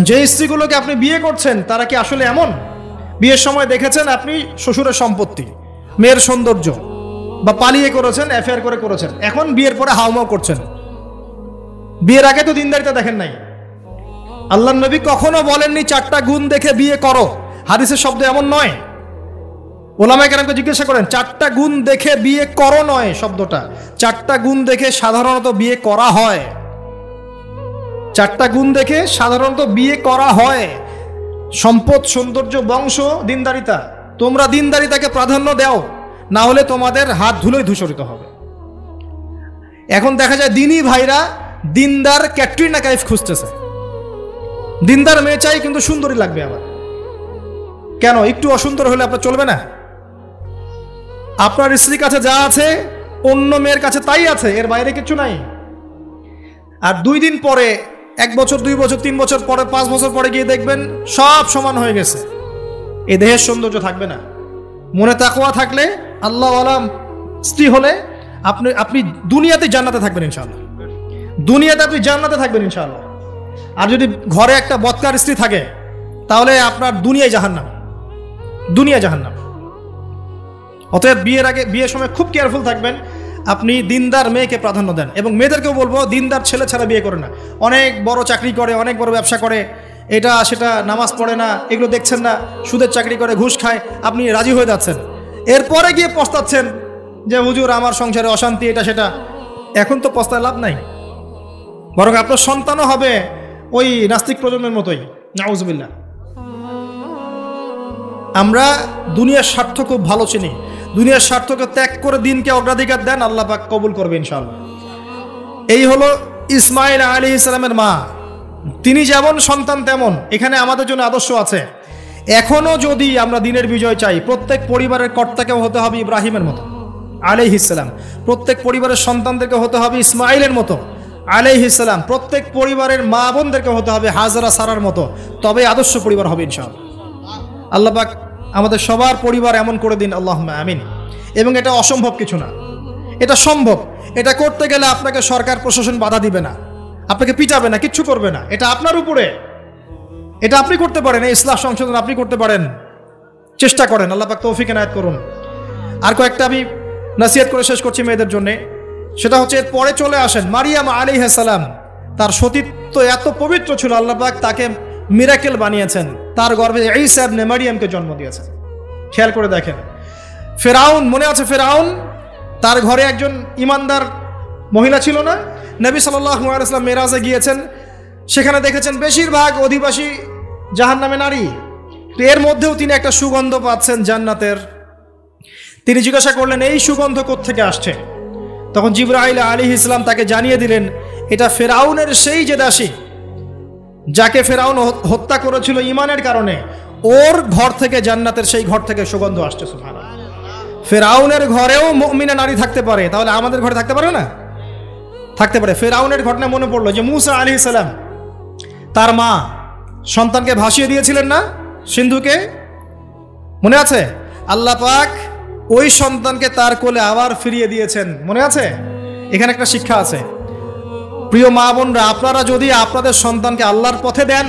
যে স্ত্রীগুলোকে আপনি বিয়ে করছেন তারা কি আসলে এমন? বিয়ের সময় দেখেছেন আপনি শ্বশুরের সম্পত্তি, মেয়ের সৌন্দর্য, বা পালিয়ে করেছেন, অ্যাফেয়ার করে করেছেন, এখন বিয়ের পরে হাওমাও করছেন। বিয়ের আগে তো দিনদারিতা দেখেন নাই। আল্লাহর নবী কখনো বলেননি 4টা গুণ দেখে বিয়ে করো, হাদিসের শব্দ এমন নয়। ওলামায়ে কেরামকে জিজ্ঞাসা করেন, 4টা গুণ দেখে বিয়ে করো নয় শব্দটা, 4টা গুণ দেখে সাধারণত বিয়ে করা হয়। 4টা গুণ দেখে সাধারণত বিয়ে করা হয়। সম্পদ, সৌন্দর্য, বংশ, দিনদারিতা। তোমরা দিনদারিতাকে প্রাধান্য দাও, না হলে তোমাদের হাত ধুলোয় ধূসরিত হবে। এখন দেখা যায় দিনী ভাইরা দিনদার ক্যাটরিনা কাইফ খুঁজতেছে। দিনদার মেয়ে চাই কিন্তু সুন্দরী লাগবে আবার। কেন? একটু অসুন্দর হলে আপনার চলবে না? আপনার স্ত্রীর কাছে যা আছে অন্য মেয়ের কাছে তাই আছে, এর বাইরে কিছু নাই। আর 2 দিন পরে, 1 বছর, 2 বছর, 3 বছর পরে, 5 বছর পরে গিয়ে দেখবেন সব সমান হয়ে গেছে। এই দেহের সৌন্দর্য থাকবে না। মনে তাকওয়া থাকলে, আল্লাহওয়ালা স্ত্রী হলে আপনি দুনিয়াতে জান্নাতে থাকবেন ইনশাআল্লাহ। দুনিয়াতে আপনি জান্নাতে থাকবেন ইনশাআল্লাহ। আর যদি ঘরে একটা বদকার স্ত্রী থাকে তাহলে আপনার দুনিয়ায় জাহান্নাম, দুনিয়া জাহান্নাম। অতএব বিয়ের আগে, বিয়ের সময় খুব কেয়ারফুল থাকবেন, আপনি দিনদার মেয়েকে প্রাধান্য দেন। এবং মেয়েদেরকেও বলবো দিনদার ছেলে ছাড়া বিয়ে করে না। অনেক বড় চাকরি করে, অনেক বড় ব্যবসা করে, এটা সেটা, নামাজ পড়ে না, এগুলো দেখছেন না, সুদের চাকরি করে, ঘুষ খায়, আপনি রাজি হয়ে যাচ্ছেন। এরপরে গিয়ে পস্তাচ্ছেন যে হুজুর আমার সংসারে অশান্তি, এটা সেটা। এখন তো পস্তায় লাভ নাই, বরং আপনার সন্তানও হবে ওই নাস্তিক প্রজন্মের মতোই, নাউজুবিল্লাহ। আমরা দুনিয়ার স্বার্থ খুব ভালো চিনি। দুনিয়ার স্বার্থকে ত্যাগ করে দিনকে অগ্রাধিকার দেন, আল্লাহ পাক কবুল করবে ইনশাআল্লাহ। এই হলো ইসমাইল আলাইহিস সালামের মা। তিনি যেমন সন্তান তেমন এখানে আমাদের জন্য আদর্শ আছে। এখনো যদি আমরা দিনের বিজয় চাই, প্রত্যেক পরিবারের কর্তাকেও হতে হবে ইব্রাহিমের মতো আলাইহিস সালাম। প্রত্যেক পরিবারের সন্তানদেরকে হতে হবে ইসমাইলের মতো আলাইহিস সালাম। প্রত্যেক পরিবারের মা বোনদেরকে হতে হবে হাজরা সারার মতো। তবে আদর্শ পরিবার হবে ইনশাআল্লাহ। আল্লাহ পাক আমাদের সবার পরিবার এমন করে দিন, আল্লাহুম্মা আমিন। এবং এটা অসম্ভব কিছু না, এটা সম্ভব। এটা করতে গেলে আপনাকে সরকার প্রশাসন বাধা দিবে না, আপনাকে পিটাবে না, কিচ্ছু করবে না। এটা আপনার উপরে, এটা আপনি করতে পারেন। এই ইসলাহ সংশোধন আপনি করতে পারেন, চেষ্টা করেন। আল্লাহ পাক তৌফিক এনায়েত করুন। আর কয়েকটা আমি নসিহত করে শেষ করছি মেয়েদের জন্য। সেটা হচ্ছে, এর পরে চলে আসেন মারিয়াম আলাইহিস সালাম। তার সতীত্ব এত পবিত্র ছিল, আল্লাহ পাক তাকে মিরাকেল বানিয়েছেন, তার গর্ভে ঈসা ইবনে মারিয়ামকে জন্ম দিয়েছেন। খেয়াল করে দেখেন, ফেরাউন, মনে আছে ফেরাউন? তার ঘরে একজন ইমানদার মহিলা ছিল না? নবী সাল্লাল্লাহু আলাইহি ওয়াসাল্লাম মেরাজে গিয়েছেন, সেখানে দেখেছেন বেশিরভাগ অধিবাসী জাহান্নামে নারী। এর মধ্যেও তিনি একটা সুগন্ধ পাচ্ছেন জান্নাতের। তিনি জিজ্ঞাসা করলেন এই সুগন্ধ কোত্থেকে আসছে? তখন জিবরাইল আলাইহিস সালাম তাকে জানিয়ে দিলেন, এটা ফেরাউনের সেই যে দাসী যাকে ফেরাউন হত্যা করেছিল ঈমানের কারণে, ওর ঘর থেকে, জান্নাতের সেই ঘর থেকে সুগন্ধ আসছে। সুবহানাল্লাহ। ফেরাউনের ঘরেও মুমিনা নারী থাকতে পারে, তাহলে আমাদের ঘরে থাকতে পারে না? থাকতে পারে। ফেরাউনের ঘটনা মনে পড়লো যে মুসা আলাইহিস সালাম, তার মা সন্তানকে ভাসিয়ে দিয়েছিলেন না সিন্ধুকে, মনে আছে? আল্লাহ পাক ওই সন্তানকে তার কোলে আবার ফিরিয়ে দিয়েছেন, মনে আছে? এখানে একটা শিক্ষা আছে। প্রিয় মা বোনরা, আপনারা যদি আপনাদের সন্তানকে আল্লাহর পথে দেন,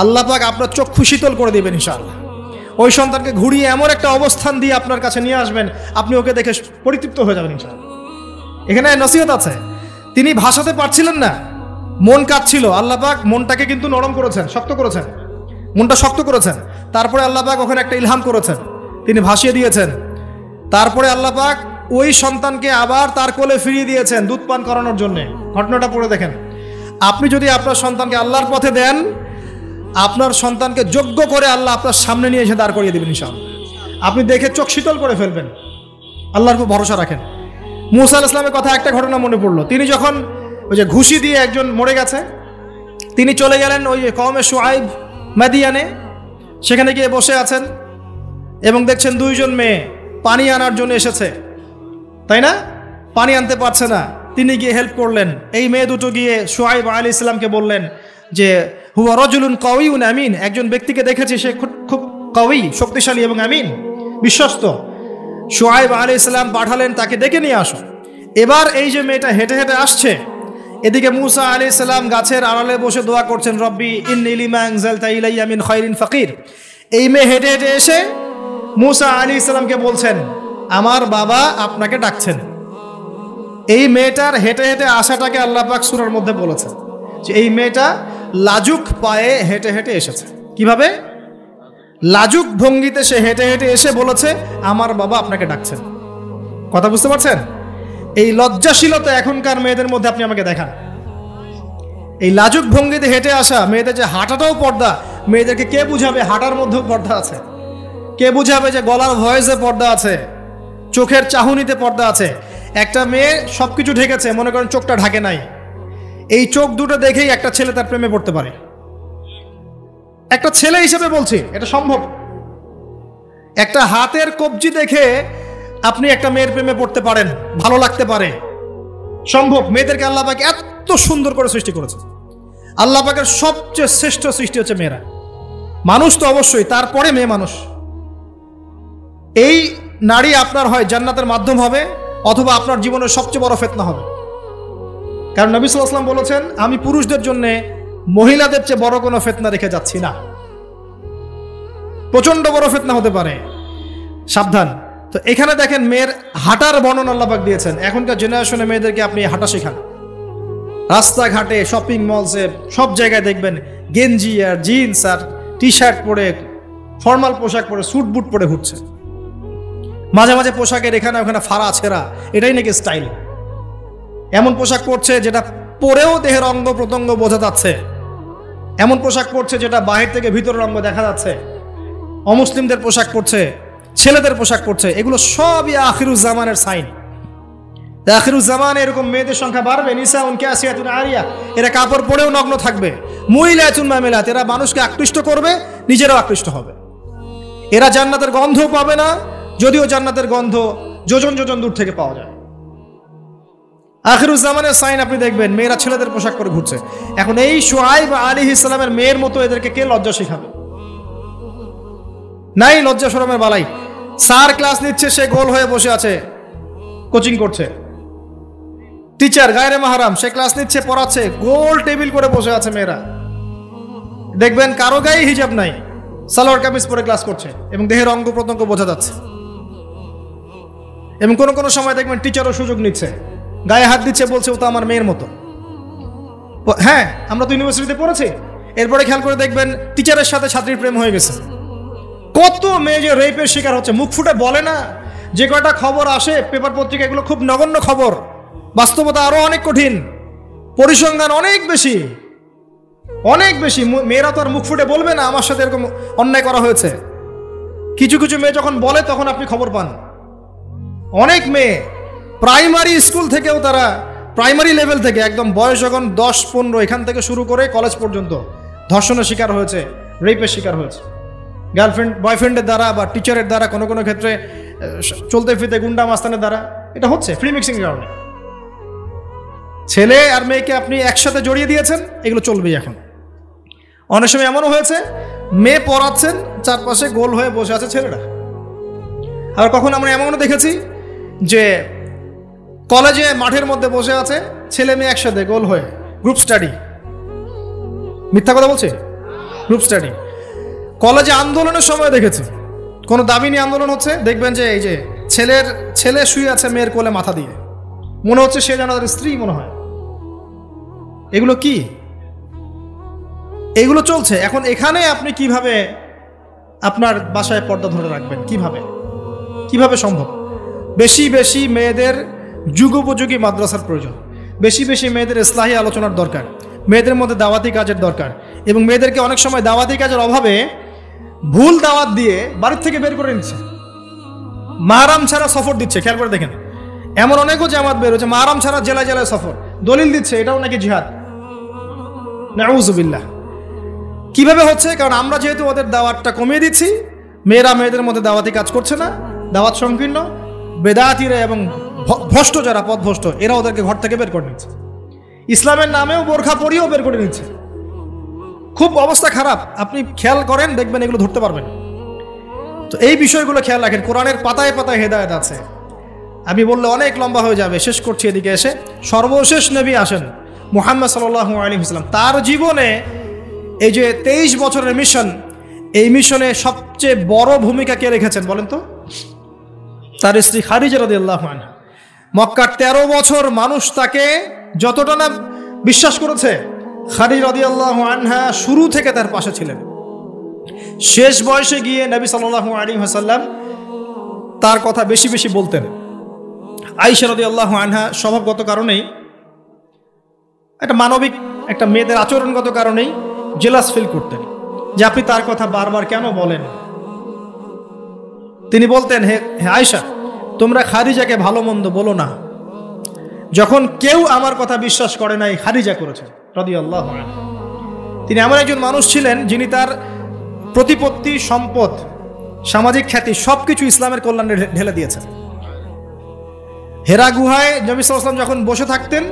আল্লাহ পাক আপনার চক্ষু শীতল করে দিবেন ইনশাআল্লাহ। ওই সন্তানকে ঘুরিয়ে এমন একটা অবস্থান দিয়ে আপনার কাছে নিয়ে আসবেন, আপনি ওকে দেখে পরিতৃপ্ত হয়ে যাবেন ইনশাআল্লাহ। এখানে নসিহত আছে, তিনি ভাষাতে পারছিলেন না, মন কাঁদছিল, আল্লাহ পাক মনটাকে কিন্তু নরম করেছেন, শক্ত করেছেন, মনটা শক্ত করেছেন। তারপরে আল্লাহ পাক ওখানে একটা ইলহাম করেছেন, তিনি ভাসিয়ে দিয়েছেন। তারপরে আল্লাহ পাক ওই সন্তানকে আবার তার কোলে ফিরিয়ে দিয়েছেন দুধ পান করানোর জন্য। ঘটনাটা পড়ে দেখেন। আপনি যদি আপনার সন্তানকে আল্লাহর পথে দেন, আপনার সন্তানকে যোগ্য করে আল্লাহ আপনার সামনে নিয়ে এসে দাঁড় করিয়ে দেবেন ইনশাআল্লাহ। আপনি দেখে চোখ শীতল করে ফেলবেন, আল্লাহর উপর ভরসা রাখেন। মুসা আলাইহিস সালামের কথা একটা ঘটনা মনে পড়লো। তিনি যখন ওই যে ঘুষি দিয়ে একজন মরে গেছে, তিনি চলে গেলেন ওই কওমে শুআইব মাদিয়ানে, সেখানে গিয়ে বসে আছেন এবং দেখছেন দুইজন মেয়ে পানি আনার জন্য এসেছে, তাই না? পানি আনতে পারছে না, তিনি গিয়ে হেল্প করলেন। এই মেয়ে দুটো গিয়ে শুআইব আলাইহিস সালামকে বললেন যে হুয়া রাজুলুন কাওয়িউন আমিন, একজন ব্যক্তিকে দেখেছি সে খুব কাওয়ি, শক্তিশালী এবং আমিন, বিশ্বস্ত। শুআইব আলাইহিস সালাম পাঠালেন তাকে ডেকে নিয়ে আসো। এবার এই যে মেয়েটা হেঁটে হেঁটে আসছে, এদিকে মুসা আলাইহিস সালাম গাছের আড়ালে বসে দোয়া করছেন, রব্বি ইন্নী লিমা আনজালতা ইলাইয়া মিন খায়রিন ফাকির। এই মেয়ে হেঁটে হেঁটে এসে মুসা আলাইহিস সালামকে বলছেন, আমার বাবা আপনাকে ডাকছেন। এই মেয়েটার হেঁটে হেঁটে আসাটাকে আল্লাহ পাক সূরার মধ্যে বলেছেন যে এই মেয়েটা লাজুক পায়ে হেঁটে হেঁটে এসেছে। কিভাবে? লাজুক ভঙ্গিতে সে হেঁটে হেঁটে এসে বলেছে, আমার বাবা আপনাকে ডাকছেন। কথা বুঝতে পারছেন? এই লজ্জাশীলতা এখনকার মেয়েদের মধ্যে আপনি আমাকে দেখান। এই লাজুক ভঙ্গিতে হেঁটে আসা মেয়েদের যে হাঁটাটাও পর্দা, মেয়েদেরকে কে বুঝাবে হাঁটার মধ্যেও পর্দা আছে? কে বুঝাবে যে গলার ভয়েসে পর্দা আছে, চোখের চাহনিতে পর্দা আছে? একটা মেয়ে সবকিছু ঢেকেছে, মনে করেন চোখটা ঢাকে নাই, এই চোখ দুটো দেখেই একটা ছেলে তার প্রেমে পড়তে পারে। একটা ছেলে হিসেবে বলছি, এটা সম্ভব। একটা হাতের কবজি দেখে আপনি একটা মেয়ের প্রেমে পড়তে পারেন, ভালো লাগতে পারে, সম্ভব। মেয়েদেরকে আল্লাহ পাক এত সুন্দর করে সৃষ্টি করেছে। আল্লাহ পাকের সবচেয়ে শ্রেষ্ঠ সৃষ্টি হচ্ছে মেয়েরা। মানুষ তো অবশ্যই, তারপরে মেয়ে মানুষ। এই নারী আপনার হয় জান্নাতের মাধ্যম হবে, অথবা আপনার জীবনের সবচেয়ে বড় ফিতনা হবে। কারণ নবী সাল্লাল্লাহু আলাইহি ওয়াসাল্লাম বলেছেন, আমি পুরুষদের জন্য মহিলাদের চেয়ে বড় কোনো ফিতনা রেখে যাচ্ছি না। প্রচন্ড বড় ফিতনা হতে পারে, সাবধান। তো এখানে দেখেন মেয়ের হাঁটার বর্ণনা আল্লাহ পাক দিয়েছেন। এখনকার জেনারেশনে মেয়েদেরকে আপনি হাঁটা শেখান, রাস্তাঘাটে, শপিং মলসে, সব জায়গায় দেখবেন গেঞ্জি আর জিন্স আর টি শার্ট পরে, ফর্মাল পোশাক পরে, স্যুট বুট পরে ঘুরছে। মাঝে মাঝে পোশাকের এখানে ওখানে ফাড়া ছেঁড়া, এটাই নাকি স্টাইল। এমন পোশাক পরছে যেটা পরেও দেহের অঙ্গ প্রত্যঙ্গ বোঝা যাচ্ছে, এমন পোশাক পরছে যেটা বাহির থেকে ভিতরের অঙ্গ দেখা যাচ্ছে। অমুসলিমদের পোশাক পরছে, ছেলেদের পোশাক পরছে, এগুলো সবই আখিরুজ জামানের সাইন। আখিরুজ জামানে এরকম মেয়েদের সংখ্যা বাড়বে। নিসাউন কাসিয়াতুন আরিয়া, এরা কাপড় পরেও নগ্ন থাকবে। মুইলাতুন মামিলাত, এরা মানুষকে আকৃষ্ট করবে, নিজেরাও আকৃষ্ট হবে। এরা জান্নাতের গন্ধ পাবে না, যদিও জান্নাতের গন্ধ যোজন যোজন দূর থেকে পাওয়া যায়। আখিরুজ জামানের সাইন আপনি দেখবেন, মেয়েরা ছেলেদের পোশাক পরে ঘুরছে। এখন এই শুআইব আলাইহিস সালামের মেয়ের মতো এদেরকে কে লজ্জা শেখাবে? নাই লজ্জা শরমের বালাই। স্যার ক্লাস নিচ্ছে, সে গোল হয়ে বসে আছে, কোচিং করছে। টিচার গায়রে মাহরাম, সে ক্লাস নিচ্ছে, পড়াচ্ছে, গোল টেবিল করে বসে আছে মেয়েরা। দেখবেন কারো গায়ে হিজাব নাই, সালোয়ার কামিজ পরে ক্লাস করছে এবং দেহের অঙ্গ প্রত্যঙ্গ বোঝা যাচ্ছে। এবং কোনো কোনো সময় দেখবেন টিচারও সুযোগ নিচ্ছে, গায়ে হাত দিচ্ছে, বলছে ও তো আমার মেয়ের মতো। হ্যাঁ, আমরা তো ইউনিভার্সিটিতে পড়েছি। এরপরে খেয়াল করে দেখবেন টিচারের সাথে ছাত্রীর প্রেম হয়ে গেছে। কত মেয়ে যে রেপের শিকার হচ্ছে, মুখ ফুটে বলে না। যে কয়টা খবর আসে পেপার পত্রিকা, এগুলো খুব নগণ্য খবর, বাস্তবতা আরো অনেক কঠিন, পরিসংখ্যান অনেক বেশি, অনেক বেশি। মেয়েরা তো আর মুখ ফুটে বলবে না আমার সাথে এরকম অন্যায় করা হয়েছে। কিছু কিছু মেয়ে যখন বলে তখন আপনি খবর পান। অনেক মেয়ে প্রাইমারি স্কুল থেকেও, তারা প্রাইমারি লেভেল থেকে একদম বয়স যখন 10-15 এখান থেকে শুরু করে কলেজ পর্যন্ত ধর্ষণের শিকার হয়েছে, রেপের শিকার হয়েছে, গার্লফ্রেন্ড বয়ফ্রেন্ডের দ্বারা বা টিচারের দ্বারা, কোনো কোনো ক্ষেত্রে চলতে ফিরতে গুন্ডা মাস্তানের দ্বারা। এটা হচ্ছে ফ্রি মিক্সিং এর কারণে। ছেলে আর মেয়েকে আপনি একসাথে জড়িয়ে দিয়েছেন, এগুলো চলবেই। এখন অনেক সময় এমনও হয়েছে, মেয়ে পড়াচ্ছেন, চারপাশে গোল হয়ে বসে আছে ছেলেরা। আর কখন আমরা এমনও দেখেছি যে কলেজে মাঠের মধ্যে বসে আছে ছেলে মেয়ে একসাথে গোল হয়ে, গ্রুপ স্টাডি। মিথ্যা কথা বলছে? Group study. কলেজে আন্দোলনের সময় দেখেছি কোনো দাবি নিয়ে আন্দোলন হচ্ছে, দেখবেন যে এই যে ছেলে শুয়ে আছে মেয়ের কোলে মাথা দিয়ে, মনে হচ্ছে সে যেন তাদের স্ত্রী মনে হয়। এগুলো কি? এগুলো চলছে। এখন এখানে আপনি কিভাবে আপনার বাসায় পর্দা ধরে রাখবেন? কিভাবে সম্ভব? বেশি বেশি মেয়েদের যুগোপযোগী মাদ্রাসার প্রয়োজন, বেশি বেশি মেয়েদের ইসলাহি আলোচনার দরকার, মেয়েদের মধ্যে দাওয়াতি কাজের দরকার। এবং মেয়েদেরকে অনেক সময় দাওয়াতি কাজের অভাবে ভুল দাওয়াত দিয়ে বাড়ির থেকে বের করে নিচ্ছে, মাহরাম ছাড়া সফর দিচ্ছে। খেয়াল করে দেখেন, এমন অনেকও জামাত বের হচ্ছে মাহরাম ছাড়া জেলায় জেলায় সফর, দলিল দিচ্ছে এটাও নাকি জিহাদ। নাউযুবিল্লাহ। কিভাবে হচ্ছে? কারণ আমরা যেহেতু ওদের দাওয়াতটা কমিয়ে দিচ্ছি, মেয়েরা মেয়েদের মধ্যে দাওয়াতি কাজ করছে না, দাওয়াত সংকীর্ণ, বেদাতিরা এবং ভ্রষ্ট যারা পথভ্রষ্ট এরা ওদেরকে ঘর থেকে বের করে নিচ্ছে, ইসলামের নামেও বোরখা পরিয়েও বের করে নিচ্ছে। খুব অবস্থা খারাপ। আপনি খেয়াল করেন, দেখবেন এগুলো ধরতে পারবেন। তো এই বিষয়গুলো খেয়াল রাখেন। কোরআনের পাতায় পাতায় হেদায়েত আছে। আমি বললে অনেক লম্বা হয়ে যাবে, শেষ করছি এদিকে এসে। সর্বশেষ নবী আসেন মুহাম্মদ সাল্লাল্লাহু আলাইহি ওয়াসাল্লাম। তার জীবনে এই যে 23 বছরের মিশন, এই মিশনে সবচেয়ে বড় ভূমিকা কে রেখেছেন বলেন তো? তার স্ত্রী খাদিজা রাদিয়াল্লাহু আনহা। মক্কার 13 বছর মানুষ তাকে যতটা না বিশ্বাস করেছে, খাদিজা রাদিয়াল্লাহু আনহা শুরু থেকে তার পাশে ছিলেন। শেষ বয়সে গিয়ে নবী সাল্লাল্লাহু আলাইহি ওয়াসাল্লাম তার কথা বেশি বেশি বলতেন। আয়েশা রাদিয়াল্লাহু আনহা স্বভাবগত কারণেই, একটা মানবিক একটা মেয়েদের আচরণগত কারণেই জেলাস ফিল করতেন যে আপনি তার কথা বারবার কেন বলেন। তিনি বলতেন, হে আয়েশা, তোমরা খাদিজাকে ভালো মন্দ বলো না। যখন কেউ আমার কথা বিশ্বাস করে নাই, খাদিজা করেছেন রাদিয়াল্লাহু আনহা। তিনি এমন একজন মানুষ ছিলেন যিনি তার প্রতিপত্তি, সম্পদ, সামাজিক খ্যাতি সবকিছু ইসলামের কল্যাণে ঢেলে দিয়েছেন। হেরা গুহায় নবী সাল্লাল্লাহু আলাইহি ওয়াসাল্লাম যখন বসে থাকতেন,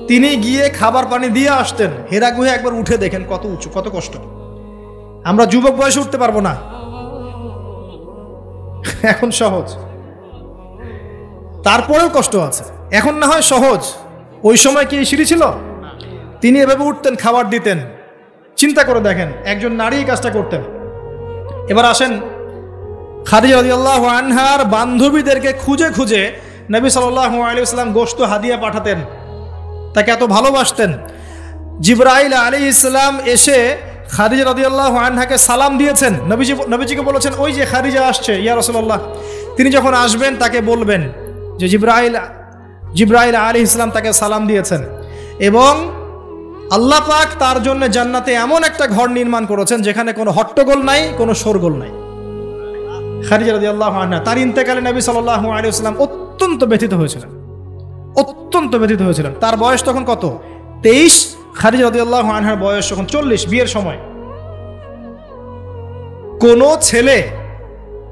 তিনি গিয়ে খাবার পানি দিয়ে আসতেন। হেরা গুহায় একবার উঠে দেখেন কত উঁচু, কত কষ্ট। আমরা যুবক বয়সে উঠতে পারবো না, এখন সহজ, তারপরেও কষ্ট আছে। এখন না হয় সহজ, ওই সময় কি সিঁড়ি ছিল? তিনি এভাবে উঠতেন, খাবার দিতেন। চিন্তা করে দেখেন, একজন নারী কাজটা করতেন। এবার আসেন, খাদিজা রাদিয়াল্লাহু আনহার বান্ধবীদেরকে খুঁজে খুঁজে নবী সাল্লাল্লাহু আলাইহি ওয়াসাল্লাম গোশত হাদিয়া পাঠাতেন, তাকে এত ভালোবাসতেন। জিবরাইল আলাইহিস সালাম এসে খাদিজা রাদিয়াল্লাহু আনহাকে সালাম দিয়েছেন। নবীজিকে বলেছেন, ওই যে খাদিজা আসছে ইয়া রাসূলুল্লাহ, তিনি যখন আসবেন তাকে বলবেন যে জিবরাইল আলাইহিস সালাম তাকে সালাম দিয়েছেন এবং আল্লাহ পাক তার জন্য জান্নাতে এমন একটা ঘর নির্মাণ করেছেন যেখানে কোনো হট্টগোল নাই, কোনো শোরগোল নাই। খাদিজা রাদিয়াল্লাহু আনহা, তার ইন্তেকালে নবী সাল্লাল্লাহু আলাইহি ওয়াসাল্লাম অত্যন্ত ব্যথিত হয়েছিলেন। তার বয়স তখন কত? 23। খাদিজা রাদিয়াল্লাহু আনহার বয়স তখন 40, বিয়ের সময়। কোন ছেলে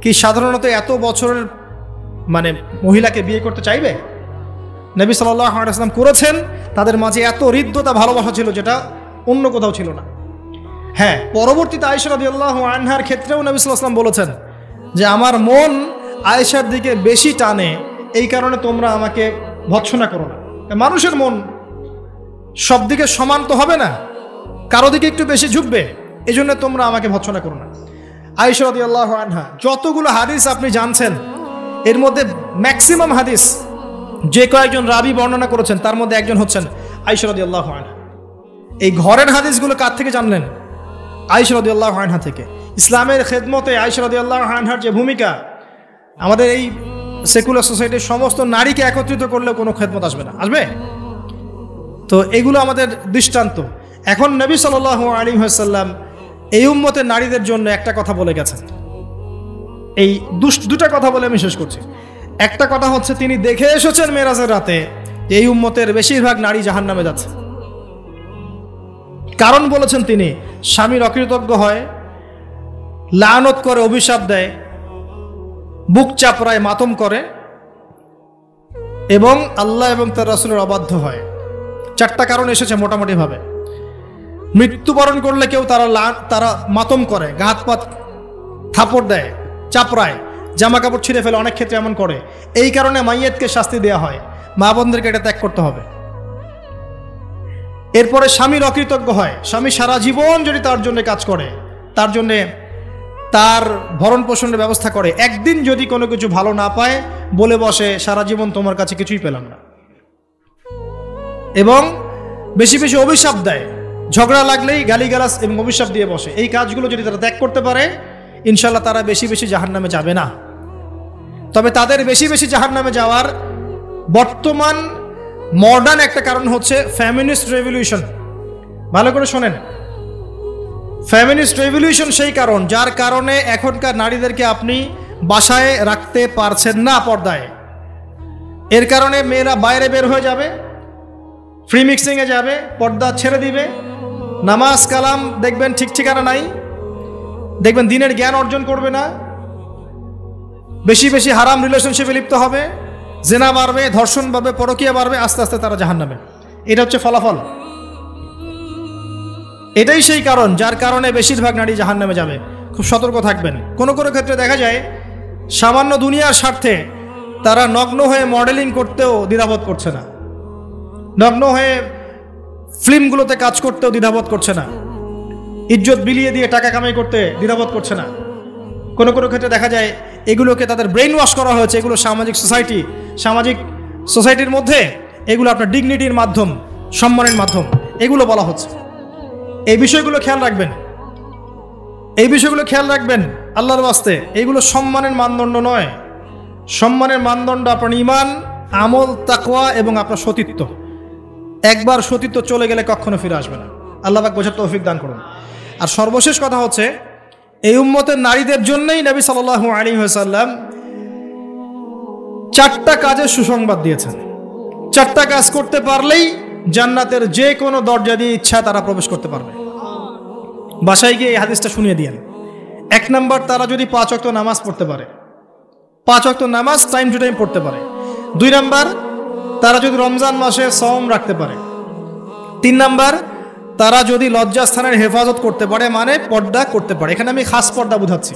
কি সাধারণত এত বছরের মহিলাকে বিয়ে করতে চাইবে? নবী সাল্লাল্লাহু আলাইহি ওয়াসাল্লাম করেছেন। তাদের মাঝে এত হৃদ্যতা, ভালোবাসা ছিল যেটা অন্য কোথাও ছিল না। হ্যাঁ, পরবর্তীতে আয়েশা রাদিয়াল্লাহু আনহার ক্ষেত্রেও নবী সাল্লাল্লাহু আলাইহি ওয়াসাল্লাম বলেছেন যে আমার মন আয়েশার দিকে বেশি টানে, এই কারণে তোমরা আমাকে ভৎসনা করো না। মানুষের মন সব দিকে সমান তো হবে না, কারো দিকে একটু বেশি ঝুঁকবে, এই জন্য তোমরা আমাকে ভৎসনা করো না। আয়েশা রাদিয়াল্লাহু আনহা যতগুলো হাদিস আপনি জানছেন, এর মধ্যে ম্যাক্সিমাম হাদিস যে কয়েকজন রাবি বর্ণনা করেছেন তার মধ্যে একজন হচ্ছেন আয়েশা রাদিয়াল্লাহু আনহা। এই ঘরের হাদিসগুলো কার থেকে জানলেন? আয়েশা রাদিয়াল্লাহু আনহা থেকে। ইসলামের খেদমতে আয়েশা রাদিয়াল্লাহু আনহার যে ভূমিকা, আমাদের এই সেকুলার সোসাইটির সমস্ত নারীকে একত্রিত করলেও কোনো খেদমত আসবে না, আসবে? তো এগুলো আমাদের দৃষ্টান্ত। এখন নবী সাল্লাল্লাহু আলাইহি ওয়াসাল্লাম এই উম্মতের নারীদের জন্য একটা কথা বলে গেছেন। এই দুটা কথা বলে আমি শেষ করছি। একটা কথা হচ্ছে, তিনি দেখে এসেছেন মেরাজের রাতে যে এই উম্মতের বেশিরভাগ নারী জাহান্নামে যাচ্ছে। কারণ বলেছেন তিনি, স্বামীর অকৃতজ্ঞ হয়, লানত করে, অভিশাপ দেয়, বুক চাপড়ায়, মাতম করে এবং আল্লাহ এবং তার রাসূলের অবাধ্য হয়। 4টা কারণ এসেছে মোটামুটি ভাবে। মৃত্যুবরণ করলে কেউ তারা মাতম করে, গাহাত পাত থাপড় দেয়, চাপড়ায়, জামা কাপড় ছিঁড়ে ফেলে, অনেক ক্ষেত্রে এমন করে। এই কারণে মাইয়াতকে শাস্তি দেওয়া হয়, মা বোনদেরকে এটা ত্যাগ করতে হবে। এরপরে স্বামীর অকৃতজ্ঞ হয়, স্বামী সারা জীবন যদি তার জন্য কাজ করে, তার জন্য তার ভরণ পোষণের ব্যবস্থা করে, একদিন যদি কোনো কিছু ভালো না পায় বলে বসে সারা জীবন তোমার কাছে কিছুই পেলাম না, এবং বেশি বেশি অভিশাপ দেয়, ঝগড়া লাগলেই গালিগালাজ এবং অভিশাপ দিয়ে বসে। এই কাজগুলো যদি তারা ত্যাগ করতে পারে ইনশাল্লাহ তারা বেশি বেশি জাহান্নামে যাবে না। তবে তাদের বেশি বেশি জাহান্নামে যাওয়ার বর্তমান মডার্ন একটা কারণ হচ্ছে ফেমিনিস্ট রেভলিউশন। ভালো করে শোনেন, ফেমিনিস্ট রেভলিউশন সেই কারণ যার কারণে এখনকার নারীদেরকে আপনি বাসায় রাখতে পারছেন না পর্দায়। এর কারণে মেয়েরা বাইরে বের হয়ে যাবে, ফ্রি মিক্সিংয়ে যাবে, পর্দা ছেড়ে দিবে, নামাজ কালাম দেখবেন ঠিক ঠিকানা নাই, দেখবেন দিনের জ্ঞান অর্জন করবে না, বেশি বেশি হারাম রিলেশনশিপে লিপ্ত হবে, জেনা বাড়বে, ধর্ষণ বাড়বে, পরকীয়া বাড়বে, আস্তে আস্তে তারা জাহান্নামে। এটা হচ্ছে ফলাফল। এটাই সেই কারণ যার কারণে বেশিরভাগ নারী জাহান্নামে যাবে। খুব সতর্ক থাকবেন। কোনো কোনো ক্ষেত্রে দেখা যায় সামান্য দুনিয়ার স্বার্থে তারা নগ্ন হয়ে মডেলিং করতেও দ্বিধাবোধ করছে না, নগ্ন হয়ে ফিল্মগুলোতে কাজ করতেও দ্বিধাবোধ করছে না, ইজ্জত বিলিয়ে দিয়ে টাকা কামাই করতে দ্বিধাবোধ করছে না। কোনো কোনো ক্ষেত্রে দেখা যায় এগুলোকে তাদের ব্রেইন ওয়াশ করা হয়েছে, এগুলো সামাজিক সোসাইটির মধ্যে এগুলো আপনার ডিগনিটির মাধ্যম, সম্মানের মাধ্যম, এগুলো বলা হচ্ছে। এই বিষয়গুলো খেয়াল রাখবেন, এই বিষয়গুলো খেয়াল রাখবেন আল্লাহর ওয়াস্তে। এইগুলো সম্মানের মানদণ্ড নয়। সম্মানের মানদণ্ড আপনার ঈমান, আমল, তাকওয়া এবং আপনার সতীত্ব। একবার সতীত্ব চলে গেলে কখনো ফিরে আসবে না। আল্লাহ পাক বোঝার তৌফিক দান করুন। আর সর্বশেষ কথা হচ্ছে, এই উম্মতের নারীদের জন্যই নবী সাল্লাল্লাহু আলাইহি ওয়াসাল্লাম 4টা কাজের সুসংবাদ দিয়েছেন। 4টা কাজ করতে পারলেই জান্নাতের যে কোনো দরজা দিয়ে ইচ্ছা তারা প্রবেশ করতে পারবে। বাসায় গিয়ে এই হাদিসটা শুনিয়ে দিয়েন। 1 নাম্বার, তারা যদি 5 ওয়াক্ত নামাজ পড়তে পারে, 5 ওয়াক্ত নামাজ টাইম টু টাইম পড়তে পারে। 2 নাম্বার, তারা যদি রমজান মাসে সওম রাখতে পারে। 3 নাম্বার, তারা যদি লজ্জাস্থানের হেফাজত করতে পারে, মানে পর্দা করতে পারে। এখানে আমি খাস পর্দা বুঝাচ্ছি,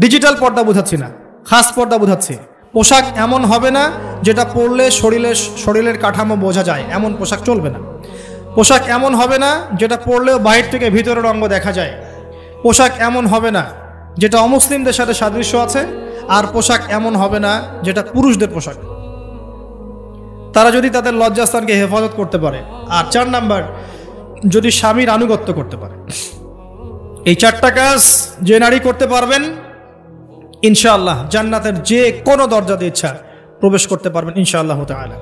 ডিজিটাল পর্দা বুঝাচ্ছি না, খাস পর্দা বুঝাচ্ছি। পোশাক এমন হবে না যেটা পরলে শরীরের কাঠামো বোঝা যায়, এমন পোশাক চলবে না। পোশাক এমন হবে না যেটা পরলেও বাহির থেকে ভিতরের অঙ্গ দেখা যায়। পোশাক এমন হবে না যেটা অমুসলিমদের সাথে সাদৃশ্য আছে। আর পোশাক এমন হবে না যেটা পুরুষদের পোশাক। তারা যদি তাদের লজ্জাস্থানকে হেফাজত করতে পারে। আর 4 নাম্বার, যদি স্বামীর আনুগত্য করতে পারে। এই 4টা কাজ যে নারী করতে পারবেন ইনশাআল্লাহ জান্নাতের যে কোনো দরজা দিয়ে ইচ্ছা প্রবেশ করতে পারবেন ইনশাআল্লাহ তাআলা।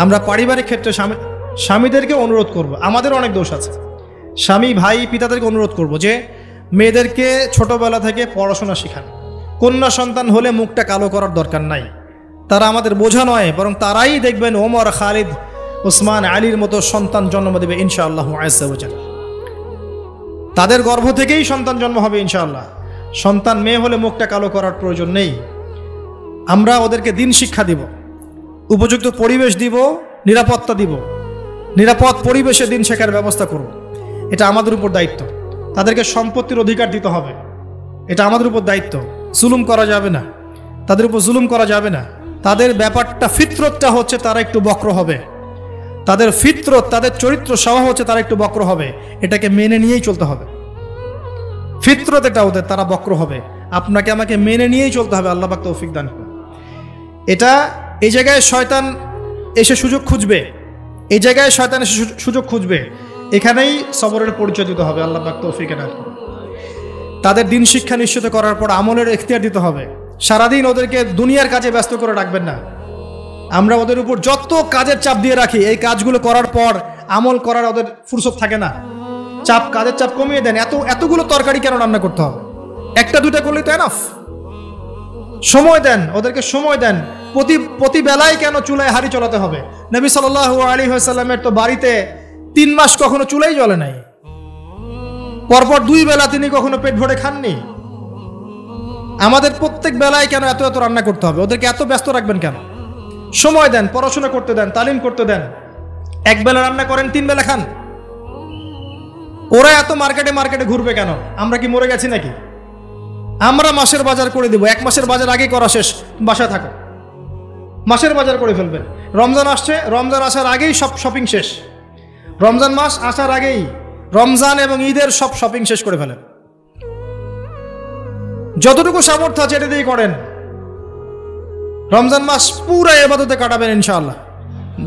আমরা পারিবারিক ক্ষেত্রে স্বামীদেরকে অনুরোধ করব, আমাদের অনেক দোষ আছে, স্বামী ভাই পিতাদেরকে অনুরোধ করব যে মেয়েদেরকে ছোটবেলা থেকে পড়াশোনা শেখান। কন্যা সন্তান হলে মুখটা কালো করার দরকার নাই, তারা আমাদের বোঝা নয়, বরং তারাই দেখবেন ওমর, খালিদ, ওসমান, আলীর মতো সন্তান জন্ম দেবে ইনশাআল্লাহ আযজা ওয়া জাল। তাদের গর্ভ থেকেই সন্তান জন্ম হবে ইনশাআল্লাহ। সন্তান মেয়ে হলে মুখটা কালো করার প্রয়োজন নেই। আমরা ওদেরকে দিন শিক্ষা দিব, উপযুক্ত পরিবেশ দিব, নিরাপত্তা দিব, নিরাপদ পরিবেশে দিন শেখার ব্যবস্থা করব। এটা আমাদের উপর দায়িত্ব। তাদেরকে সম্পত্তির অধিকার দিতে হবে, এটা আমাদের উপর দায়িত্ব। জুলুম করা যাবে না, তাদের উপর জুলুম করা যাবে না। তাদের ব্যাপারটা, ফিতরতটা হচ্ছে তারা একটু বক্র হবে। তাদের ফিতরত, তাদের চরিত্র স্বভাব হচ্ছে তারা একটু বক্র হবে। এটাকে মেনে নিয়েই চলতে হবে। ফিতরত এটা ওদের, তারা বক্র হবে। আপনাকে আমাকে মেনে নিয়েই চলতে হবে। আল্লাহ পাক তৌফিক দান করুন। এটা এই জায়গায় শয়তান এসে সুযোগ খুঁজবে, এই জায়গায় শয়তান এসে সুযোগ খুঁজবে, এখানেই সবরের পরিচয় দিতে হবে। আল্লাহ পাক তৌফিক দান করুন। তাদের দিন শিক্ষা নিশ্চিত করার পর আমলের এখতিয়ার দিতে হবে। সারাদিন ওদেরকে দুনিয়ার কাজে ব্যস্ত করে রাখবেন না। আমরা ওদের উপর যত কাজের চাপ দিয়ে রাখি, এই কাজগুলো করার পর আমল করার ওদের ফুরসত থাকে না। কাজের চাপ কমিয়ে দেন। এতগুলো তরকারি কেন রান্না করতে হবে? 1-2টা করলেই তো এনাফ। সময় দেন, ওদেরকে সময় দেন। প্রতি বেলায় কেন চুলায় হাঁড়ি চলাতে হবে? নবী সাল্লাল্লাহু আলাইহি ওয়াসাল্লামের তো বাড়িতে 3 মাস কখনো চুলাই জ্বলে নাই। পরপর 2 বেলা তিনি কখনো পেট ভরে খাননি। আমাদের প্রত্যেক বেলায় কেন এত রান্না করতে হবে? ওদেরকে এত ব্যস্ত রাখবেন কেন? সময় দেন, পড়াশোনা করতে দেন, তালিম করতে দেন। 1 বেলা রান্না করেন, 3 বেলা খান। ওরা এত মার্কেটে ঘুরবে কেন? আমরা কি মরে গেছি নাকি? আমরা মাসের বাজার করে দিব। 1 মাসের বাজার আগে করা শেষ, বাসায় থাকো। মাসের বাজার করে ফেলবেন। রমজান আসছে, রমজান আসার আগেই সব শপিং শেষ। রমজান মাস আসার আগেই রমজান এবং ঈদের সব শপিং শেষ করে ফেলেন। যতটুকু সামর্থ্য আছে এটা দিয়ে করেন। রমজান মাস পুরো ইবাদতে কাটাবেন ইনশাআল্লাহ।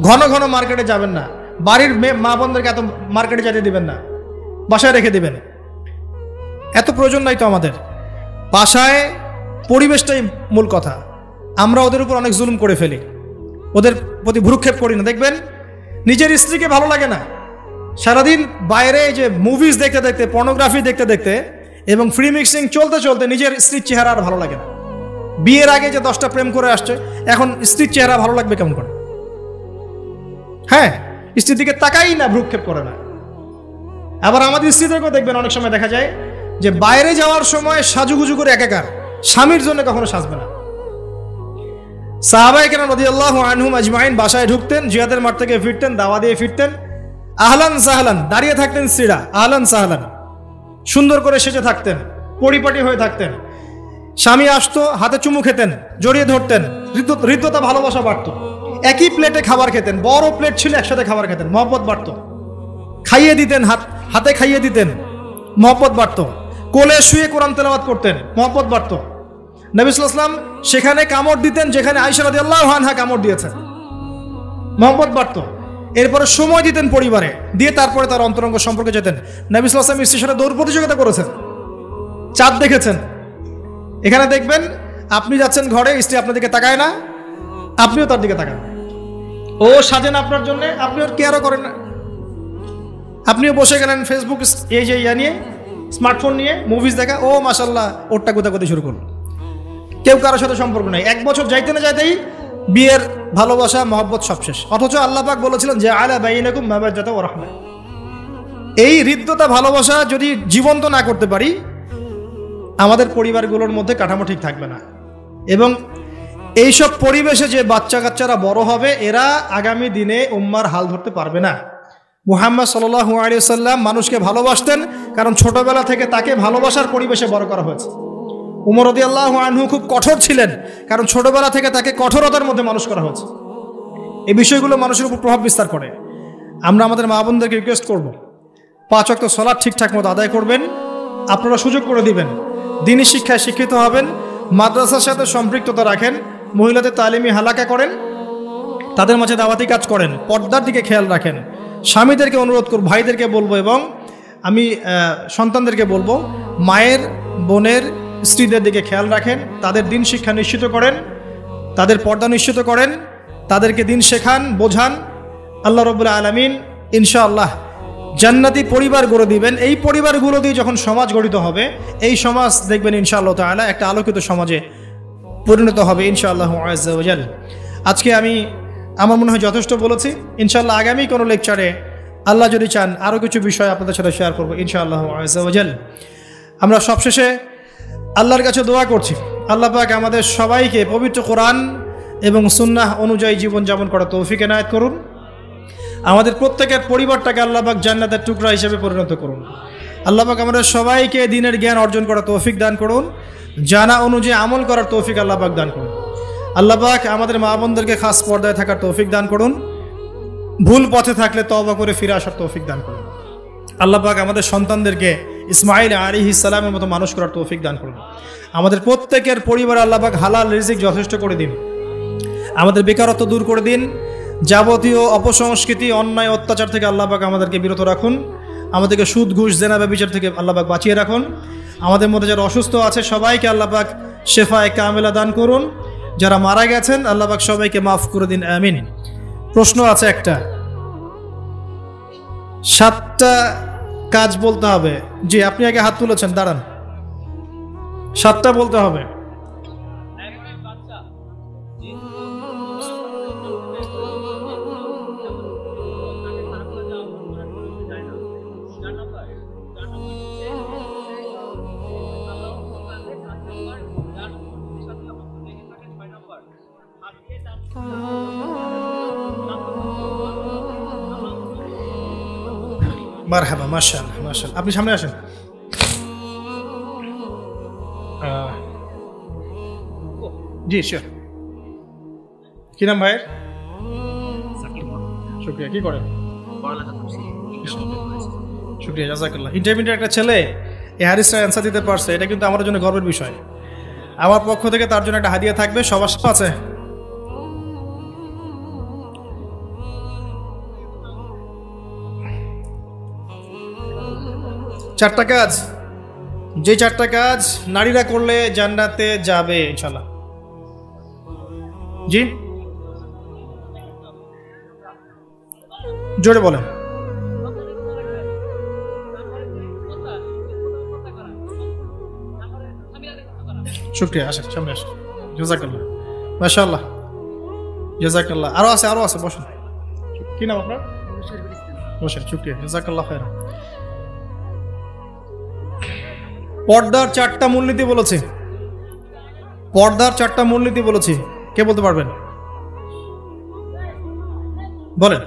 ঘন ঘন মার্কেটে যাবেন না, বাড়ির মা বোনদেরকে এত মার্কেটে যেতে দিবেন না, বাসায় রেখে দিবেন। এত প্রয়োজন নাই তো আমাদের। বাসায় পরিবেশটাই মূল কথা। আমরা ওদের উপর অনেক জুলুম করে ফেলি, ওদের প্রতি ভ্রুক্ষেপ করি না। দেখবেন নিজের স্ত্রীকে ভালো লাগে না, সারাদিন বাইরে যে মুভিজ দেখতে দেখতে, পর্নোগ্রাফি দেখতে দেখতে এবং ফ্রি মিক্সিং চলতে চলতে নিজের স্ত্রীর চেহারা আর ভালো লাগে না। বিয়ের আগে যে 10টা প্রেম করে আসছে, এখন স্ত্রীর চেহারা ভালো লাগবে কেমন করে? হ্যাঁ, স্ত্রীর দিকে তাকাই না, ভ্রুক্ষেপ করে না। আবার আমাদের স্ত্রীদেরকেও দেখবেন অনেক সময় দেখা যায় যে বাইরে যাওয়ার সময় সাজুগুজু করে একাকার, স্বামীর জন্য কখনো সাজবে না। সাহাবায়ে কেরাম রাদিয়াল্লাহু আনহুম আজমাইন বাসায় ঢুকতেন, জিহাদের মাঠ থেকে ফিরতেন, দাওয়া দিয়ে ফিরতেন, আহলান সাহলান দাঁড়িয়ে থাকতেন স্ত্রীরা, আহলান সাহলান সুন্দর করে সেজে থাকতেন, পরিপাটি হয়ে থাকতেন। স্বামী আসতো, হাতে চুমু খেতেন, জড়িয়ে ধরতেন, হৃদ্যতা ভালোবাসা বাড়তো। একই প্লেটে খাবার খেতেন, বড় প্লেট ছিল, একসাথে খাবার খেতেন, মহব্বত বাড়তো। খাইয়ে দিতেন, হাতে খাইয়ে দিতেন, মহব্বত বাড়তো। কোলে শুয়ে কোরআন তেলাওয়াত করতেন, মহব্বত বাড়তো। নবী সাল্লাল্লাহু আলাইহি ওয়াসাল্লাম সেখানে কামড় দিতেন যেখানে আয়েশা রাদিয়াল্লাহু আনহা কামড় দিয়েছেন, মহব্বত বাড়তো। এরপরে সময় দিতেন পরিবারে, দিয়ে তারপরে তার অন্তরঙ্গ সম্পর্কে যেতেন। নবী সাল্লাল্লাহু আলাইহি ওয়াসাল্লাম স্ত্রীর সাথে দৌড় প্রতিযোগিতা করেছেন, চাঁদ দেখেছেন। এখানে দেখবেন আপনি যাচ্ছেন ঘরে, স্ত্রী আপনার দিকে তাকায় না, আপনিও তার দিকে তাকান। ও সাজেন আপনার জন্য, আপনি ওর কেয়ারও করেন না। আপনিও বসে গেলেন ফেসবুক এই যে নিয়ে, স্মার্টফোন নিয়ে মুভিজ দেখা, ও মাশাআল্লাহ ওরটা গোতাগুতি শুরু করুন। কেউ কারোর সাথে সম্পর্ক নেই। 1 বছর যাইতে না যাইতেই বিয়ের ভালোবাসা মহব্বত সব শেষ। অথচ আল্লাহ পাক বলেছিলেন যে আলা বাইনাকুম মাওয়াজ্জাতা ওয়া রাহমা। এই হৃদ্যতা ভালোবাসা যদি জীবন্ত না করতে পারি, আমাদের পরিবারগুলোর মধ্যে কাঠামো ঠিক থাকবে না। এবং এইসব পরিবেশে যে বাচ্চা কাচ্চারা বড় হবে, এরা আগামী দিনে উম্মার হাল ধরতে পারবে না। মুহাম্মদ সাল্লাল্লাহু আলাইহি ওয়াসাল্লাম মানুষকে ভালোবাসতেন, কারণ ছোটবেলা থেকে তাকে ভালোবাসার পরিবেশে বড় করা হয়েছে। উমর রাদিয়াল্লাহু আনহু খুব কঠোর ছিলেন, কারণ ছোটবেলা থেকে তাকে কঠোরতার মধ্যে মানুষ করা হয়েছে। এই বিষয়গুলো মানুষের উপর প্রভাব বিস্তার করে। আমরা আমাদের মা বোনদেরকে রিকোয়েস্ট করব, 5 ওয়াক্ত সালাত ঠিকঠাক মতো আদায় করবেন। আপনারা সুযোগ করে দিবেন, দ্বীনি শিক্ষায় শিক্ষিত হবেন, মাদ্রাসার সাথে সম্পৃক্ততা রাখেন, মহিলাদের তালিমি হালাকা করেন, তাদের মাঝে দাওয়াতি কাজ করেন, পর্দার দিকে খেয়াল রাখেন। স্বামীদেরকে অনুরোধ করব, ভাইদেরকে বলবো এবং আমি সন্তানদেরকে বলবো, মায়ের, বোনের, স্ত্রীদের দিকে খেয়াল রাখেন, তাদের দিন শিক্ষা নিশ্চিত করেন, তাদের পর্দা নিশ্চিত করেন, তাদেরকে দিন শেখান, বোঝান। আল্লাহ রাব্বুল আলামিন ইনশাআল্লাহ জান্নাতি পরিবার গড়ে দিবেন। এই পরিবারগুলো দিয়ে যখন সমাজ গঠিত হবে, এই সমাজ দেখবেন ইনশাআল্লাহ তাআলা একটা আলোকিত সমাজে পরিণত হবে ইনশাআল্লাহ আযজা ওয়া জাল। আজকে আমার মনে হয় যথেষ্ট বলেছি। ইনশাআল্লাহ আগামী কোনো লেকচারে আল্লাহ যদি চান আরও কিছু বিষয় আপনাদের সাথে শেয়ার করবো ইনশাআল্লাহ আযজা ওয়া জাল। আমরা সবশেষে আল্লাহর কাছে দোয়া করছি, আল্লাহ পাক আমাদের সবাইকে পবিত্র কোরআন এবং সুন্নাহ অনুযায়ী জীবনযাপন করার তৌফিক এনায়েত করুন। আমাদের প্রত্যেকের পরিবারটাকে আল্লাহ পাক জান্নাতের টুকরা হিসেবে পরিণত করুন। আল্লাহ পাক আমাদের সবাইকে দ্বীনের জ্ঞান অর্জন করার তৌফিক দান করুন, জানা অনুযায়ী আমল করার তৌফিক আল্লাহ পাক দান করুন। আল্লাহ পাক আমাদের মা বোনদেরকে খাস পর্দায় থাকার তৌফিক দান করুন, ভুল পথে থাকলে তওবা করে ফিরে আসার তৌফিক দান করুন। আল্লাহ পাক আমাদের সন্তানদেরকে ইসমাঈল আলাইহিস সালামের মতো মানুষ করার তৌফিক দান করুন। আমাদের প্রত্যেকের পরিবার আল্লাহ পাক হালাল রিজিক যথেষ্ট করে দিন, আমাদের বেকারত্ব দূর করে দিন, যাবতীয় অপসংস্কৃতি, অন্যায়, অত্যাচার থেকে আল্লাহ পাক আমাদেরকে বিরত রাখুন, আমাদেরকে সুদ, ঘুষ, জেনা, ব্যভিচার থেকে আল্লাহ পাক বাঁচিয়ে রাখুন। আমাদের মধ্যে যারা অসুস্থ আছে সবাইকে আল্লাহ পাক শেফায়ে কামেলা দান করুন, যারা মারা গেছেন আল্লাহ পাক সবাইকে মাফ করে দিন, আমিন। প্রশ্ন আছে একটা, 7টা কাজ বলতে হবে। জি, আপনি আগে হাত তুলেছেন, দাঁড়ান। 7টা বলতে হবে। মারহাবা, মাশাআল্লাহ মাশাআল্লাহ। আপনি সামনে আসেন। জি শিওর। কি নাম ভাইয়ের? শুকরিয়া। কি করেন? শুকরিয়া, জাযাকাল্লাহ। ইন্টারমিডিয়েট একটা ছেলে এই হাদিসটা অ্যান্সার দিতে পারছে, এটা কিন্তু আমার জন্য গর্বের বিষয়। আমার পক্ষ থেকে তার জন্য একটা হাদিয়া থাকবে। সবার আছে? চারটা কাজ, যে চারটা কাজ নারীরা করলে জান্নাতে যাবে ইনশাআল্লাহ। জি, জোরে বলেন। শুক্রিয়া, আসেন সামনে আসেন। জাযাকাল্লাহ, মাশাআল্লাহ, জাযাকাল্লাহ। আরো আছে, আরো আছে, বসেন। কি নাম আপনার? বসেন, শুক্রিয়া, জাযাকাল্লাহ খায়রান। পর্দার চারটা মূলনীতি বলেছি, পর্দার চারটা মূলনীতি বলেছি, কে বলতে পারবেন? বলেন।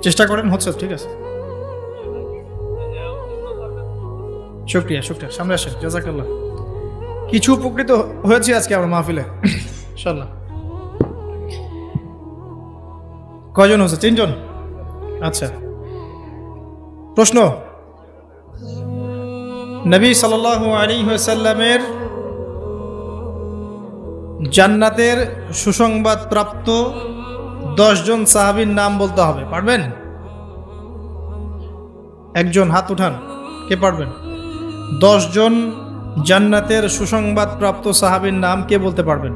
চেষ্টা করেন, হচ্ছে, ঠিক আছে। শুক্রিয়া, শুক্রিয়া, সামনে আসেন। জাযাকাল্লাহ। কিছু উপকৃত হয়েছে আজকে আমরা মাহফিলে ইনশাআল্লাহ। কয়জন হচ্ছে? 3 জন। আচ্ছা, প্রশ্ন। নবী সাল্লাল্লাহু আলাইহি ওয়াসাল্লামের জান্নাতের সুসংবাদ প্রাপ্ত 10 জন সাহাবীর নাম বলতে হবে, পারবেন? একজন হাত উঠান, কে পারবেন? 10 জন জান্নাতের সুসংবাদ প্রাপ্ত সাহাবীর নাম কে বলতে পারবেন?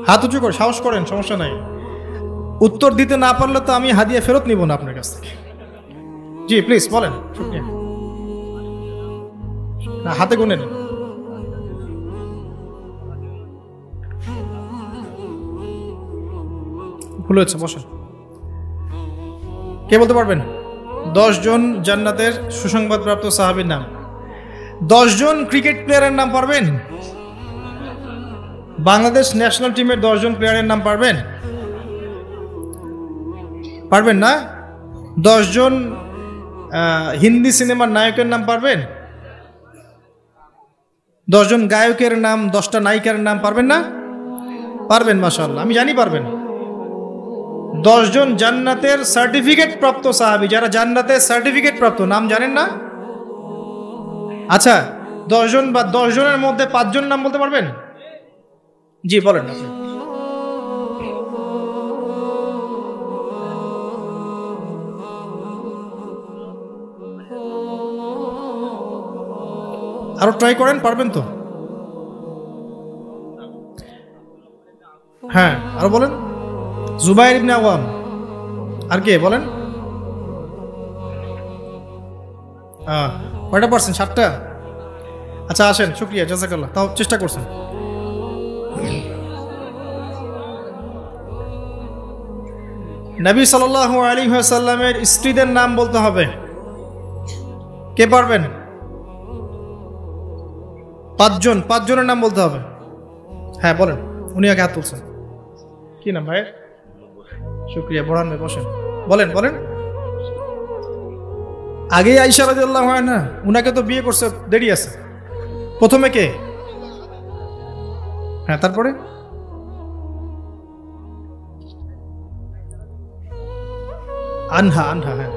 হাত উঁচু করে সাহস করেন, সমস্যা নাই। উত্তর দিতে না পারলে তো আমি হাদিয়া ফেরত নিব না আপনার কাছ থেকে। জি প্লিজ বলেন। শুকরিয়া। হাতে গুনেন। ভুল হয়েছে, বসেন। কে বলতে পারবেন? 10 জন জান্নাতের সুসংবাদ প্রাপ্ত সাহাবীর নাম। 10 জন ক্রিকেট প্লেয়ারের নাম পারবেন? বাংলাদেশ ন্যাশনাল টিমের 10 জন প্লেয়ারের নাম পারবেন? পারবেন না? 10 জন হিন্দি সিনেমার নায়কের নাম পারবেন? 10 জন গায়কের নাম, 10টা নায়িকার নাম পারবেন না? পারবেন, মাশাআল্লাহ, আমি জানি পারবেন। 10 জন জান্নাতের সার্টিফিকেট প্রাপ্ত সাহাবী, যারা জান্নাতের সার্টিফিকেট প্রাপ্ত, নাম জানেন না? আচ্ছা, 10 জন বা 10 জনের মধ্যে 5 জন নাম বলতে পারবেন? জি বলেন আপনি। আরো ট্রাই করেন, পারবেন তো? হ্যাঁ, আরো বলেন। জুবাইর ইবনে আওয়াম। আর কে বলেন? কয়টা পারছেন? 7টা। আচ্ছা আসেন, শুকরিয়া, জাযাকাল্লাহ, তাও চেষ্টা করছেন। নবী সাল্লাল্লাহু আলাইহি ওয়াসাল্লামের স্ত্রীদের নাম বলতে হবে, কে পারবেন? 5 জন, 5 জনের নাম বলতে হবে। হ্যাঁ বলেন, উনি আগে হাত তুলছেন। কি নাম ভাই? শুকরিয়া, বোরহান ভাই, বসেন। বলেন বলেন। আগে আয়েশা রাদিয়াল্লাহু আনহা, উনাকে তো বিয়ে করছে, দেরি আছে। প্রথমে কে? হ্যাঁ, তারপরে? আনহা, আনহা, হ্যাঁ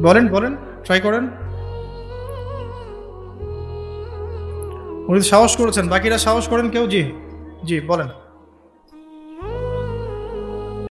বলেন বলেন, ট্রাই করেন। উনি সাহস করেছেন, বাকিরা সাহস করেন কেউ? জি জি বলেন।